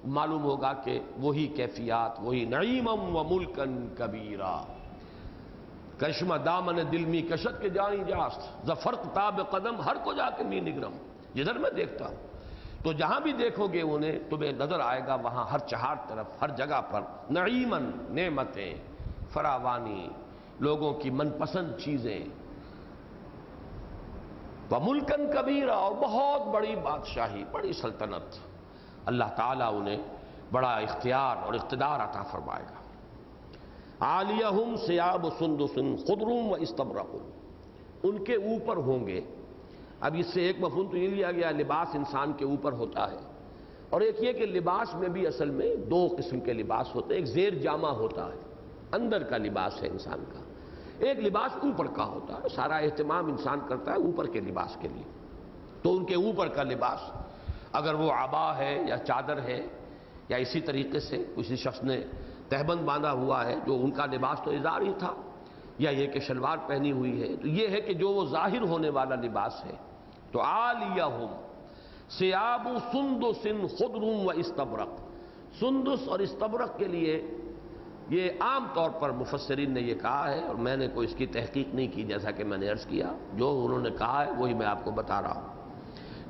معلوم ہوگا کہ وہی کیفیات، وہی نعیما و ملکا کبیرا۔ کرشمہ دامن دل می کشت کے جانی جاست، ظفرت تاب قدم ہر کو جا کے می نگرم، جدھر میں دیکھتا ہوں تو جہاں بھی دیکھو گے انہیں تمہیں نظر آئے گا وہاں ہر چہار طرف، ہر جگہ پر نعیماً، نعمتیں، فراوانی، لوگوں کی من پسند چیزیں، وَمُلْكًا كَبِيرًا، اور بہت بڑی بادشاہی، بڑی سلطنت، اللہ تعالیٰ انہیں بڑا اختیار اور اقتدار عطا فرمائے گا۔ عَالِيَهُمْ ثِيَابُ سُنْدُسٍ خُضْرٌ وَإِسْتَبْرَقٌ، ان کے اوپر ہوں گے، اب اس سے ایک مفہوم تو یہ لیا گیا لباس انسان کے اوپر ہوتا ہے، اور ایک یہ کہ لباس میں بھی اصل میں دو قسم کے لباس ہوتے ہیں، ایک زیر جامہ ہوتا ہے، اندر کا لباس ہے انسان کا، ایک لباس اوپر کا ہوتا ہے، سارا اہتمام انسان کرتا ہے اوپر کے لباس کے لیے۔ تو ان کے اوپر کا لباس اگر وہ عبا ہے یا چادر ہے، یا اسی طریقے سے کسی شخص نے تہبند باندھا ہوا ہے، جو ان کا لباس تو ازار ہی تھا، یا یہ کہ شلوار پہنی ہوئی ہے، تو یہ ہے کہ جو وہ ظاہر ہونے والا لباس ہے۔ تو عالیہم ثیاب سندس خضر و استبرق، سندس اور استبرق کے لیے یہ عام طور پر مفسرین نے یہ کہا ہے، اور میں نے کوئی اس کی تحقیق نہیں کی، جیسا کہ میں نے عرض کیا، جو انہوں نے کہا ہے وہی میں آپ کو بتا رہا ہوں،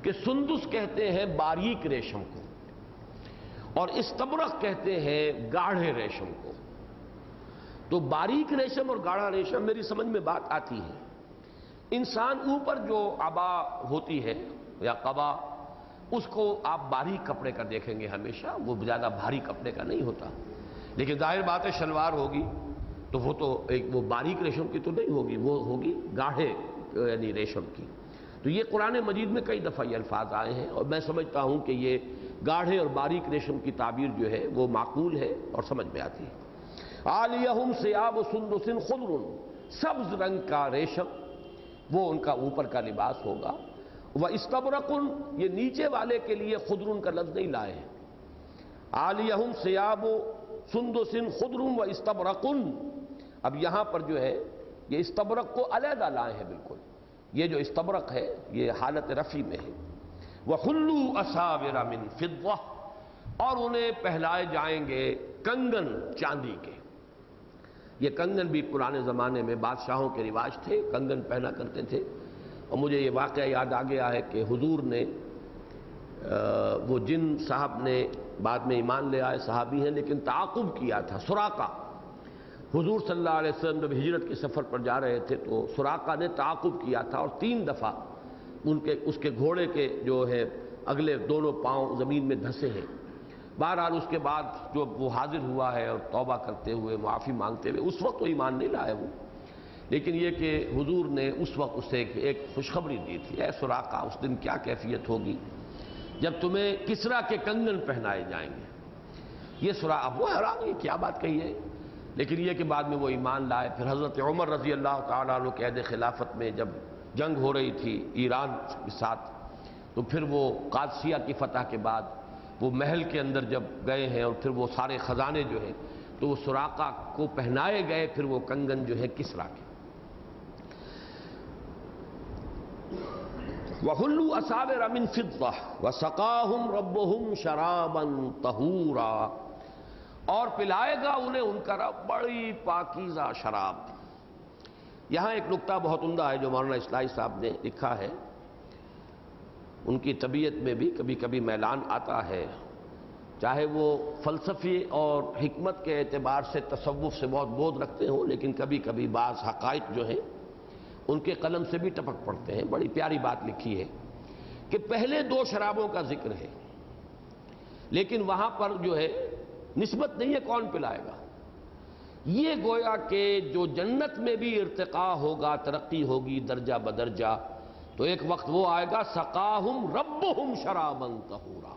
کہ سندس کہتے ہیں باریک ریشم کو، اور استبرق کہتے ہیں گاڑھے ریشم کو۔ تو باریک ریشم اور گاڑھا ریشم میری سمجھ میں بات آتی ہے، انسان اوپر جو عبا ہوتی ہے یا قبا، اس کو آپ باریک کپڑے کا دیکھیں گے ہمیشہ، وہ زیادہ بھاری کپڑے کا نہیں ہوتا، لیکن ظاہر بات ہے شلوار ہوگی تو وہ تو وہ باریک ریشم کی تو نہیں ہوگی، وہ ہوگی گاڑھے یعنی ریشم کی۔ تو یہ قرآن مجید میں کئی دفعہ یہ الفاظ آئے ہیں، اور میں سمجھتا ہوں کہ یہ گاڑھے اور باریک ریشم کی تعبیر جو ہے وہ معقول ہے اور سمجھ میں آتی ہے۔ عالیہم ثیاب سندس خضر، سبز رنگ کا ریشم وہ ان کا اوپر کا لباس ہوگا۔ واستبرق، یہ نیچے والے کے لیے خضر کا لفظ نہیں لائے ہیں، عالیہم ثیاب سندس خضر واستبرق۔ اب یہاں پر جو ہے یہ استبرق کو علیحدہ لائے ہیں بالکل، یہ جو استبرق ہے یہ حالت رفع میں ہے۔ وَحُلُّوا أَسَاوِرَ مِن فِضَّةٍ، اور انہیں پہنائے جائیں گے کنگن چاندی کے۔ یہ کنگن بھی پرانے زمانے میں بادشاہوں کے رواج تھے، کنگن پہنا کرتے تھے۔ اور مجھے یہ واقعہ یاد آ گیا ہے کہ حضور نے وہ جن صاحب نے بعد میں ایمان لے آئے صحابی ہیں لیکن تعاقب کیا تھا، سراقہ، حضور صلی اللہ علیہ وسلم جب ہجرت کے سفر پر جا رہے تھے تو سراقہ نے تعاقب کیا تھا، اور 3 دفعہ اس کے گھوڑے کے جو ہے اگلے دونوں پاؤں زمین میں دھسے ہیں۔ بہرحال اس کے بعد جو وہ حاضر ہوا ہے اور توبہ کرتے ہوئے معافی مانگتے ہوئے، اس وقت تو ایمان نہیں لائے وہ، لیکن یہ کہ حضور نے اس وقت اسے ایک خوشخبری دی تھی، اے سراقہ اس دن کیا کیفیت ہوگی جب تمہیں کسریٰ کے کنگن پہنائے جائیں گے۔ یہ سراقہ اب وہ حیران، یہ کیا بات کہی ہے، لیکن یہ کہ بعد میں وہ ایمان لائے۔ پھر حضرت عمر رضی اللہ تعالیٰ عنہ کے عہد خلافت میں جب جنگ ہو رہی تھی ایران کے ساتھ، تو پھر وہ قادسیہ کی فتح کے بعد وہ محل کے اندر جب گئے ہیں اور پھر وہ سارے خزانے جو ہیں تو وہ سراقہ کو پہنائے گئے، پھر وہ کنگن جو ہے کسریٰ کے۔ وَحُلُّوا أَسَاوِرَ مِن فِضَّةٍ وَسَقَاهُمْ رَبُّهُمْ شَرَابًا طَهُورًا، اور پلائے گا انہیں ان کا رب بڑی پاکیزہ شراب۔ یہاں ایک نکتہ بہت عمدہ ہے جو مولانا اصلاحی صاحب نے لکھا ہے، ان کی طبیعت میں بھی کبھی کبھی میلان آتا ہے، چاہے وہ فلسفی اور حکمت کے اعتبار سے تصوف سے بہت بود رکھتے ہوں، لیکن کبھی کبھی بعض حقائق جو ہیں ان کے قلم سے بھی ٹپک پڑتے ہیں۔ بڑی پیاری بات لکھی ہے کہ پہلے 2 شرابوں کا ذکر ہے، لیکن وہاں پر جو ہے نسبت نہیں ہے کون پلائے گا۔ یہ گویا کہ جو جنت میں بھی ارتقاء ہوگا، ترقی ہوگی درجہ بدرجہ، تو ایک وقت وہ آئے گا سقاہم ربہم شرابا طہورا،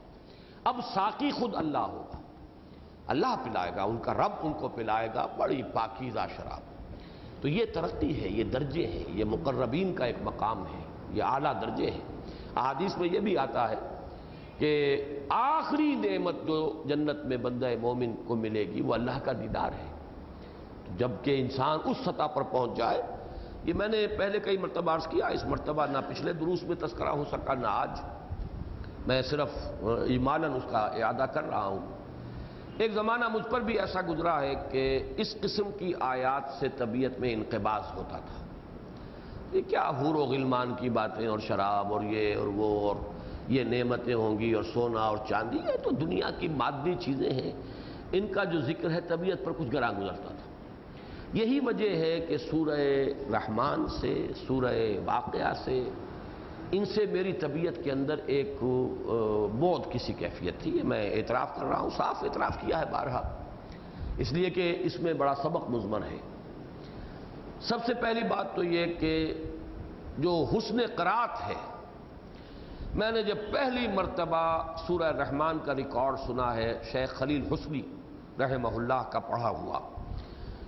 اب ساقی خود اللہ ہوگا، اللہ پلائے گا، ان کا رب ان کو پلائے گا بڑی پاکیزہ شراب۔ تو یہ ترقی ہے، یہ درجے ہیں، یہ مقربین کا ایک مقام ہے، یہ اعلیٰ درجے ہیں۔ احادیث میں یہ بھی آتا ہے کہ آخری نعمت جو جنت میں بندہ مومن کو ملے گی وہ اللہ کا دیدار ہے۔ جبکہ انسان اس سطح پر پہنچ جائے، یہ میں نے پہلے کئی مرتبہ عرض کیا، اس مرتبہ نہ پچھلے دروس میں تذکرہ ہو سکا نہ آج، میں صرف اجمالاً اس کا اعادہ کر رہا ہوں۔ ایک زمانہ مجھ پر بھی ایسا گزرا ہے کہ اس قسم کی آیات سے طبیعت میں انقباض ہوتا تھا، یہ کیا حور و غلمان کی باتیں اور شراب اور یہ اور وہ اور یہ نعمتیں ہوں گی اور سونا اور چاندی، یہ تو دنیا کی مادی چیزیں ہیں، ان کا جو ذکر ہے طبیعت پر کچھ گراں گزرتا تھا۔ یہی وجہ ہے کہ سورہ رحمان سے، سورہ واقعہ سے، ان سے میری طبیعت کے اندر ایک بعد کسی کیفیت تھی۔ میں اعتراف کر رہا ہوں، صاف اعتراف کیا ہے بارہا، اس لیے کہ اس میں بڑا سبق مضمر ہے۔ سب سے پہلی بات تو یہ کہ جو حسن قرات ہے، میں نے جب پہلی مرتبہ سورہ رحمان کا ریکارڈ سنا ہے شیخ خلیل حسنی رحمہ اللہ کا پڑھا ہوا،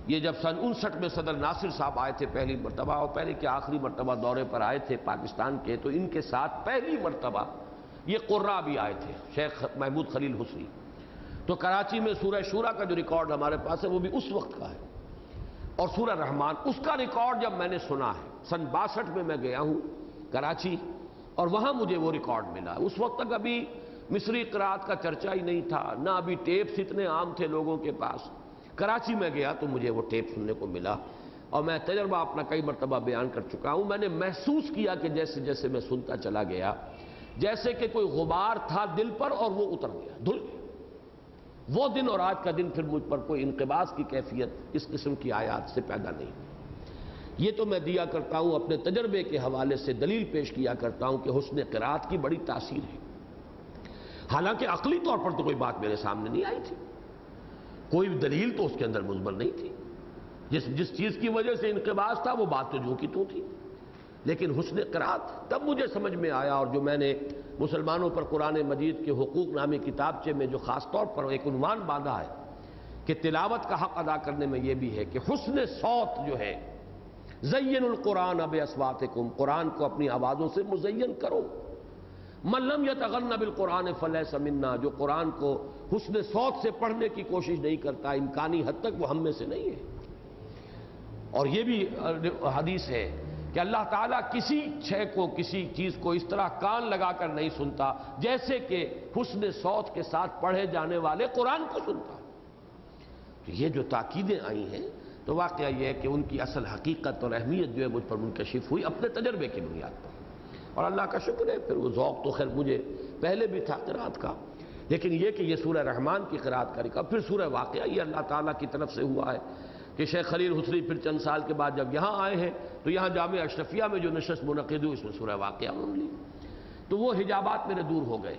یہ جب سن 59 میں صدر ناصر صاحب آئے تھے پہلی مرتبہ، اور پہلے کے آخری مرتبہ دورے پر آئے تھے پاکستان کے، تو ان کے ساتھ پہلی مرتبہ یہ قراء بھی آئے تھے، شیخ محمود خلیل حسنی۔ تو کراچی میں سورہ شورا کا جو ریکارڈ ہمارے پاس ہے وہ بھی اس وقت کا ہے، اور سورہ رحمان اس کا ریکارڈ جب میں نے سنا ہے سن 62 میں میں گیا ہوں کراچی، اور وہاں مجھے وہ ریکارڈ ملا۔ اس وقت تک ابھی مصری قراءت کا چرچا ہی نہیں تھا، نہ ابھی ٹیپس اتنے عام تھے لوگوں کے پاس۔ کراچی میں گیا تو مجھے وہ ٹیپ سننے کو ملا، اور میں تجربہ اپنا کئی مرتبہ بیان کر چکا ہوں۔ میں نے محسوس کیا کہ جیسے جیسے میں سنتا چلا گیا، جیسے کہ کوئی غبار تھا دل پر اور وہ اتر گیا، دھل گیا۔ وہ دن اور آج کا دن پھر مجھ پر کوئی انقباض کی کیفیت اس قسم کی آیات سے پیدا نہیں۔ یہ تو میں دیا کرتا ہوں اپنے تجربے کے حوالے سے، دلیل پیش کیا کرتا ہوں کہ حسن قرات کی بڑی تاثیر ہے، حالانکہ عقلی طور پر تو کوئی بات میرے سامنے نہیں آئی تھی، کوئی دلیل تو اس کے اندر مضمر نہیں تھی، جس چیز کی وجہ سے انقباض تھا وہ بات تو جو کی تو تھی، لیکن حسن قرات تب مجھے سمجھ میں آیا، اور جو میں نے مسلمانوں پر قرآن مجید کے حقوق نامی کتابچے میں جو خاص طور پر ایک عنوان باندھا ہے کہ تلاوت کا حق ادا کرنے میں یہ بھی ہے کہ حسن صوت جو ہے، زین القرآن باصواتکم، قرآن کو اپنی آوازوں سے مزین کرو۔ من لم یتغن بالقرآن فلیس منا، جو قرآن کو حسن صوت سے پڑھنے کی کوشش نہیں کرتا امکانی حد تک وہ ہم میں سے نہیں ہے۔ اور یہ بھی حدیث ہے کہ اللہ تعالیٰ کسی شے کو، کسی چیز کو اس طرح کان لگا کر نہیں سنتا جیسے کہ حسن صوت کے ساتھ پڑھے جانے والے قرآن کو سنتا۔ تو یہ جو تاکیدیں آئی ہیں تو واقعہ یہ ہے کہ ان کی اصل حقیقت اور اہمیت جو ہے مجھ پر منکشف ہوئی اپنے تجربے کی بنیاد پر، اور اللہ کا شکر ہے پھر وہ ذوق تو خیر مجھے پہلے بھی تھا قرات کا، لیکن یہ کہ یہ سورہ رحمان کی قرات کا رکھا، پھر سورہ واقعہ یہ اللہ تعالیٰ کی طرف سے ہوا ہے کہ شیخ خلیل حسری پھر چند سال کے بعد جب یہاں آئے ہیں تو یہاں جامعہ اشرفیہ میں جو نشست منعقد ہوئی اس میں سورہ واقعہ انہوں نے لی، تو وہ حجابات میرے دور ہو گئے۔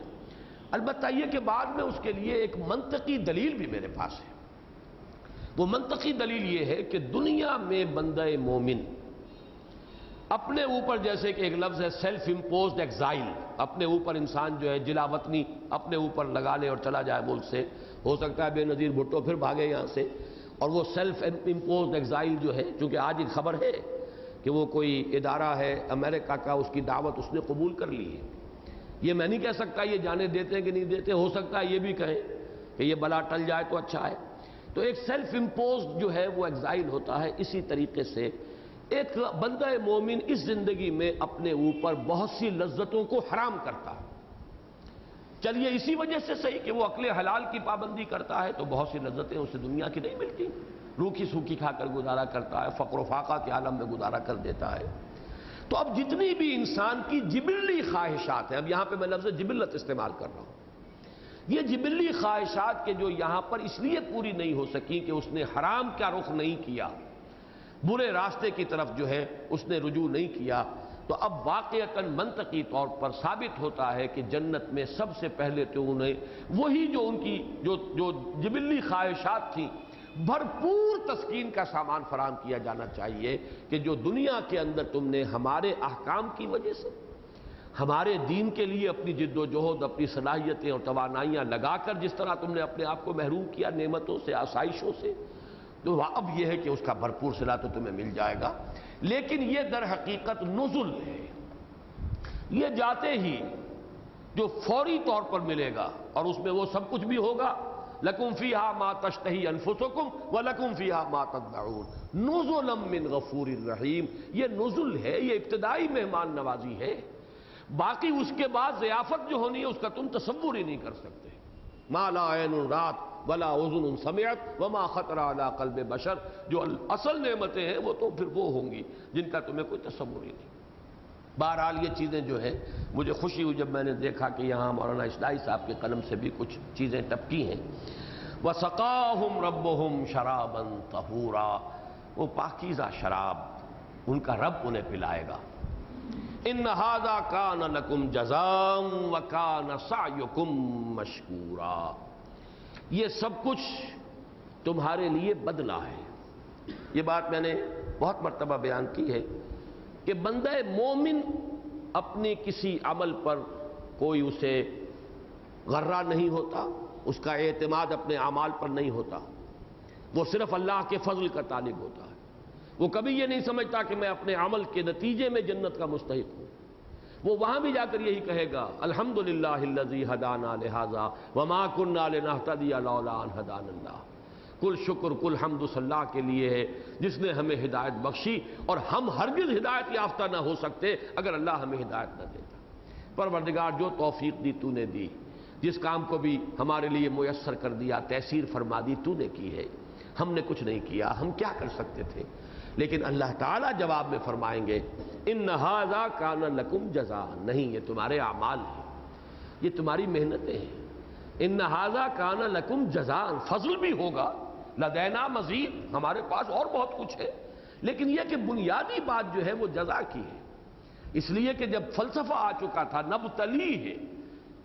البتہ یہ کہ بعد میں اس کے لیے ایک منطقی دلیل بھی میرے پاس ہے۔ وہ منطقی دلیل یہ ہے کہ دنیا میں بندہ مومن اپنے اوپر، جیسے کہ ایک لفظ ہے سیلف امپوزڈ ایگزائل، اپنے اوپر انسان جو ہے جلا وطنی اپنے اوپر لگا لے اور چلا جائے ملک سے، ہو سکتا ہے بے نظیر بھٹو پھر بھاگے یہاں سے، اور وہ سیلف امپوزڈ ایگزائل جو ہے، چونکہ آج ایک خبر ہے کہ وہ کوئی ادارہ ہے امریکہ کا، اس کی دعوت اس نے قبول کر لی ہے۔ یہ میں نہیں کہہ سکتا یہ جانے دیتے ہیں کہ نہیں دیتے، ہو سکتا ہے یہ بھی کہیں کہ یہ بلا ٹل جائے تو اچھا ہے۔ تو ایک سیلف امپوزڈ جو ہے وہ ایگزائل ہوتا ہے، اسی طریقے سے ایک بندہ مومن اس زندگی میں اپنے اوپر بہت سی لذتوں کو حرام کرتا ہے۔ چلیے اسی وجہ سے صحیح کہ وہ عقل حلال کی پابندی کرتا ہے تو بہت سی لذتیں اسے دنیا کی نہیں ملتی، روکھی سوکھی کھا کر گزارا کرتا ہے، فقر و فاقہ کے عالم میں گزارا کر دیتا ہے۔ تو اب جتنی بھی انسان کی جبلی خواہشات ہیں، اب یہاں پہ میں لفظ جبلت استعمال کر رہا ہوں، یہ جبلی خواہشات کے جو یہاں پر اس لیے پوری نہیں ہو سکی کہ اس نے حرام کا رخ نہیں کیا، برے راستے کی طرف جو ہے اس نے رجوع نہیں کیا، تو اب واقعتاً منطقی طور پر ثابت ہوتا ہے کہ جنت میں سب سے پہلے تو انہیں وہی جو ان کی جو جبلی خواہشات تھیں بھرپور تسکین کا سامان فراہم کیا جانا چاہیے کہ جو دنیا کے اندر تم نے ہمارے احکام کی وجہ سے ہمارے دین کے لیے اپنی جد و جہد، اپنی صلاحیتیں اور توانائیاں لگا کر جس طرح تم نے اپنے آپ کو محروم کیا نعمتوں سے، آسائشوں سے، تو اب یہ ہے کہ اس کا بھرپور صلہ تو تمہیں مل جائے گا۔ لیکن یہ در حقیقت نزل ہے، یہ جاتے ہی جو فوری طور پر ملے گا، اور اس میں وہ سب کچھ بھی ہوگا، لَكُمْ فِيهَا مَا تَشْتَهِي أَنفُسُكُمْ وَلَكُمْ فِيهَا مَا تَدَّعُونَ نُزُلًا مِّن غَفُورٍ رَحِيمٍ، یہ نزل ہے، یہ ابتدائی مہمان نوازی ہے، باقی اس کے بعد ضیافت جو ہونی ہے اس کا تم تصور ہی نہیں کر سکتے۔ مَا لَا عَيْنٌ رَأَتْ وَلَا أُذُنٌ سَمِعَتْ وَمَا خَطَرَ عَلَىٰ قَلْبِ بَشَرٍ، جو اصل نعمتیں ہیں وہ تو پھر وہ ہوں گی جن کا تمہیں کوئی تصور ہی نہیں۔ بہرحال یہ چیزیں جو ہے مجھے خوشی ہوئی جب میں نے دیکھا کہ یہاں مولانا اصلاحی صاحب کے قلم سے بھی کچھ چیزیں ٹپکی ہیں۔ وَسَقَاهُمْ رَبُّهُمْ شَرَابًا طَهُورًا، وہ پاکیزہ شراب ان کا رب انہیں پلائے گا۔ إِنَّ هَذَا كَانَ لَكُمْ جَزَاءً وَكَانَ سَعْيُكُمْ مَشْكُورًا، یہ سب کچھ تمہارے لیے بدلہ ہے۔ یہ بات میں نے بہت مرتبہ بیان کی ہے کہ بندہ مومن اپنی کسی عمل پر کوئی اسے غرہ نہیں ہوتا، اس کا اعتماد اپنے اعمال پر نہیں ہوتا، وہ صرف اللہ کے فضل کا طالب ہوتا ہے۔ وہ کبھی یہ نہیں سمجھتا کہ میں اپنے عمل کے نتیجے میں جنت کا مستحق ہوں، وہ وہاں بھی جا کر یہی کہے گا الحمدللہ الذی ہدانا لہذا وما کننا لنہتدی لولا ان ہدانا اللہ، کل شکر کل حمد اس اللہ کے لیے ہے جس نے ہمیں ہدایت بخشی، اور ہم ہرگز ہدایت یافتہ نہ ہو سکتے اگر اللہ ہمیں ہدایت نہ دیتا۔ پروردگار جو توفیق دی تو نے دی، جس کام کو بھی ہمارے لیے میسر کر دیا، تیسیر فرما دی، تو نے کی ہے، ہم نے کچھ نہیں کیا، ہم کیا کر سکتے تھے۔ لیکن اللہ تعالیٰ جواب میں فرمائیں گے ان ھذا کان لکم جزاء، نہیں یہ تمہارے اعمال ہیں، یہ تمہاری محنتیں ہیں۔ ان ھذا کان لکم جزاء، فضل بھی ہوگا، لدینا مزید، ہمارے پاس اور بہت کچھ ہے، لیکن یہ کہ بنیادی بات جو ہے وہ جزا کی ہے، اس لیے کہ جب فلسفہ آ چکا تھا نبتلی ہے،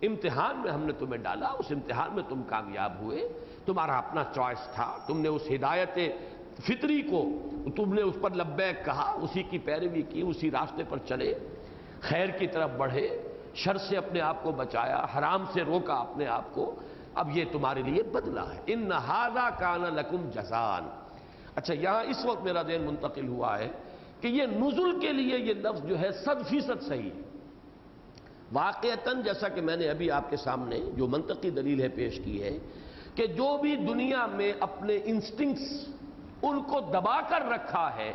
امتحان میں ہم نے تمہیں ڈالا، اس امتحان میں تم کامیاب ہوئے، تمہارا اپنا چوائس تھا، تم نے اس ہدایت فطری کو تم نے اس پر لبیک کہا، اسی کی پیروی کی، اسی راستے پر چلے، خیر کی طرف بڑھے، شر سے اپنے آپ کو بچایا، حرام سے روکا اپنے آپ کو، اب یہ تمہارے لیے بدلہ ہے۔ ان ھذا کان لکم جزاء۔ اچھا، یہاں اس وقت میرا ذہن منتقل ہوا ہے کہ یہ نزل کے لیے یہ لفظ جو ہے 100% صحیح ہے۔ واقعتاً جیسا کہ میں نے ابھی آپ کے سامنے جو منطقی دلیل ہے پیش کی ہے کہ جو بھی دنیا میں اپنے انسٹنکٹس ان کو دبا کر رکھا ہے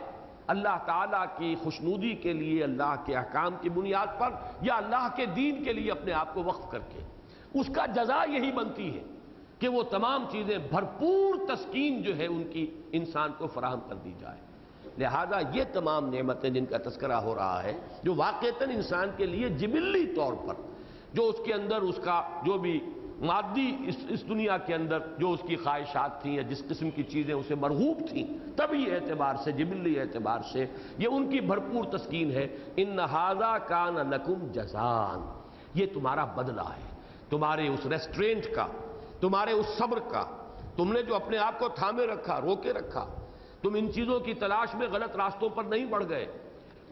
اللہ تعالیٰ کی خوشنودی کے لیے، اللہ کے احکام کی بنیاد پر، یا اللہ کے دین کے لیے اپنے آپ کو وقف کر کے، اس کا جزا یہی بنتی ہے کہ وہ تمام چیزیں بھرپور تسکین جو ہے ان کی انسان کو فراہم کر دی جائے۔ لہذا یہ تمام نعمتیں جن کا تذکرہ ہو رہا ہے، جو واقعتاً انسان کے لیے جبلی طور پر، جو اس کے اندر اس کا جو بھی مادی اس دنیا کے اندر جو اس کی خواہشات تھیں یا جس قسم کی چیزیں اسے مرغوب تھیں، طبعی اعتبار سے، جبلی اعتبار سے یہ ان کی بھرپور تسکین ہے۔ ان ھذا کان لکم جزاء، یہ تمہارا بدلہ ہے، تمہارے اس ریسٹرینٹ کا، تمہارے اس صبر کا، تم نے جو اپنے آپ کو تھامے رکھا، روکے رکھا، تم ان چیزوں کی تلاش میں غلط راستوں پر نہیں بڑھ گئے،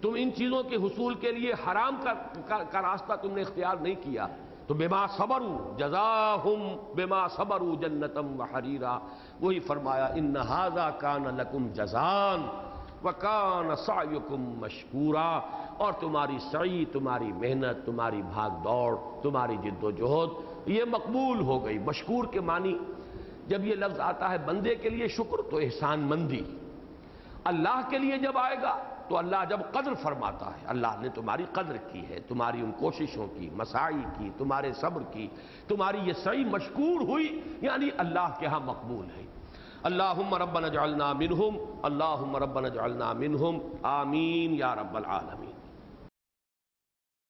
تم ان چیزوں کے حصول کے لیے حرام کا راستہ تم نے اختیار نہیں کیا، تو بما صبروا جزاہم بما صبروا جنتم وحریرا، وہی فرمایا ان ھذا کان لکم جزاء وکان سعیکم مشکورا، اور تمہاری سعی، تمہاری محنت، تمہاری بھاگ دوڑ، تمہاری جد و جہد یہ مقبول ہو گئی۔ مشکور کے معنی جب یہ لفظ آتا ہے بندے کے لیے شکر تو احسان مندی، اللہ کے لیے جب آئے گا تو اللہ جب قدر فرماتا ہے، اللہ نے تمہاری قدر کی ہے، تمہاری ان کوششوں کی، مساعی کی، تمہارے صبر کی، تمہاری یہ سعی مشکور ہوئی، یعنی اللہ کے ہاں مقبول ہے۔ اللہم ربنا اجعلنا منہم، اللہم ربنا اجعلنا منہم، آمین یا رب العالمین۔